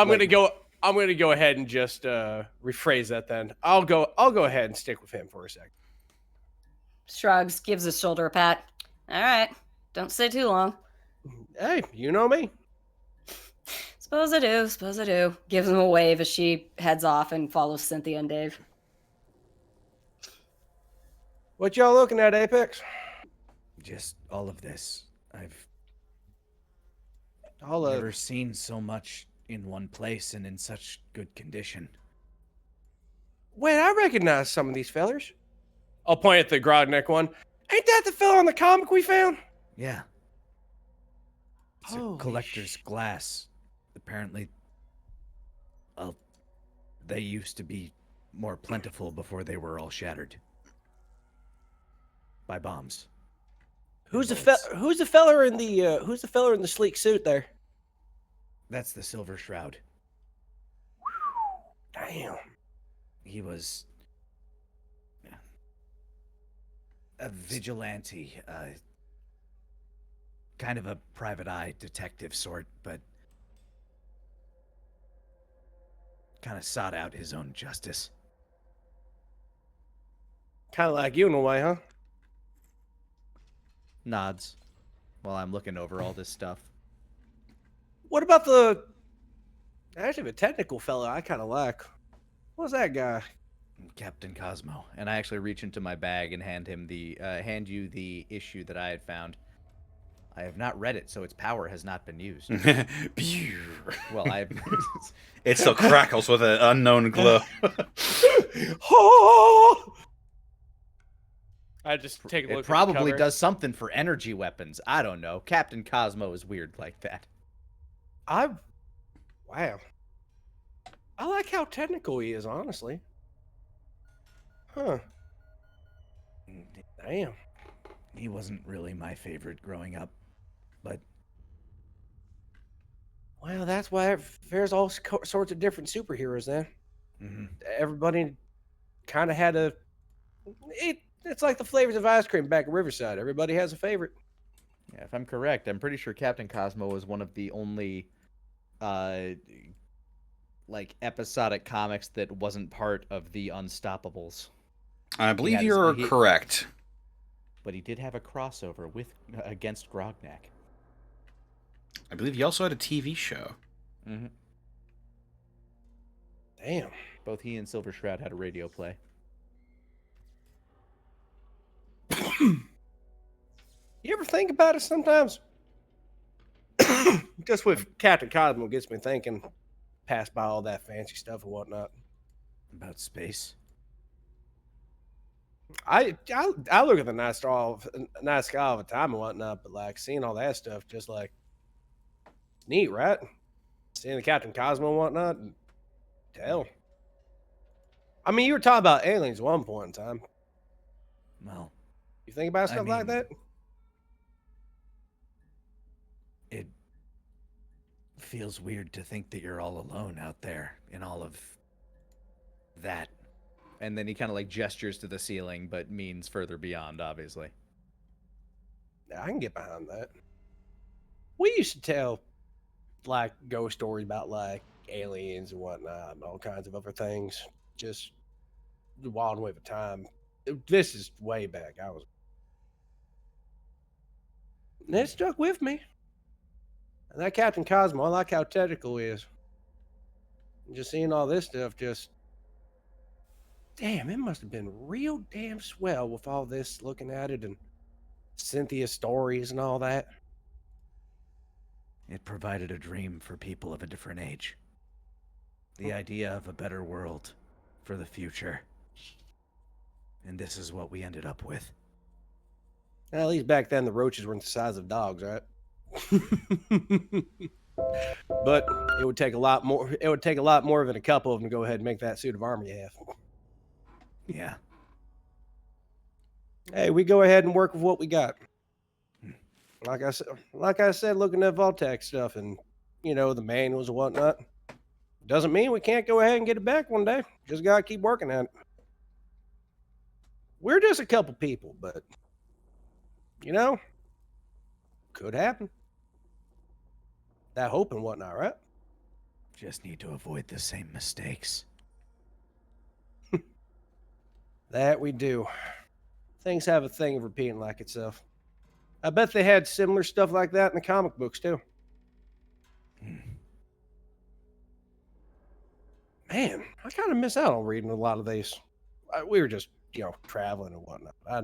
go ahead and just rephrase that then. I'll go ahead and stick with him for a second. Shrugs, gives his shoulder a pat. All right, don't stay too long. Hey, you know me. Suppose I do. Gives him a wave as she heads off and follows Cynthia and Dave. What y'all looking at, Apex? Just all of this. I've All of never seen so much in one place and in such good condition. Wait, I recognize some of these fellers. I'll point at the Grodnick one. Ain't that the fella on the comic we found? Yeah. It's a Holy collector's glass. Apparently, well, they used to be more plentiful before they were all shattered by bombs. Who's the Bullets. feller in the sleek suit there? That's the Silver Shroud. Damn. He was a vigilante, kind of a private eye detective sort, but kind of sought out his own justice. Kind of like you in a way, huh? Nods while I'm looking over all this stuff. What about the actually the technical fella I kind of like? What's that guy? Captain Cosmo. And I actually reach into my bag and hand you the issue that I had found. I have not read it, so its power has not been used. Well, I've... It still crackles with an unknown glow. Oh! I just take a look. It probably at the cover. does something for energy weapons. I don't know. Captain Cosmo is weird like that. Wow. I like how technical he is, honestly. Huh. Damn. He wasn't really my favorite growing up, but Well, that's why there's all sorts of different superheroes then. Everybody kind of had it's like the flavors of ice cream back at Riverside. Everybody has a favorite. yeah, if I'm correct, I'm pretty sure Captain Cosmo was one of the only like episodic comics that wasn't part of the Unstoppables. I believe has- you're he- correct. But he did have a crossover against Grognak. I believe he also had a TV show. Damn. Both he and Silver Shroud had a radio play. You ever think about it sometimes? Just with Captain Cosmo gets me thinking, pass by all that fancy stuff and whatnot. About space. I look at the night sky all the time and whatnot, but like seeing all that stuff, just like it's neat, right? Seeing the Captain Cosmo and whatnot, and hell. I mean, you were talking about aliens at one point in time. Well, You think about stuff like mean- that? it feels weird to think that you're all alone out there in all of that. And then he kind of like gestures to the ceiling, but means further beyond, obviously. Yeah, I can get behind that. We used to tell like ghost stories about like aliens and whatnot, and all kinds of other things. Just the wild wave of time. This is way back. And it stuck with me. And that Captain Cosmo, I like how technical he is. Just seeing all this stuff, damn, it must have been real damn swell with all this, looking at it, and Cynthia's stories and all that. It provided a dream for people of a different age. The idea of a better world for the future. And this is what we ended up with. At least back then, the roaches weren't the size of dogs, right? But it would take a lot more. It would take a lot more than a couple of them to go ahead and make that suit of armor you have. Yeah. Hey, we go ahead and work with what we got. Like I said, looking at Vault-Tec stuff and the manuals and whatnot, doesn't mean we can't go ahead and get it back one day. Just gotta keep working at it. We're just a couple people, but could happen. That hope and whatnot, right? Just need to avoid the same mistakes. That we do. Things have a thing of repeating like itself. I bet they had similar stuff like that in the comic books too. Man, I kind of miss out on reading a lot of these. We were just, traveling and whatnot. I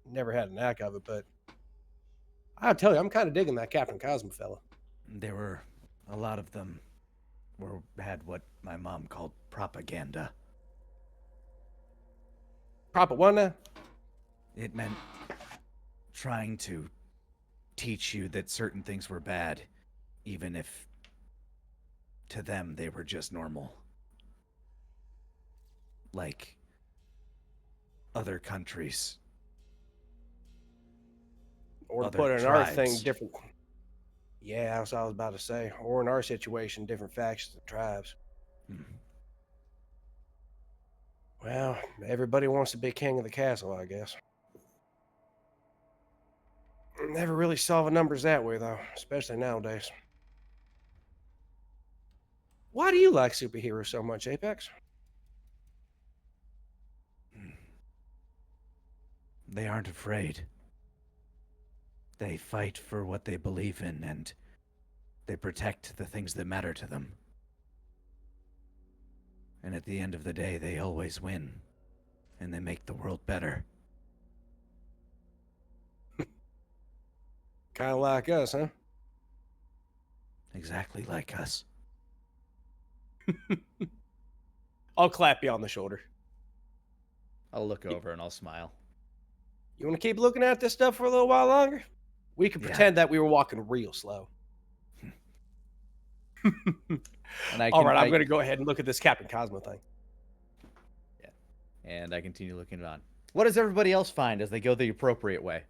never had a knack of it, but I tell you, I'm kind of digging that Captain Cosmo fella. There were a lot of them had what my mom called propaganda. What now? It meant trying to teach you that certain things were bad, even if to them they were just normal. Like other countries. Or to other put it in our tribes. thing, different. Yeah, that's what I was about to say. Or in our situation, different factions and tribes. Well, everybody wants to be king of the castle, I guess. Never really saw the numbers that way, though, especially nowadays. Why do you like superheroes so much, Apex? They aren't afraid. They fight for what they believe in, and they protect the things that matter to them. And at the end of the day, they always win, and they make the world better. Kind of like us, huh? Exactly like us. I'll clap you on the shoulder. I'll look over and I'll smile. You want to keep looking at this stuff for a little while longer? We could pretend that we were walking real slow. And All right, I'm going to go ahead and look at this Captain Cosmo thing. Yeah. And I continue looking on. What does everybody else find as they go the appropriate way?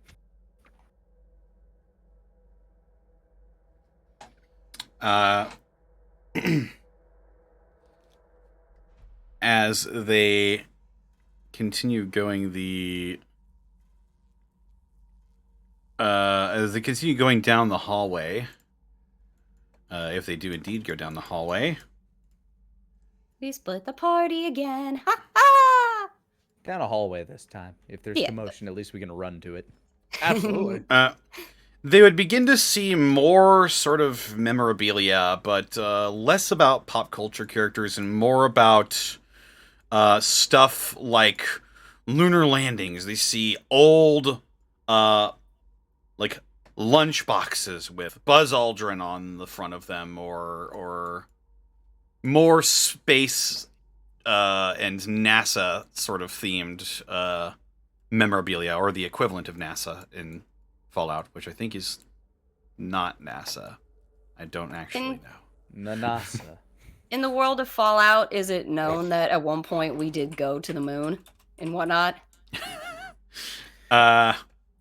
As they continue going down the hallway, if they do indeed go down the hallway, We split the party again. Ha ha! Down a hallway this time. If there's Yeah. commotion, at least we can run to it. Absolutely. they would begin to see more sort of memorabilia, but less about pop culture characters and more about stuff like lunar landings. They see old, like lunch boxes with Buzz Aldrin on the front of them, or more space and NASA sort of themed memorabilia, or the equivalent of NASA in Fallout, which I think is not NASA. I don't actually know. NASA. In the world of Fallout, is it known that at one point we did go to the moon and whatnot? Stop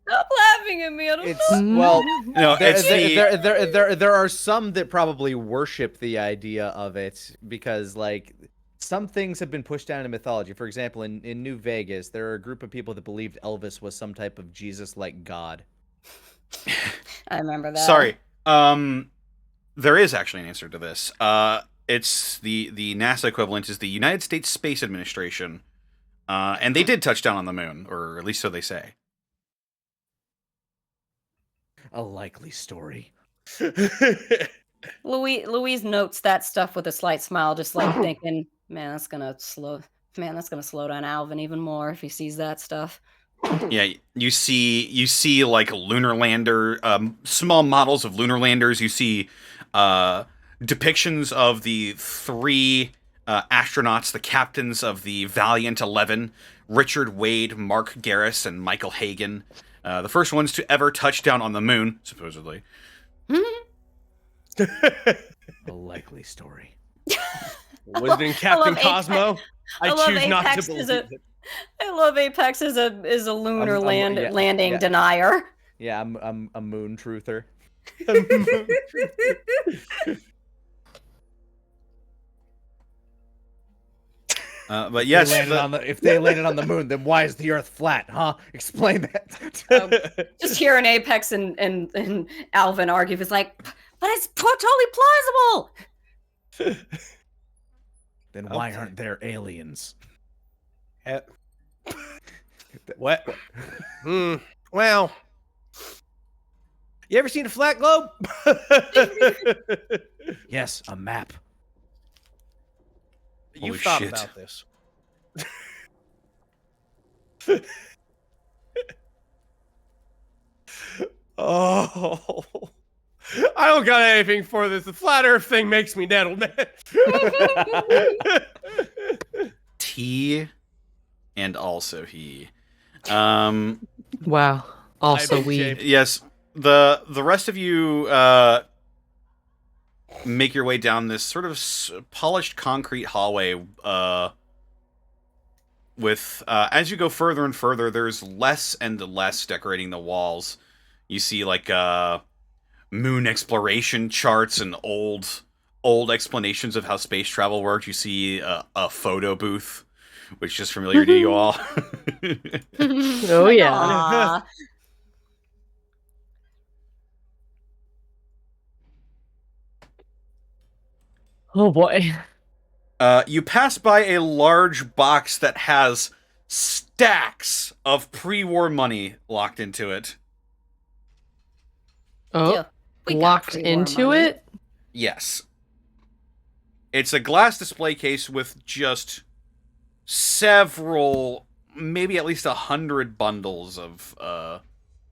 laughing at me. I don't know. Well, No, it's there are some that probably worship the idea of it because, like, some things have been pushed down into mythology. For example, in New Vegas, there are a group of people that believed Elvis was some type of Jesus-like god. I remember that. Sorry. There is actually an answer to this. It's the NASA equivalent is the United States Space Administration, and they did touch down on the moon, or at least so they say. A likely story. Louise notes that stuff with a slight smile, just like thinking, man, that's gonna slow down Alvin even more if he sees that stuff. Yeah, you see like lunar lander, small models of lunar landers. You see depictions of the 3 astronauts, the captains of the Valiant 11, Richard Wade, Mark Garris, and Michael Hagen. The first ones to ever touch down on the moon, supposedly. A likely story. Was it in Captain Cosmo? I choose not to believe it. I love Apex as a lunar landing denier. Yeah, I'm a moon truther. But yes, if they landed on the moon, then why is the Earth flat? Huh? Explain that. Just hearing Apex and Alvin argue is like, but it's totally plausible. Then why aren't there aliens? What? Well, you ever seen a flat globe? Yes, a map. You've Holy thought shit. about this. Oh, I don't got anything for this. The flat Earth thing makes me nettle, man. T and also he. Wow. Also we. Yes, the rest of you make your way down this sort of polished concrete hallway. With as you go further and further, there's less and less decorating the walls. You see like moon exploration charts and old explanations of how space travel worked. You see a photo booth, which is familiar to you all. Oh yeah. Oh boy. You pass by a large box that has stacks of pre-war money locked into it. Oh, Yeah, we got locked pre-war into money. it? Yes. It's a glass display case with just several, maybe at least 100 bundles of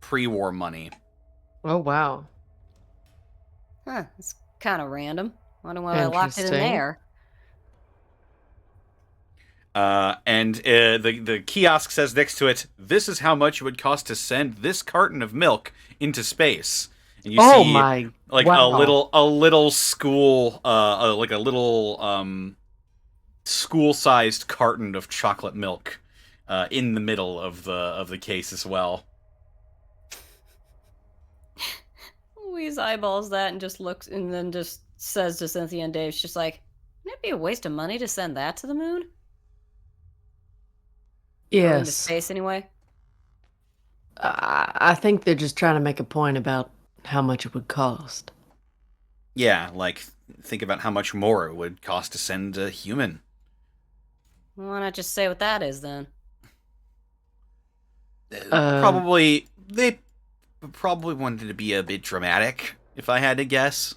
pre-war money. Oh wow. Huh, it's kind of random. Wonder why I locked it in Interesting. there. And the kiosk says next to it, "This is how much it would cost to send this carton of milk into space." And you Oh see, my! like wow. a little school, like a little school-sized carton of chocolate milk, in the middle of the case as well. Louise eyeballs that and just looks, and then just says to Cynthia and Dave, she's like, "Wouldn't it be a waste of money to send that to the moon? Or into Yes. space anyway." I think they're just trying to make a point about how much it would cost. Yeah, like think about how much more it would cost to send a human. Why not just say what that is then? They probably wanted to be a bit dramatic, if I had to guess.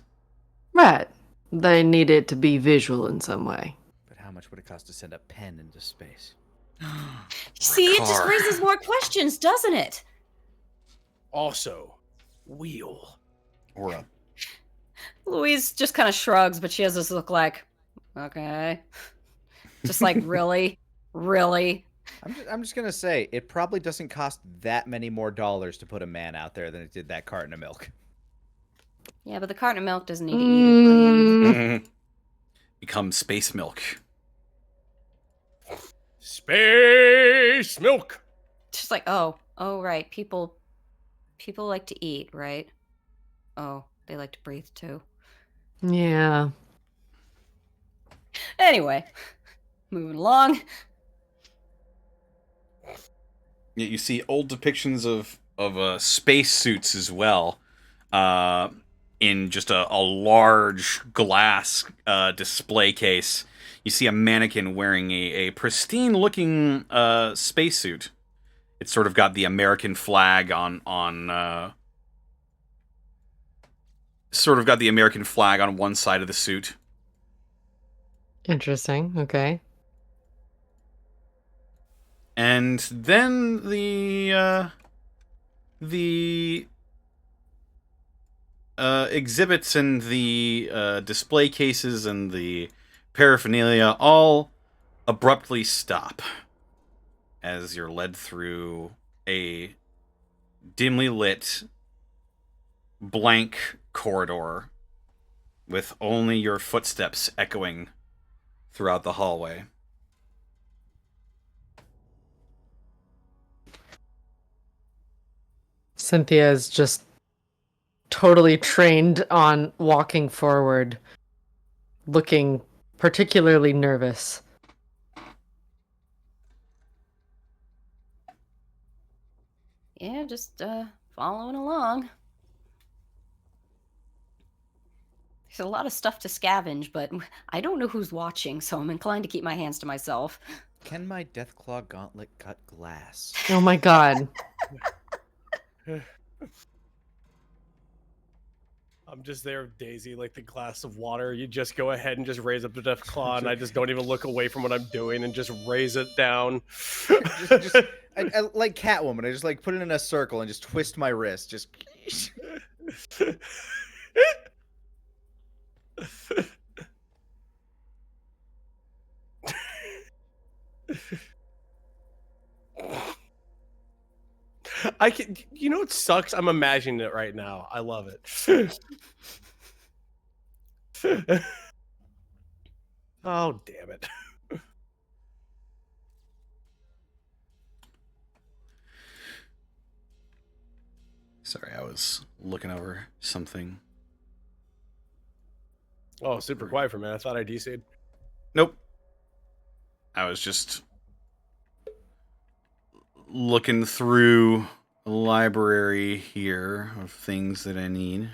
Right. They need it to be visual in some way. But how much would it cost to send a pen into space? See, it just car. raises more questions, doesn't it? Also, wheel. Or a Louise just kind of shrugs, but she has this look like, okay. Just like, really? Really? I'm just gonna say it probably doesn't cost that many more dollars to put a man out there than it did that carton of milk. Yeah, but the carton of milk doesn't need to eat it. become space milk. Space milk. Just like, oh, right. People like to eat, right? Oh, they like to breathe too. Yeah. Anyway, moving along. Yeah, you see old depictions of space suits as well. in just a large glass display case, you see a mannequin wearing a pristine-looking spacesuit. It's sort of got the American flag on sort of got the American flag on one side of the suit. Interesting. Okay. And then the exhibits and the display cases and the paraphernalia all abruptly stop as you're led through a dimly lit, blank corridor with only your footsteps echoing throughout the hallway. Cynthia is just totally trained on walking forward, looking particularly nervous. Yeah, just following along. There's a lot of stuff to scavenge, but I don't know who's watching, so I'm inclined to keep my hands to myself. Can my Deathclaw gauntlet cut glass? Oh my god. I'm just there with Daisy, like the glass of water. You just go ahead and just raise up the death claw, and I just don't even look away from what I'm doing and just raise it down. I like Catwoman. I just like put it in a circle and just twist my wrist. Just. I can. You know what sucks? I'm imagining it right now. I love it. Oh, damn it. Sorry, I was looking over something. Oh, super quiet for a minute. I thought I DC'd. Nope. I was just looking through a library here of things that I need.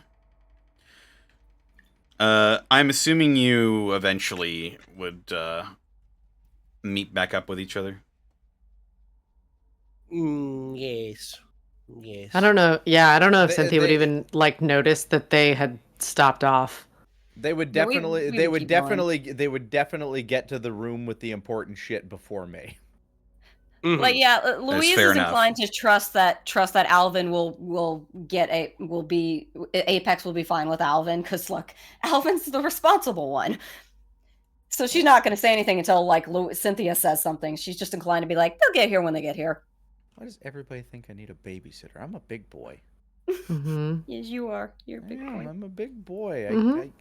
I'm assuming you eventually would meet back up with each other. Yes. Yes. I don't know. Yeah, I don't know if They- Cynthia would they- even like notice that they had stopped off. They would No, we definitely. would They would keep going. definitely. They would definitely get to the room with the important shit before me. Mhm. Like, yeah, Louise fair is enough. inclined to trust that Alvin will be Apex will be fine with Alvin, because look, Alvin's the responsible one. So she's not going to say anything until like Cynthia says something. She's just inclined to be like, they'll get here when they get here. Why does everybody think I need a babysitter? I'm a big boy. Mm-hmm. Yes, you are. You're a I big am, boy. I'm a big boy. Mhm.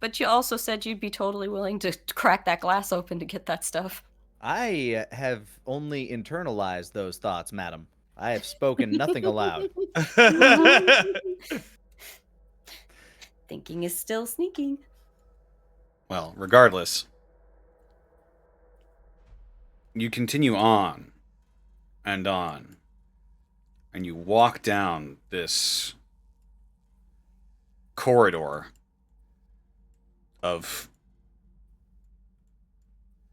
But you also said you'd be totally willing to crack that glass open to get that stuff. I have only internalized those thoughts, madam. I have spoken nothing aloud. Thinking is still sneaking. Well, regardless, you continue on, and you walk down this corridor of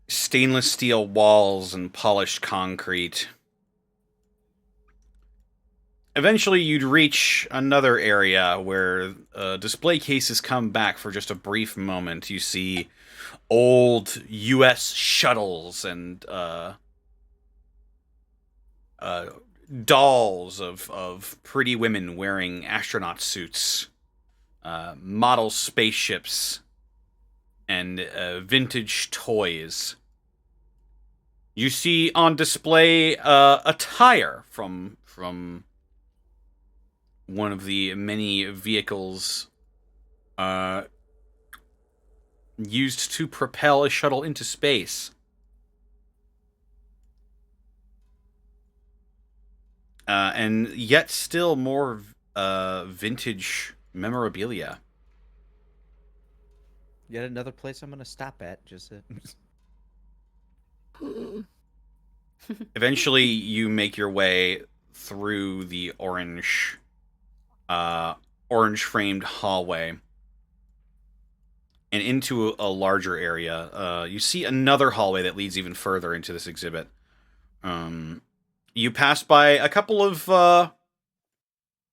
stainless steel walls and polished concrete. Eventually, you'd reach another area where display cases come back for just a brief moment. You see old U.S. shuttles and dolls of pretty women wearing astronaut suits, model spaceships, and vintage toys. You see on display a tire from one of the many vehicles used to propel a shuttle into space. And yet still more vintage memorabilia. Yet another place I'm gonna stop at. Just Eventually, you make your way through the orange orange framed hallway and into a larger area. You see another hallway that leads even further into this exhibit. You pass by a couple of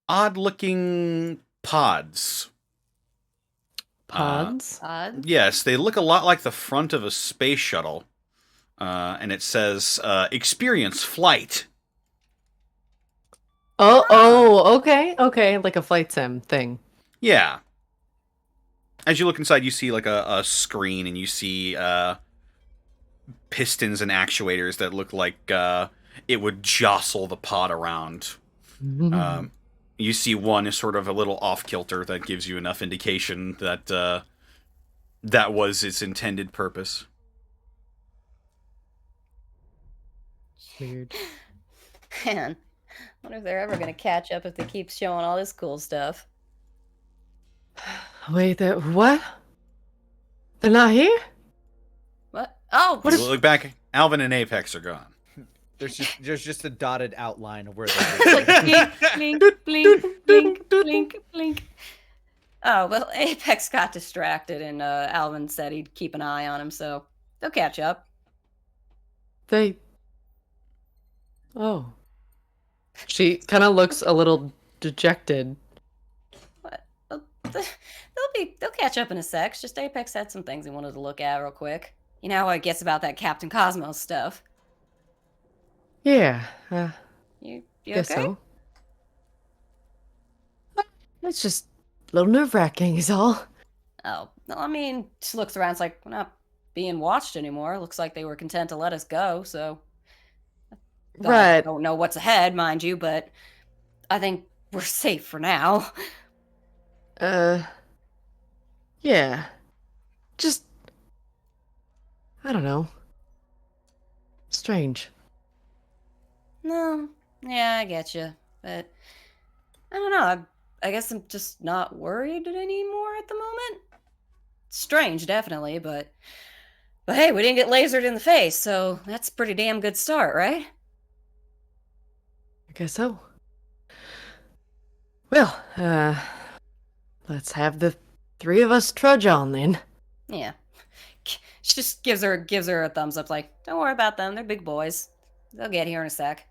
odd-looking pods. Pods? Odd. Yes, they look a lot like the front of a space shuttle. And it says, experience flight. Okay, like a flight sim thing. Yeah. As you look inside, you see like a screen, and you see pistons and actuators that look like it would jostle the pod around. You see one is sort of a little off-kilter that gives you enough indication that that was its intended purpose. Weird. Man, I wonder if they're ever gonna catch up if they keep showing all this cool stuff. Wait, what? They're not here? What? Oh, You look back, Alvin and Apex are gone. There's just a dotted outline of where they're. blink, blink, blink, blink, blink. Oh, well, Apex got distracted, and Alvin said he'd keep an eye on him, so they'll catch up. Oh. She kind of looks a little dejected. What? Well, they'll catch up in a sec. Just Apex had some things he wanted to look at real quick. You know how it gets about that Captain Cosmos stuff. Yeah. You Guess okay? so. It's just a little nerve-wracking is all. Oh, no, I mean, just looks around. It's like, we're not being watched anymore. Looks like they were content to let us go, so. I Right. don't know what's ahead, mind you, but I think we're safe for now. Yeah. Just, I don't know. Strange. No, yeah, I get you, but I don't know. I guess I'm just not worried anymore at the moment. Strange, definitely, but hey, we didn't get lasered in the face, so that's a pretty damn good start, right? I guess so. Well, let's have the three of us trudge on then. Yeah. She just gives her a thumbs up, like, don't worry about them. They're big boys. They'll get here in a sec.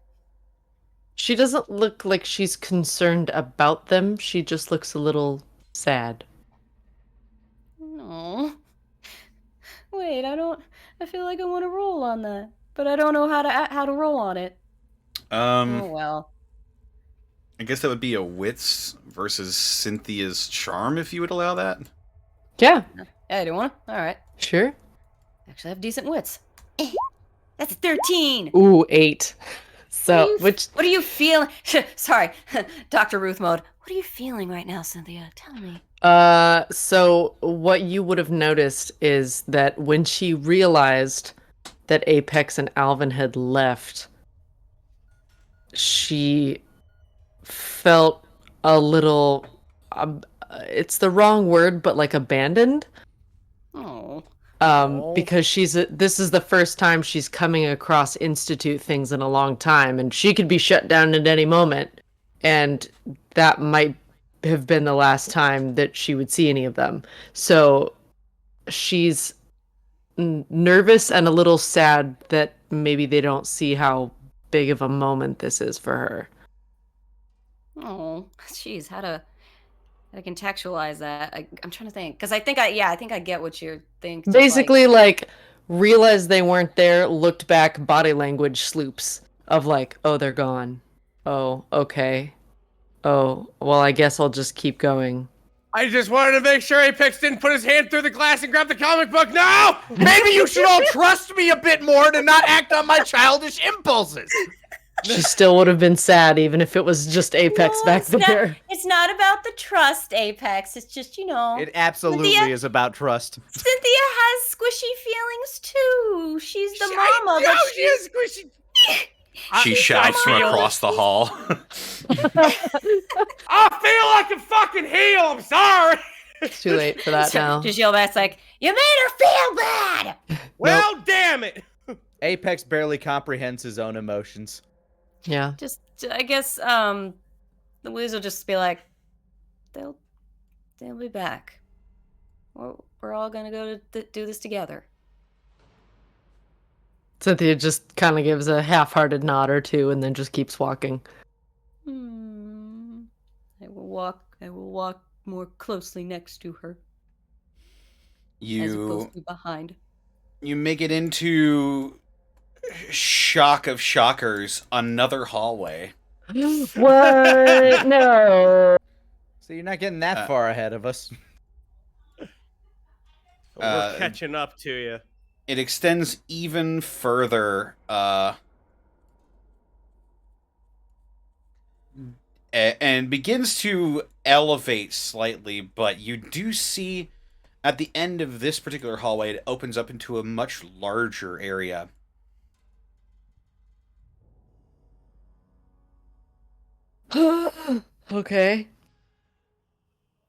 She doesn't look like she's concerned about them. She just looks a little sad. No. Wait, I feel like I want to roll on that, but I don't know how to roll on it. Oh well. I guess that would be a wits versus Cynthia's charm, if you would allow that. Yeah, Hey, do you want to? All right. sure. Actually, I have decent wits. That's a 13. Ooh, 8. So, What are you feeling? Sorry, Dr. Ruth mode. What are you feeling right now, Cynthia? Tell me. So what you would have noticed is that when she realized that Apex and Alvin had left, she felt a little, it's the wrong word, but like abandoned. Oh. Because this is the first time she's coming across Institute things in a long time, and she could be shut down at any moment, and that might have been the last time that she would see any of them. So she's nervous and a little sad that maybe they don't see how big of a moment this is for her. Oh, jeez, how to contextualize that? I'm trying to think, because I think I get what you're thinking. Basically, like, realized they weren't there, looked back, body language sloops of like, oh, they're gone. Oh, okay. Oh, well, I guess I'll just keep going. I just wanted to make sure Apex didn't put his hand through the glass and grab the comic book. No! Maybe you should all trust me a bit more to not act on my childish impulses. She still would have been sad even if it was just Apex back there. It's not about the trust, Apex. It's just, It absolutely is about trust. Cynthia has squishy feelings too. She's the mama, but she is squishy. She shouts from across the hall. I feel like a fucking heel. I'm sorry. It's too late for that now. Just yell back like, "You made her feel bad." Well, damn it. Apex barely comprehends his own emotions. Yeah. Just, I guess, Louise will just be like, they'll be back. We're all gonna go to do this together. Cynthia just kind of gives a half-hearted nod or two and then just keeps walking. I will walk more closely next to her. As You opposed to behind. you make it into shock of shockers, another hallway. What? No. So you're not getting that far ahead of us. We're catching up to you. It extends even further, and begins to elevate slightly, but you do see at the end of this particular hallway, it opens up into a much larger area. Okay.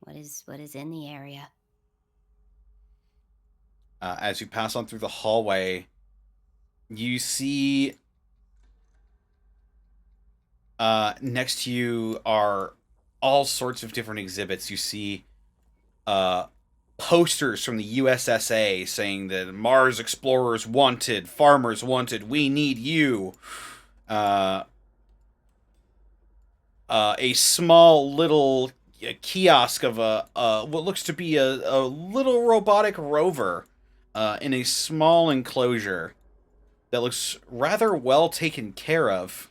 What is in the area? As you pass on through the hallway, you see next to you are all sorts of different exhibits. You see posters from the USSA saying that Mars explorers wanted, farmers wanted, we need you. A small little kiosk of what looks to be a little robotic rover in a small enclosure that looks rather well taken care of.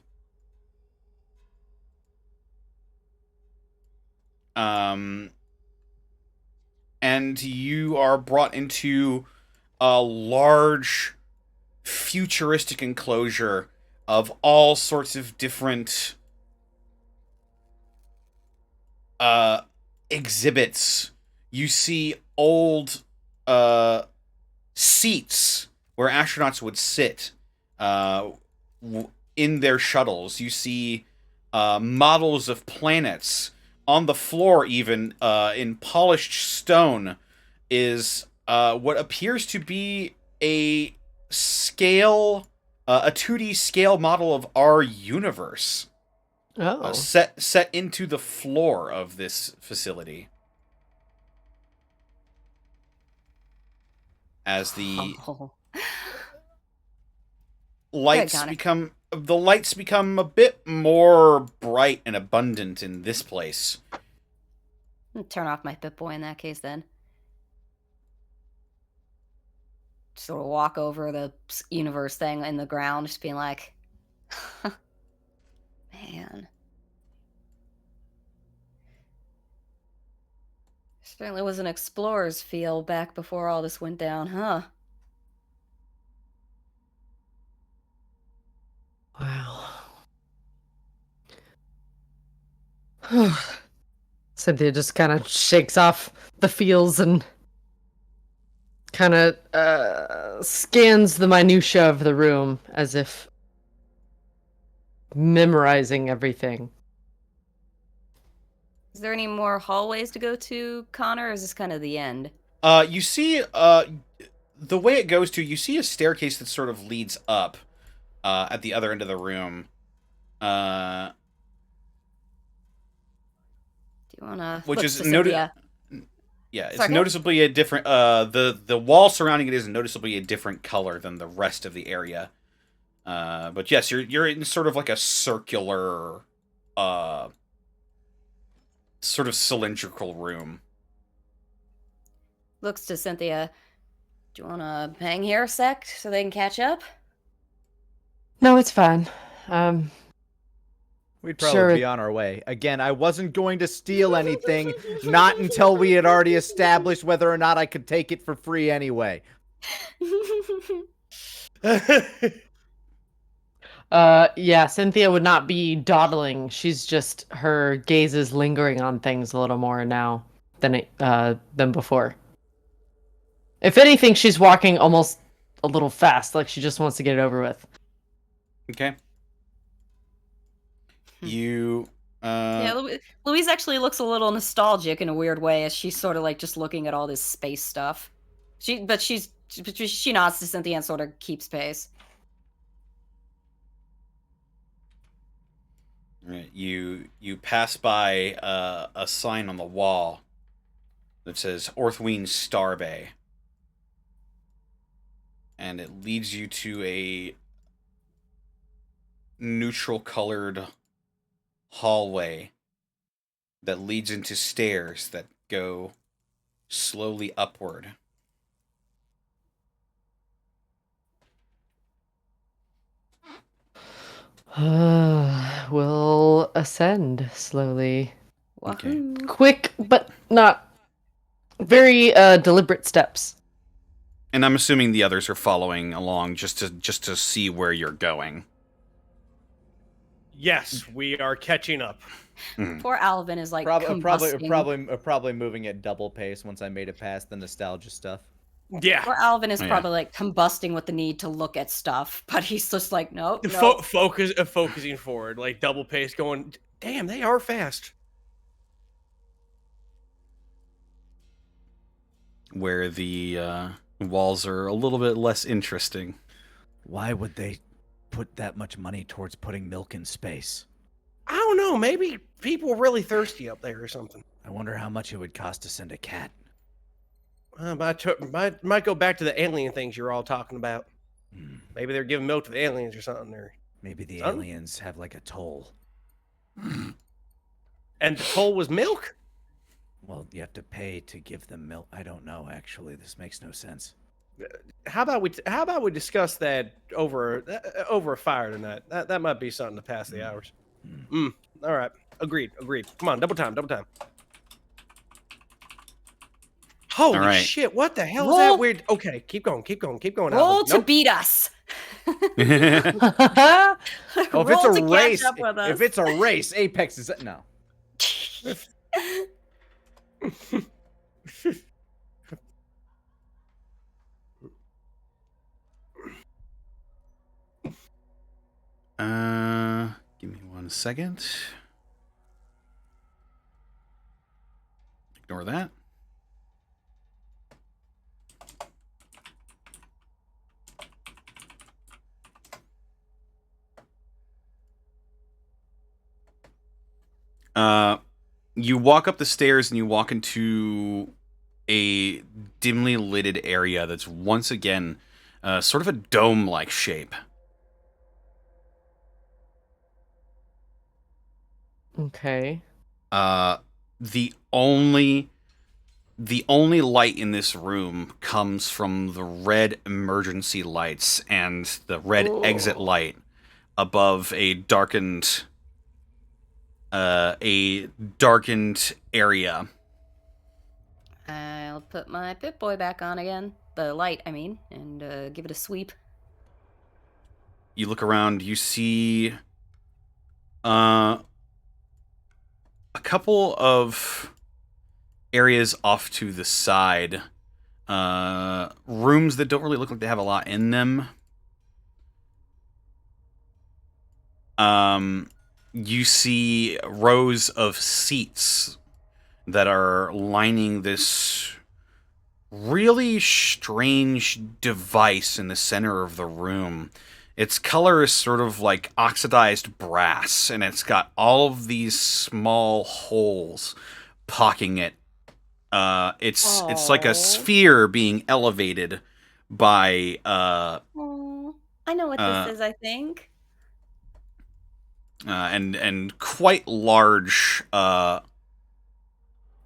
And you are brought into a large futuristic enclosure of all sorts of different exhibits. You see old seats where astronauts would sit in their shuttles. You see models of planets. On the floor, even in polished stone, is what appears to be a scale, a 2D scale model of our universe. Oh. Set into the floor of this facility. As the lights become a bit more bright and abundant in this place. I'll turn off my Pip-Boy in that case then. Sort of walk over the universe thing in the ground, just being like, man. Certainly was an explorer's feel back before all this went down, huh? Wow. Cynthia just kind of shakes off the feels and kind of scans the minutia of the room as if memorizing everything. Is there any more hallways to go to, Connor, or is this kind of the end? You see, the way it goes to, you see a staircase that sort of leads up at the other end of the room. Do you wanna? Which is Yeah, it's Sorry, noticeably a different. The wall surrounding it is noticeably a different color than the rest of the area. But yes, you're in sort of like a circular, sort of cylindrical room. Looks to Cynthia. Do you wanna hang here a sec so they can catch up? No, it's fine. We'd probably be on our way. Again, I wasn't going to steal anything, not until we had already established whether or not I could take it for free anyway. Yeah, Cynthia would not be dawdling. She's just, her gaze is lingering on things a little more now than before. If anything, she's walking almost a little fast, like she just wants to get it over with. Okay. You. Yeah, Louise actually looks a little nostalgic in a weird way as she's sort of like just looking at all this space stuff. She nods to Cynthia and sort of keeps pace. Right, you pass by a sign on the wall that says Orthween Starbay, and it leads you to a neutral-colored hallway that leads into stairs that go slowly upward. We'll ascend slowly. Okay. Wahoo. Quick, but not very deliberate steps. And I'm assuming the others are following along just to see where you're going. Yes, we are catching up. Poor Alvin is like Probably combusting. probably moving at double pace once I made it past the nostalgia stuff. Yeah. Poor Alvin is Oh, yeah. probably like combusting with the need to look at stuff, but he's just like, nope. Focusing forward, like double pace, going. Damn, they are fast. Where the walls are a little bit less interesting. Why would they put that much money towards putting milk in space? I don't know. Maybe people are really thirsty up there or something. I wonder how much it would cost to send a cat. Might go back to the alien things you're all talking about. Hmm. Maybe they're giving milk to the aliens or something. Or Maybe the Something? aliens have like a toll. and the toll was milk. Well, you have to pay to give them milk. I don't know. Actually, this makes no sense. How about we discuss that over a fire tonight? That might be something to pass the hours. All right. Agreed. Come on, double time. Holy All right. shit! What the hell is Roll- that weird? Okay, keep going. Roll Alvin. to Nope. beat us. Oh, if Roll it's to a catch race, up with us. if it's a race, Apex is no. Give me 1 second. Ignore that. You walk up the stairs and you walk into a dimly lighted area that's once again sort of a dome-like shape. Okay. The only light in this room comes from the red emergency lights and the red exit light above a darkened area. I'll put my Pip-Boy back on again. The light, I mean, and give it a sweep. You look around, you see a couple of areas off to the side. Rooms that don't really look like they have a lot in them. You see rows of seats that are lining this really strange device in the center of the room. Its color is sort of like oxidized brass, and it's got all of these small holes pocking it. It's like a sphere being elevated by Oh, I know what this is, I think. and quite large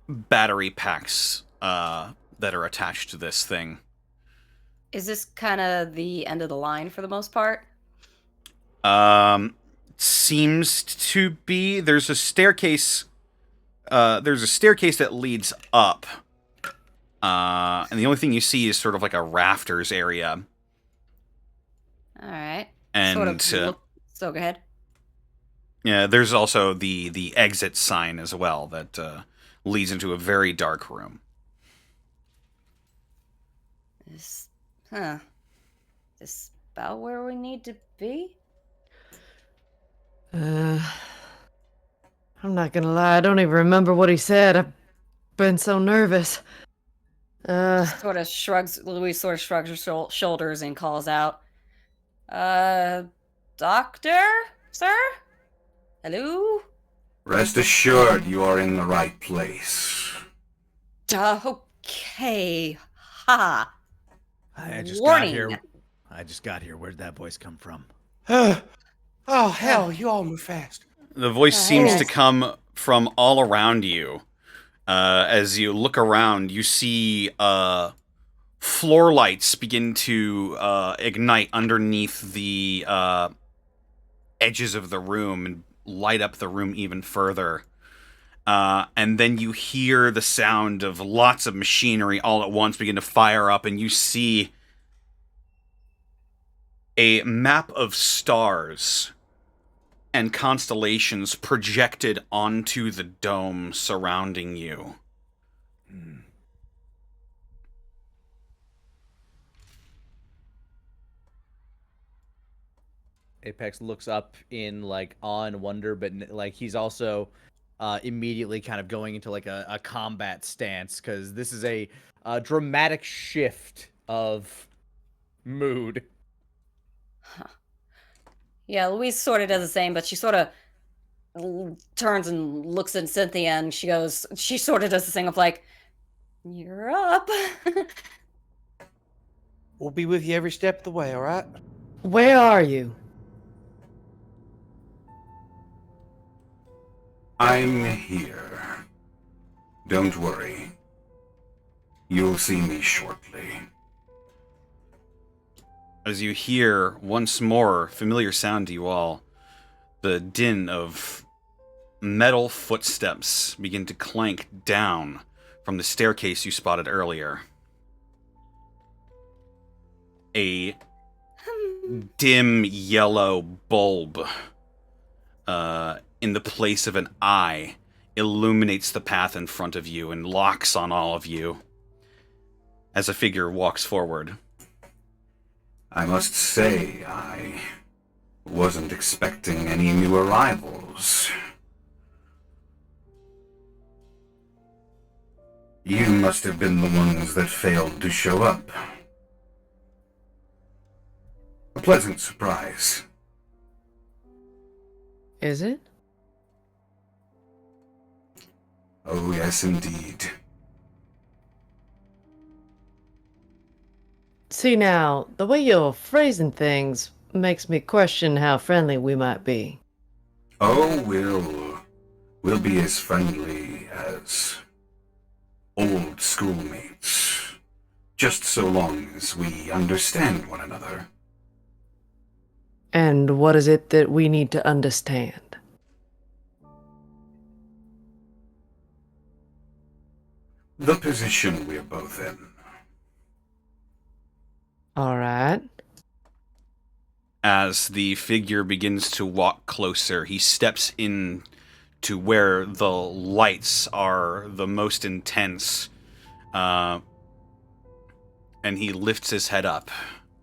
battery packs that are attached to this thing. Is this kind of the end of the line for the most part? Seems to be. There's a staircase. There's a staircase that leads up, and the only thing you see is sort of like a rafters area. All right. And so go ahead. yeah, there's also the exit sign as well that leads into a very dark room. Is this about where we need to be? I'm not gonna lie, I don't even remember what he said. I've been so nervous. Louise sort of shrugs her shoulders and calls out, Doctor, sir? Hello? Rest assured you are in the right place. Okay. Ha. I just Warning. got here. Where'd that voice come from? Oh, hell, you all move fast. The voice Hey, seems guys. to come from all around you. As you look around, you see floor lights begin to ignite underneath the edges of the room and light up the room even further. And then you hear the sound of lots of machinery all at once begin to fire up, and you see a map of stars and constellations projected onto the dome surrounding you. Apex looks up in like awe and wonder, but like he's also immediately kind of going into like a combat stance because this is a dramatic shift of mood. Yeah, Louise sort of does the same, but she sort of turns and looks at Cynthia and she sort of does the thing of like, you're up. We'll be with you every step of the way, all right? Where are you? I'm here. Don't worry. You'll see me shortly. As you hear once more familiar sound to you all, the din of metal footsteps begin to clank down from the staircase you spotted earlier. A dim yellow bulb in the place of an eye illuminates the path in front of you and locks on all of you as a figure walks forward. I must say, I wasn't expecting any new arrivals. You must have been the ones that failed to show up. A pleasant surprise. Is it? Oh, yes, indeed. See now, the way you're phrasing things makes me question how friendly we might be. Oh, we'll be as friendly as old schoolmates. Just so long as we understand one another. And what is it that we need to understand? The position we're both in. All right. As the figure begins to walk closer, he steps in to where the lights are the most intense, and he lifts his head up,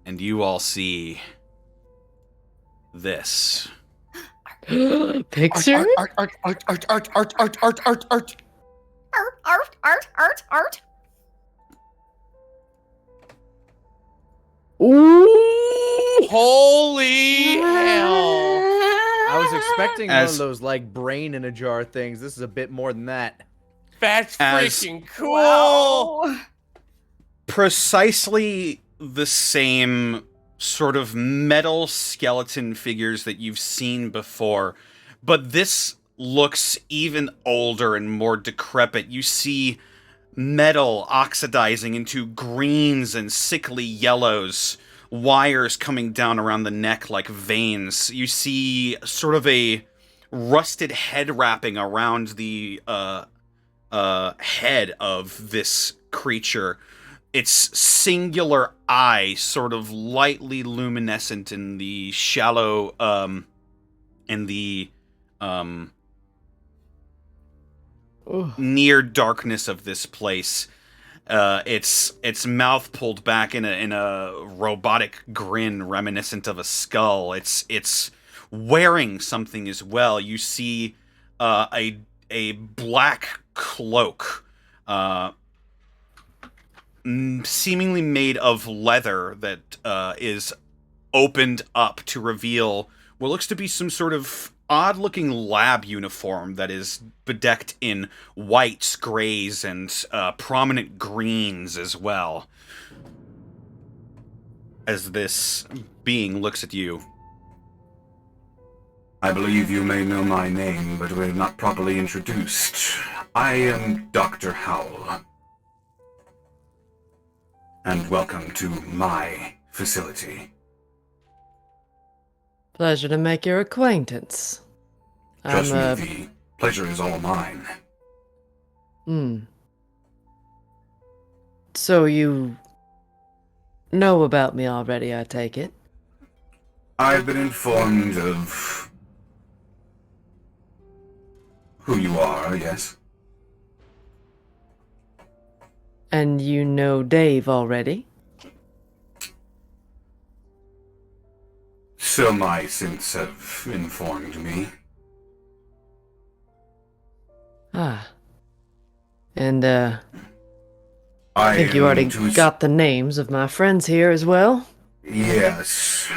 and you all see this. Picture? Art. Art. Ooh! Holy hell! I was expecting one As- of those like brain in a jar things. This is a bit more than that. That's As- freaking cool! Wow. Precisely the same sort of metal skeleton figures that you've seen before, but this looks even older and more decrepit. You see metal oxidizing into greens and sickly yellows, wires coming down around the neck like veins. You see sort of a rusted head wrapping around the head of this creature. Its singular eye sort of lightly luminescent in the shallow near darkness of this place. Its mouth pulled back in a robotic grin reminiscent of a skull. It's wearing something as well. You see a black cloak, seemingly made of leather that is opened up to reveal what looks to be some sort of odd-looking lab uniform that is bedecked in whites, grays, and prominent greens as well. As this being looks at you. I believe you may know my name, but we're not properly introduced. I am Dr. Howell. And welcome to my facility. Pleasure to make your acquaintance. Trust me, the pleasure is all mine. So you know about me already, I take it? I've been informed of who you are, yes. And you know Dave already? So my synths have informed me. And, I think you already am got the names of my friends here as well? Yes.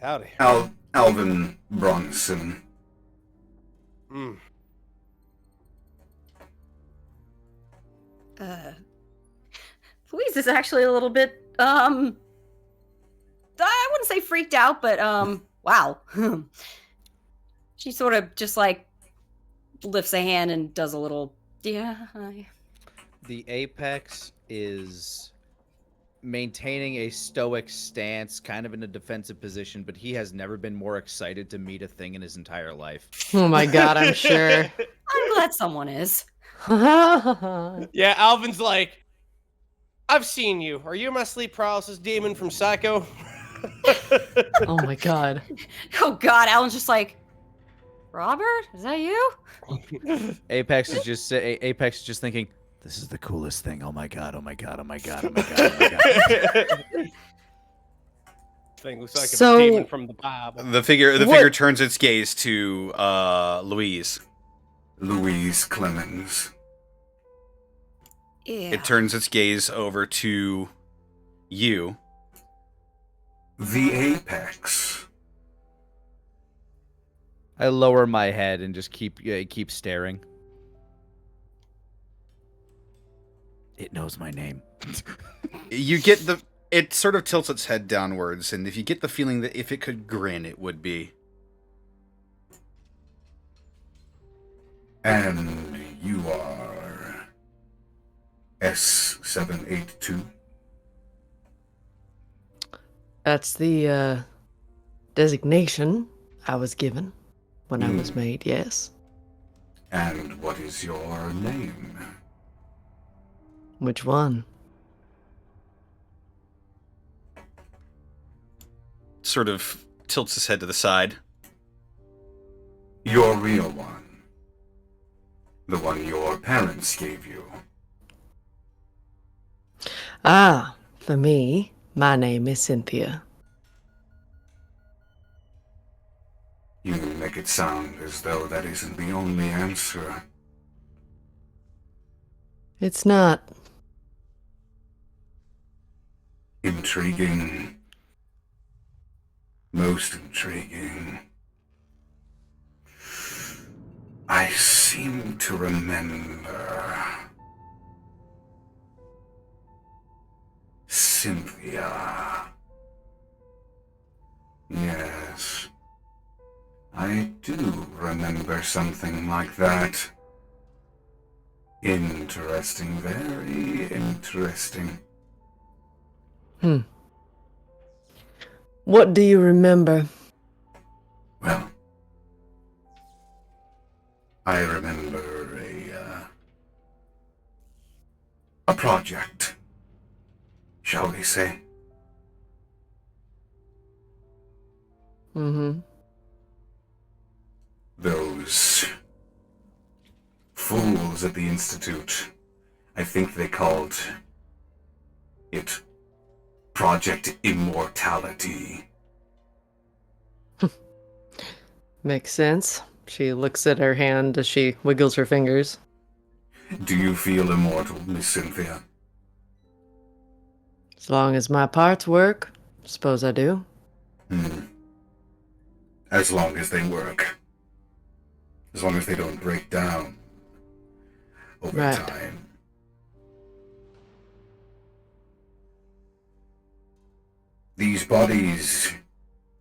Howdy. Alvin Bronson. Louise is actually a little bit, I wouldn't say freaked out, but, wow. She sort of just, like, lifts a hand and does a little, yeah. The Apex is maintaining a stoic stance, kind of in a defensive position, but he has never been more excited to meet a thing in his entire life. Oh my god, I'm sure. I'm glad someone is. Yeah, Alvin's like, I've seen you. Are you my sleep paralysis demon from Psycho? Oh my god. Oh god, Alan's just like, Robert? Is that you? Apex is just thinking, this is the coolest thing. Oh my god, oh my god, oh my god, oh my god, oh my god. Thing looks like So- a demon from the Bible. The figure turns its gaze to Louise. Louise Clemens. Yeah. It turns its gaze over to you. The Apex. I lower my head and just keep staring. It knows my name. You get it sort of tilts its head downwards, and if you get the feeling that if it could grin, it would be. And you are S782? That's the, designation I was given when I was made, yes. And what is your name? Which one? Sort of tilts his head to the side. Your real one. The one your parents gave you. Ah, for me, my name is Cynthia. You make it sound as though that isn't the only answer. It's not. Intriguing. Most intriguing. I seem to remember Cynthia. Yes, I do remember something like that. Interesting, very interesting. What do you remember? Well, I remember a project, shall we say? Those fools at the Institute, I think they called it Project Immortality. Makes sense. She looks at her hand as she wiggles her fingers. Do you feel immortal, Miss Cynthia? As long as my parts work, Suppose I do. As long as they work. As long as they don't break down over Right. time. These bodies,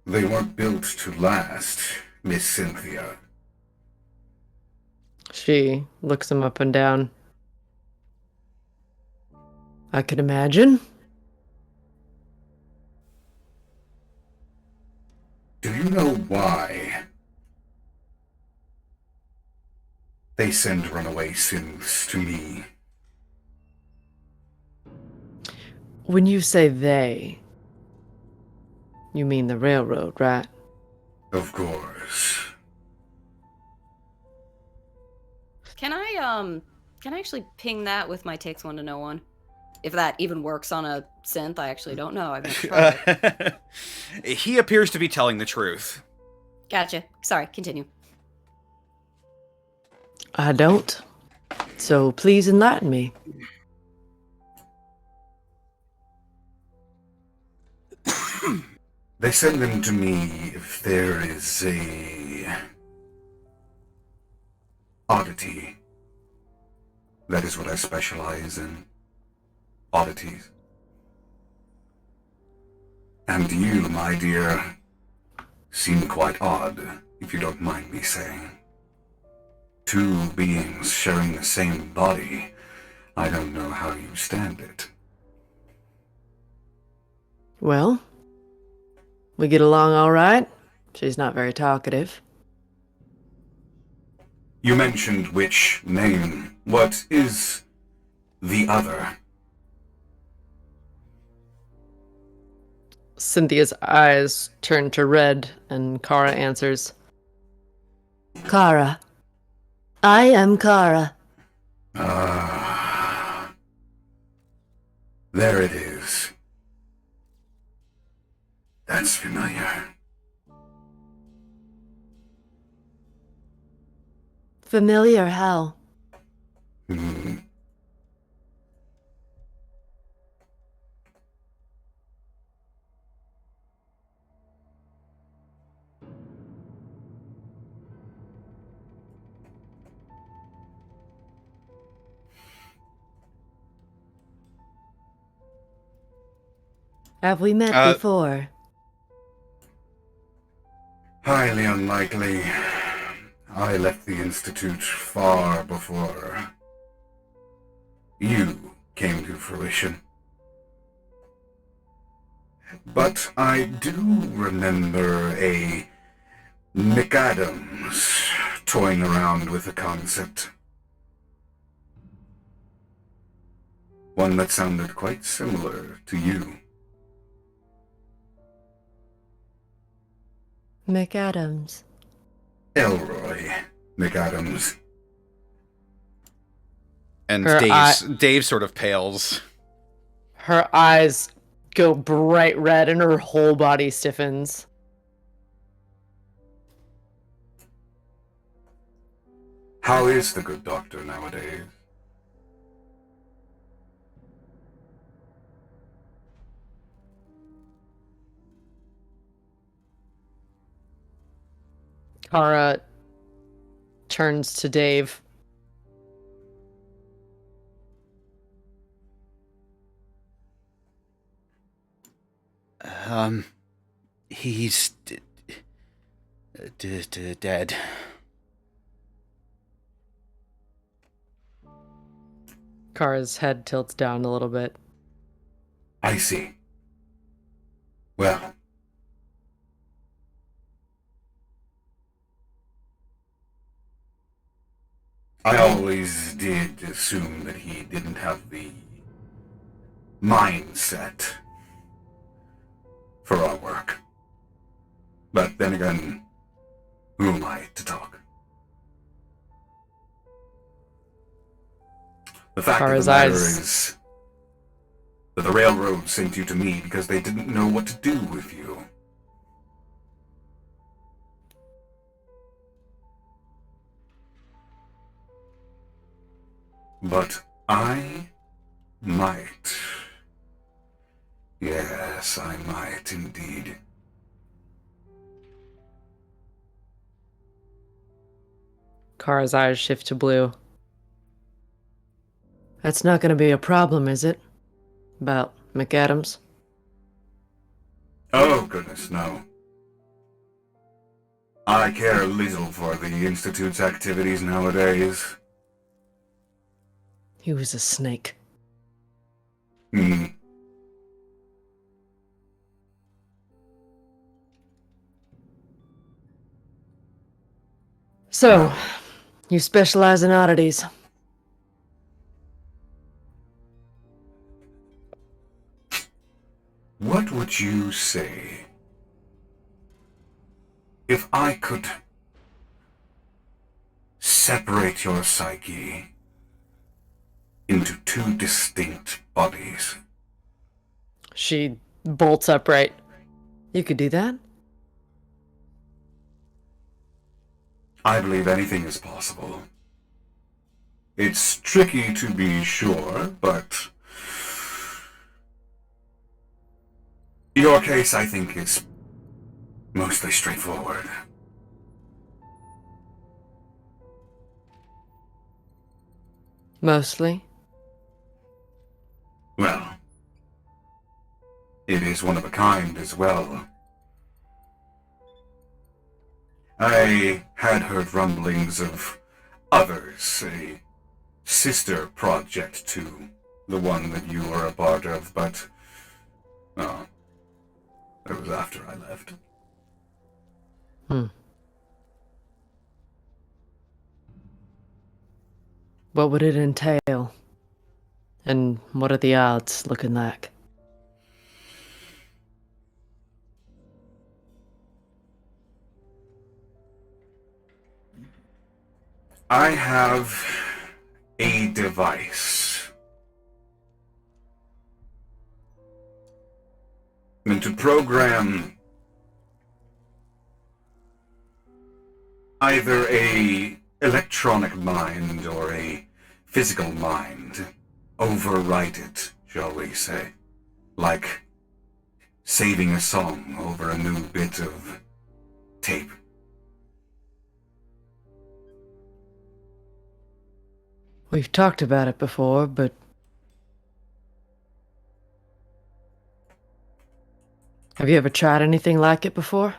they weren't built to last, Miss Cynthia. She looks him up and down. I can imagine. Do you know why they send runaway synths to me? When you say they, you mean the railroad, right? Of course. Can I actually ping that with my takes 1 to know 1? If that even works on a synth, I actually don't know. I've never tried it. He appears to be telling the truth. Gotcha. Sorry, continue. I don't. So please enlighten me. They send them to me if there is a oddity. That is what I specialize in. Oddities. And you, my dear, seem quite odd, if you don't mind me saying. 2 beings sharing the same body. I don't know how you stand it. Well, we get along all right. She's not very talkative. You mentioned which name. What is the other? Cynthia's eyes turn to red, and Kara answers, Kara. I am Kara. Ah. There it is. That's familiar. Familiar how? Have we met before? Highly unlikely. I left the Institute far before you came to fruition. But I do remember a McAdams toying around with a concept. One that sounded quite similar to you. McAdams. Elroy McAdams. And Her Dave sort of pales. Her eyes go bright red and her whole body stiffens. How is the good doctor nowadays? Kara turns to Dave. He's dead. Kara's head tilts down a little bit. I see. Well, I always did assume that he didn't have the mindset for our work. But then again, who am I to talk? The fact of Kara's the matter eyes- is that the railroad sent you to me because they didn't know what to do with you. But I might Yes, I might indeed. Kara's eyes shift to blue. That's not going to be a problem, is it? About McAdams? Oh, goodness, no. I care little for the Institute's activities nowadays. He was a snake. Hmm. So, you specialize in oddities. What would you say if I could separate your psyche into two distinct bodies? She bolts upright. You could do that? I believe anything is possible. It's tricky to be sure, but your case, I think, is mostly straightforward. Mostly. Well, it is one of a kind as well. I had heard rumblings of others, a sister project to the one that you were a part of, but oh, it was after I left. What would it entail? And what are the odds looking like? I have a device meant to program either a electronic mind or a physical mind. Overwrite it, shall we say. Like saving a song over a new bit of tape. We've talked about it before, but have you ever tried anything like it before?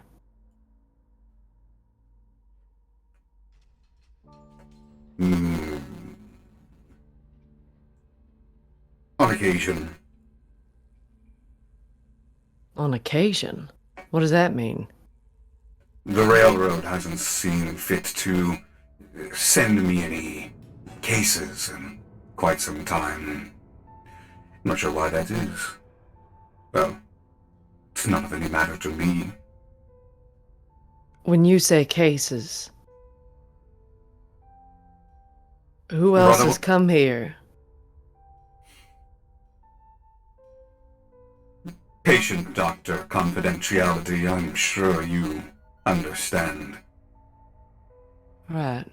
Hmm. On occasion. On occasion? What does that mean? The railroad hasn't seen fit to send me any cases in quite some time. Not sure why that is. Well, it's none of any matter to me. When you say cases, who else Rather- has come here? Patient-doctor confidentiality, I'm sure you understand. Right.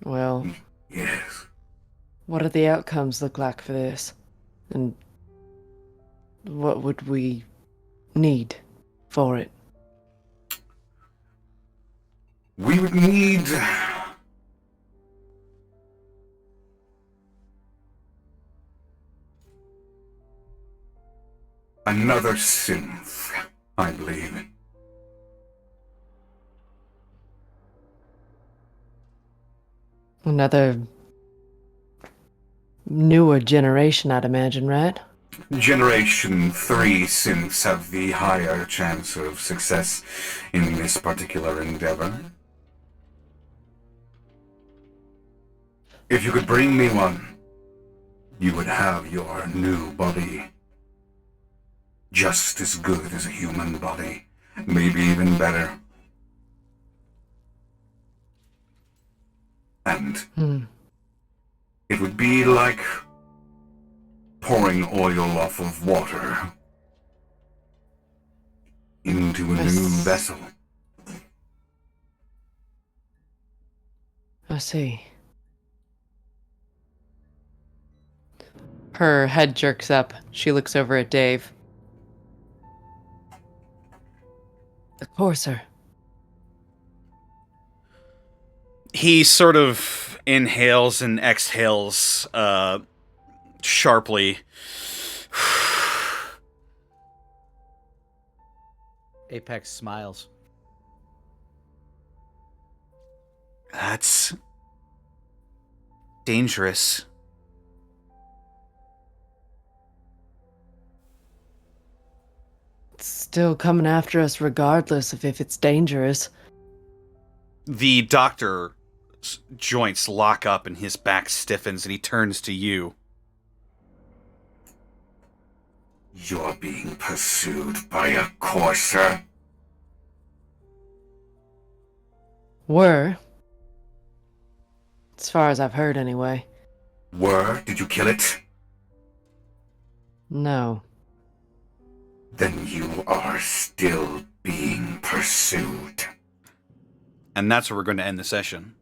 Well, Yes. what do the outcomes look like for this? And what would we need for it? We would need another synth, I believe. Another newer generation, I'd imagine, right? Generation 3 synths have the higher chance of success in this particular endeavor. If you could bring me one, you would have your new body. Just as good as a human body, maybe even better. And it would be like pouring oil off of water into a new vessel. I see. Her head jerks up. She looks over at Dave. Of course, sir. He sort of inhales and exhales sharply. Apex smiles. That's dangerous. It's still coming after us regardless of if it's dangerous. The doctor's joints lock up and his back stiffens and he turns to you. You're being pursued by a courser. Were. As far as I've heard, anyway. Did you kill it? No. Then you are still being pursued. And that's where we're going to end the session.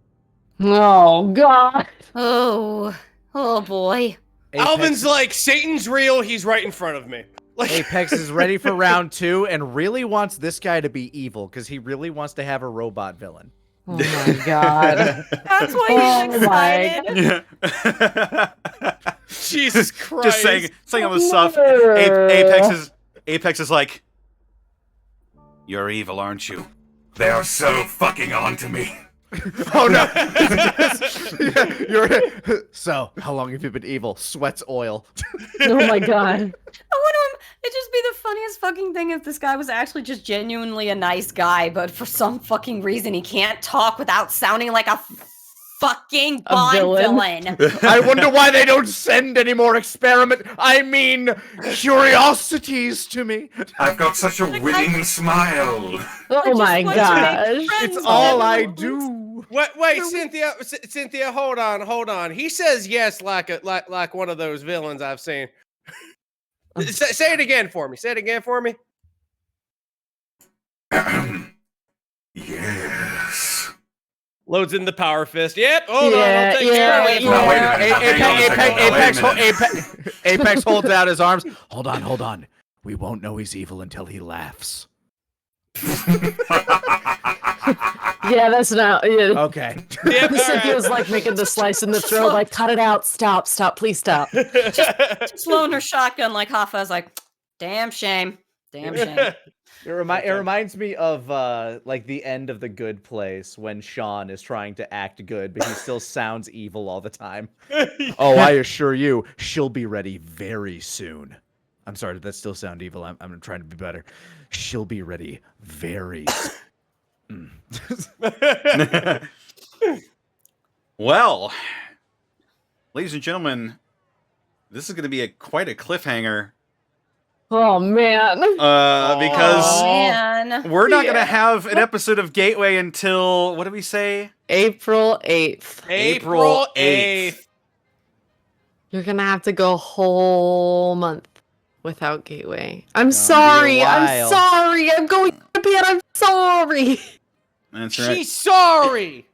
Oh, God! Oh boy. Alvin's like, Satan's real, he's right in front of me. Like, Apex is ready for round 2 and really wants this guy to be evil because he really wants to have a robot villain. Oh my God. That's why he's excited. Jesus Christ. Just saying all this stuff. Apex is like, you're evil, aren't you? They're so fucking on to me. Oh no! So, how long have you been evil? Sweats oil. Oh my God. I wouldn't. It'd just be the funniest fucking thing if this guy was actually just genuinely a nice guy, but for some fucking reason he can't talk without sounding like a fucking Bond villain. I wonder why they don't send any more curiosities to me. I've got such a winning smile. Oh my gosh. It's all I do. Wait, Cynthia, hold on. He says yes like one of those villains I've seen. Say it again for me. Yes. Loads in the power fist. Yep. Hold on. I'll take care of it. No, wait a minute. Apex holds out his arms. Hold on. We won't know he's evil until he laughs. Yeah, that's not. Yeah. Okay. Yep, all Cynthia was right. like making the slice in the throat, like, cut it out. Stop, please stop. Just blowing her shotgun like Hoffa's like, damn shame. It reminds me of like the end of The Good Place when Sean is trying to act good, but he still sounds evil all the time. Oh, I assure you, she'll be ready very soon. I'm sorry, did that still sound evil? I'm trying to be better. She'll be ready very soon. Well, ladies and gentlemen, this is going to be quite a cliffhanger. Oh man. Because Man. we're not going to have an episode of Gateway until, what did we say? April 8th. April 8th. You're gonna have to go a whole month without Gateway. I'm be a sorry. while. I'm going to Japan. I'm sorry. That's right. She's sorry.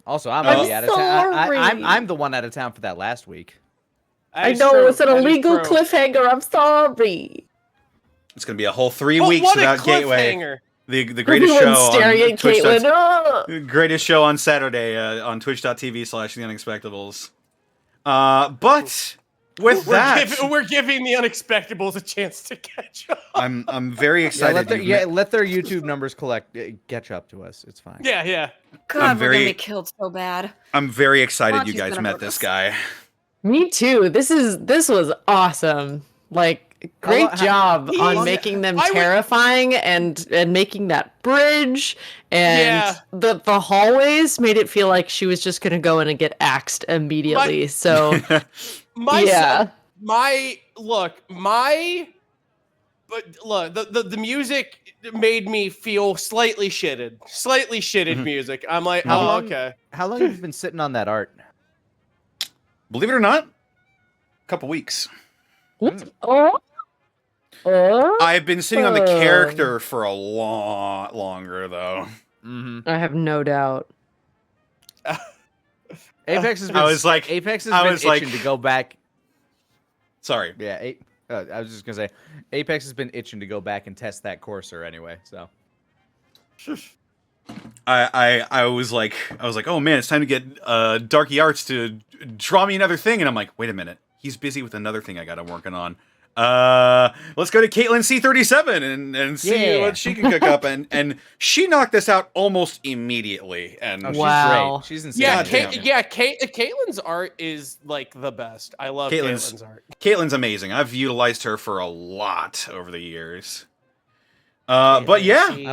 Also, I'm I'm gonna be out of town. sorry. I'm the one out of town for that last week. I That's know true. it's an That is illegal true. cliffhanger. I'm sorry. It's going to be a whole 3 What- weeks what a without Gateway. cliffhanger. The greatest show Everyone's staring on at Caitlin. Twitch. Greatest show on Saturday on twitch.tv/The Unexpectables. But with that, We're giving the Unexpectables a chance to catch up. I'm very excited. Let their YouTube numbers catch up to us. It's fine. Yeah. God, we're very- gonna be killed so bad. I'm very excited you Monty's guys gonna met hurt this us. guy. Me too. This was awesome. Like, great job on making them I would- terrifying and making that bridge, and Yeah. the hallways made it feel like she was just gonna go in and get axed immediately. So yeah. The music made me feel slightly shitted music. I'm like, How oh, long- okay. How long have you been sitting on that art? Believe it or not, a couple weeks. Oh. I've been sitting on the character for a lot longer, though. Mm-hmm. I have no doubt. Apex has been. I was like- Apex has I been was like- itching to go back. Sorry. Yeah, I was just gonna say, Apex has been itching to go back and test that courser anyway. So I was like, oh man, it's time to get Darky Arts to draw me another thing, and I'm like, wait a minute, he's busy with another thing I got him working on. Let's go to Caitlin C37 and see what she can cook up, and she knocked this out almost immediately. And Wow. she's great. She's insane. Caitlin's art is like the best. I love Caitlin's art. Caitlin's amazing. I've utilized her for a lot over the years. But yeah, I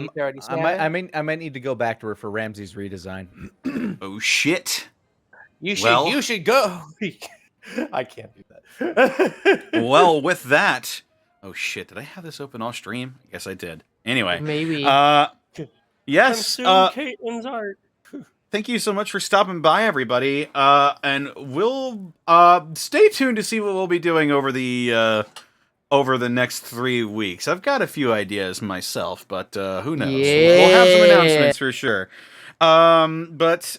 might need to go back to her for Ramsey's redesign. Oh shit! You should go. I can't do that. Well, with that, oh shit! Did I have this open off stream? I guess I did. Anyway, Maybe. Yes. Caitlin's art. Thank you so much for stopping by, everybody. And we'll stay tuned to see what we'll be doing over the next 3 weeks. I've got a few ideas myself, but who knows? We'll have some announcements for sure. But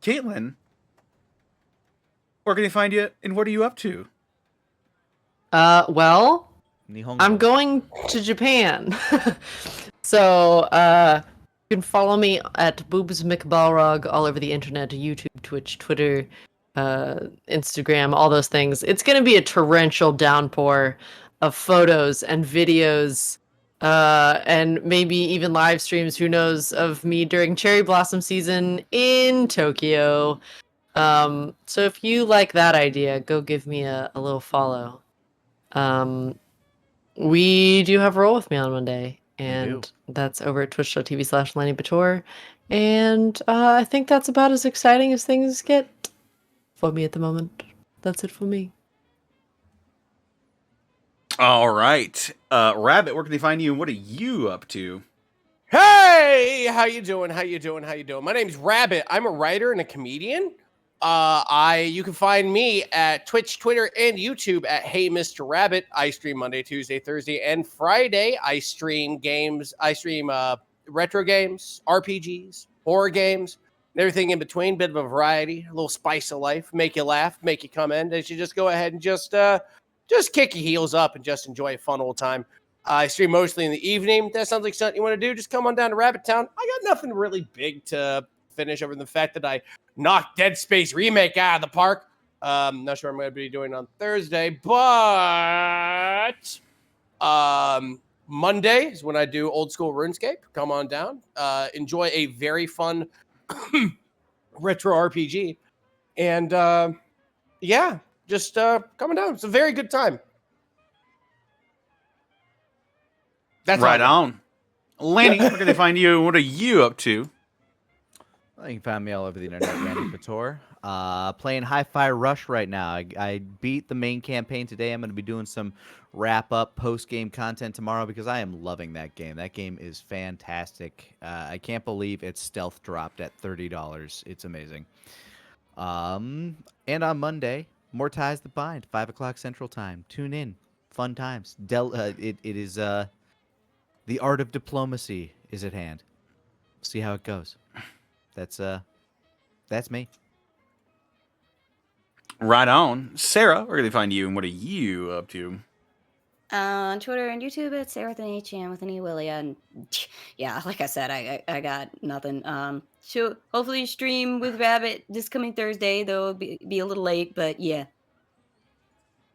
Caitlin, where can they find you, and what are you up to? Well, Nihongo. I'm going to Japan. So, you can follow me at Boobs McBalrog all over the internet, YouTube, Twitch, Twitter, Instagram, all those things. It's going to be a torrential downpour of photos and videos, and maybe even live streams, who knows, of me during cherry blossom season in Tokyo. So if you like that idea, go give me a little follow. We do have Roll With Me on Monday, and that's over at twitch.tv/LannyBator. And I think that's about as exciting as things get for me at the moment. That's it for me. All right. Rabbit, where can they find you, and what are you up to? Hey, how you doing? My name's Rabbit. I'm a writer and a comedian. You can find me at Twitch, Twitter, and YouTube at Hey Mr. Rabbit. I stream Monday, Tuesday, Thursday, and Friday. I stream games. I stream retro games, RPGs, horror games, and everything in between. Bit of a variety, a little spice of life. Make you laugh, make you come in. They should just go ahead and just kick your heels up and just enjoy a fun old time. I stream mostly in the evening. If that sounds like something you want to do, just come on down to Rabbit Town. I got nothing really big to finish over the fact that I knocked Dead Space Remake out of the park. Not sure I'm going to be doing on Thursday, but Monday is when I do old school RuneScape. Come on down. Enjoy a very fun retro RPG. And yeah, just coming down. It's a very good time. That's right on. Lanny, where can they find you, and what are you up to? Well, you can find me all over the internet, Randy Pator. Playing Hi-Fi Rush right now. I beat the main campaign today. I'm going to be doing some wrap-up post-game content tomorrow because I am loving that game. That game is fantastic. I can't believe it's stealth dropped at $30. It's amazing. And on Monday, More Ties That Bind, 5 o'clock Central Time. Tune in. Fun times. It is... the art of diplomacy is at hand. See how it goes. That's me. Right on. Sarah, where can they find you, and what are you up to? On Twitter and YouTube, it's Sarah with an H and with an E Willia. And yeah, like I said, I got nothing. So hopefully stream with Rabbit this coming Thursday, though it'll be a little late, but yeah.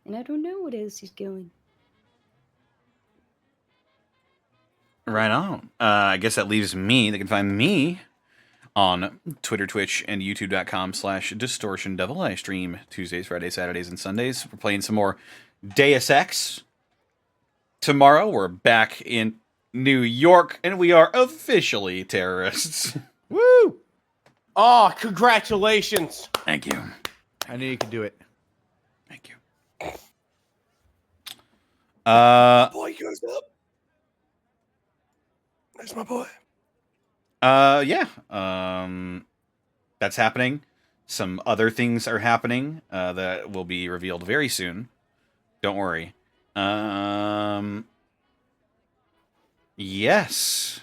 And I don't know what else he's going. Right on. I guess that leaves me. They can find me on Twitter, Twitch, and YouTube.com/DistortionDevil. I stream Tuesdays, Fridays, Saturdays, and Sundays. We're playing some more Deus Ex. Tomorrow, we're back in New York, and we are officially terrorists. Woo! Oh, congratulations. Thank you. I knew you could do it. Thank you. Boy goes up. That's my boy. Yeah. That's happening. Some other things are happening that will be revealed very soon. Don't worry. Yes.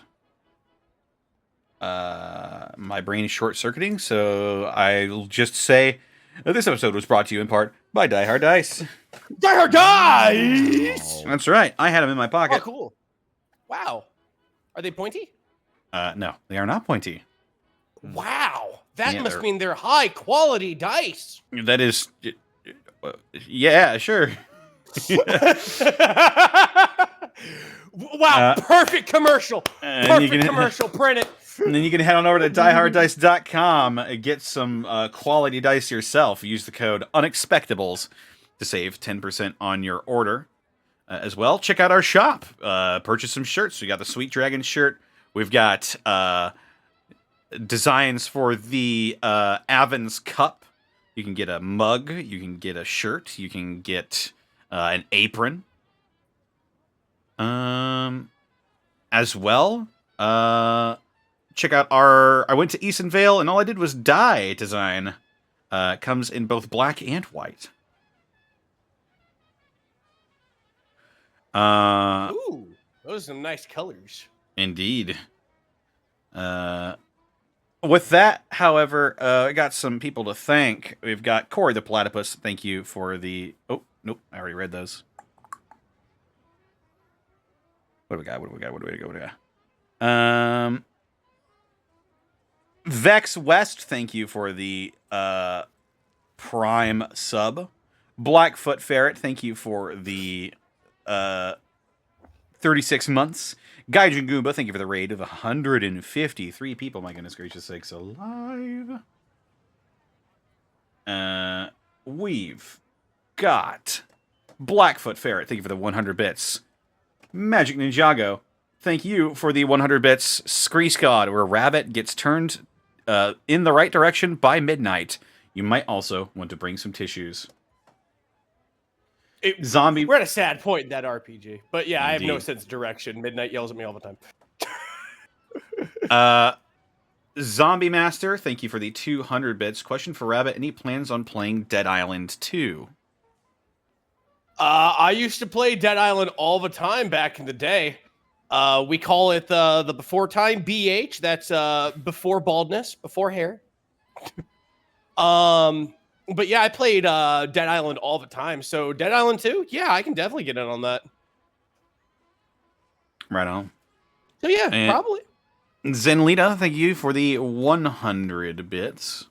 My brain is short-circuiting, so I'll just say this episode was brought to you in part by Die Hard Dice. Die Hard Dice! That's right. I had them in my Oh, pocket. cool. Wow. Are they pointy? No, they are not pointy. Wow. That Yeah, must they're- mean they're high quality dice. That is, yeah, sure. Wow, perfect commercial. and you Perfect can- commercial. Print it. And then you can head on over to dieharddice.com and get some quality dice yourself. Use the code Unexpectables to save 10% on your order. As well, check out our shop. Purchase some shirts. We got the Sweet Dragon shirt. We've got designs for the Alvin's cup. You can get a mug. You can get a shirt. You can get an apron. As well, check out our. I went to Eastonvale and all I did was dye design. Comes in both black and white. Ooh, those are some nice colors. Indeed. With that, however, I got some people to thank. We've got Corey the Platypus. Thank you for the. Oh, nope. I already read those. What do we got? What do we got? What do we got? Vex West, thank you for the Prime sub. Blackfoot Ferret, thank you for the 36 months. Gaijin Goomba, thank you for the raid of 153 people. My goodness gracious sakes alive. We've got Blackfoot Ferret, thank you for the 100 bits. Magic Ninjago, thank you for the 100 bits. Screescod, where Rabbit gets turned in the right direction by midnight. You might also want to bring some tissues. Zombie. We're at a sad point in that RPG. But yeah, I have no Indeed. sense of direction. Midnight yells at me all the time. Zombie Master, thank you for the 200 bits. Question for Rabbit, any plans on playing Dead Island 2? I used to play Dead Island all the time back in the day. We call it the before time, BH. That's before baldness, before hair. But yeah, I played Dead Island all the time. So Dead Island 2, yeah, I can definitely get in on that. Right on. So yeah, And- probably. Zenlita, thank you for the 100 bits.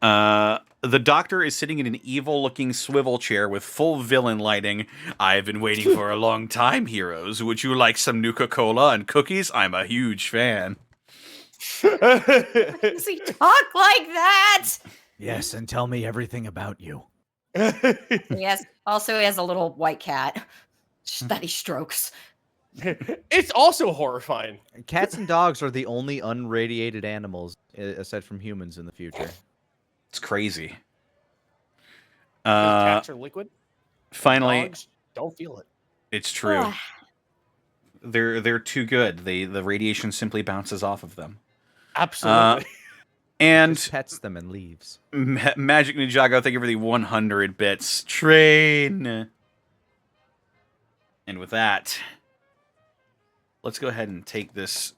The Doctor is sitting in an evil-looking swivel chair with full villain lighting. I've been waiting for a long time, heroes. Would you like some Nuka-Cola and cookies? I'm a huge fan. Does he talk like that? Yes, and tell me everything about you. Yes. Also, he has a little white cat that he strokes. It's also horrifying. Cats and dogs are the only unradiated animals, aside from humans, in the future. It's crazy. 'Cause cats are liquid. Finally, Dogs don't feel it. it's true. Ugh. They're too good. The radiation simply bounces off of them. Absolutely. And Just pets them and leaves. Magic Ninjago, thank you for the 100 bits. Train. And with that, let's go ahead and take this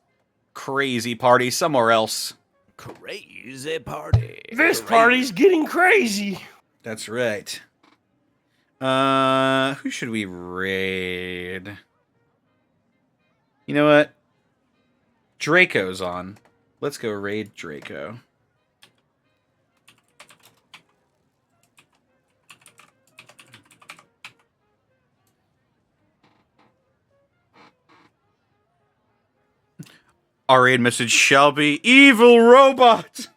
crazy party somewhere else. Crazy party. This party's getting crazy. That's right. Who should we raid? You know what? Draco's on. Let's go raid Draco. Our raid message shall be evil robot.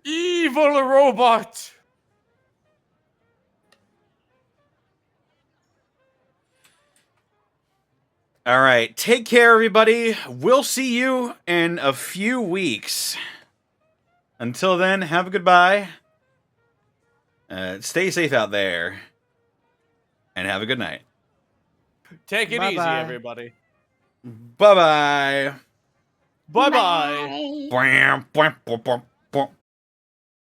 Evil robot. All right, take care, everybody. We'll see you in a few weeks. Until then, have a goodbye. Stay safe out there. And have a good night. Take it easy, Bye-bye. everybody. Bye-bye. Bye-bye. Bam, bam, bam, bam.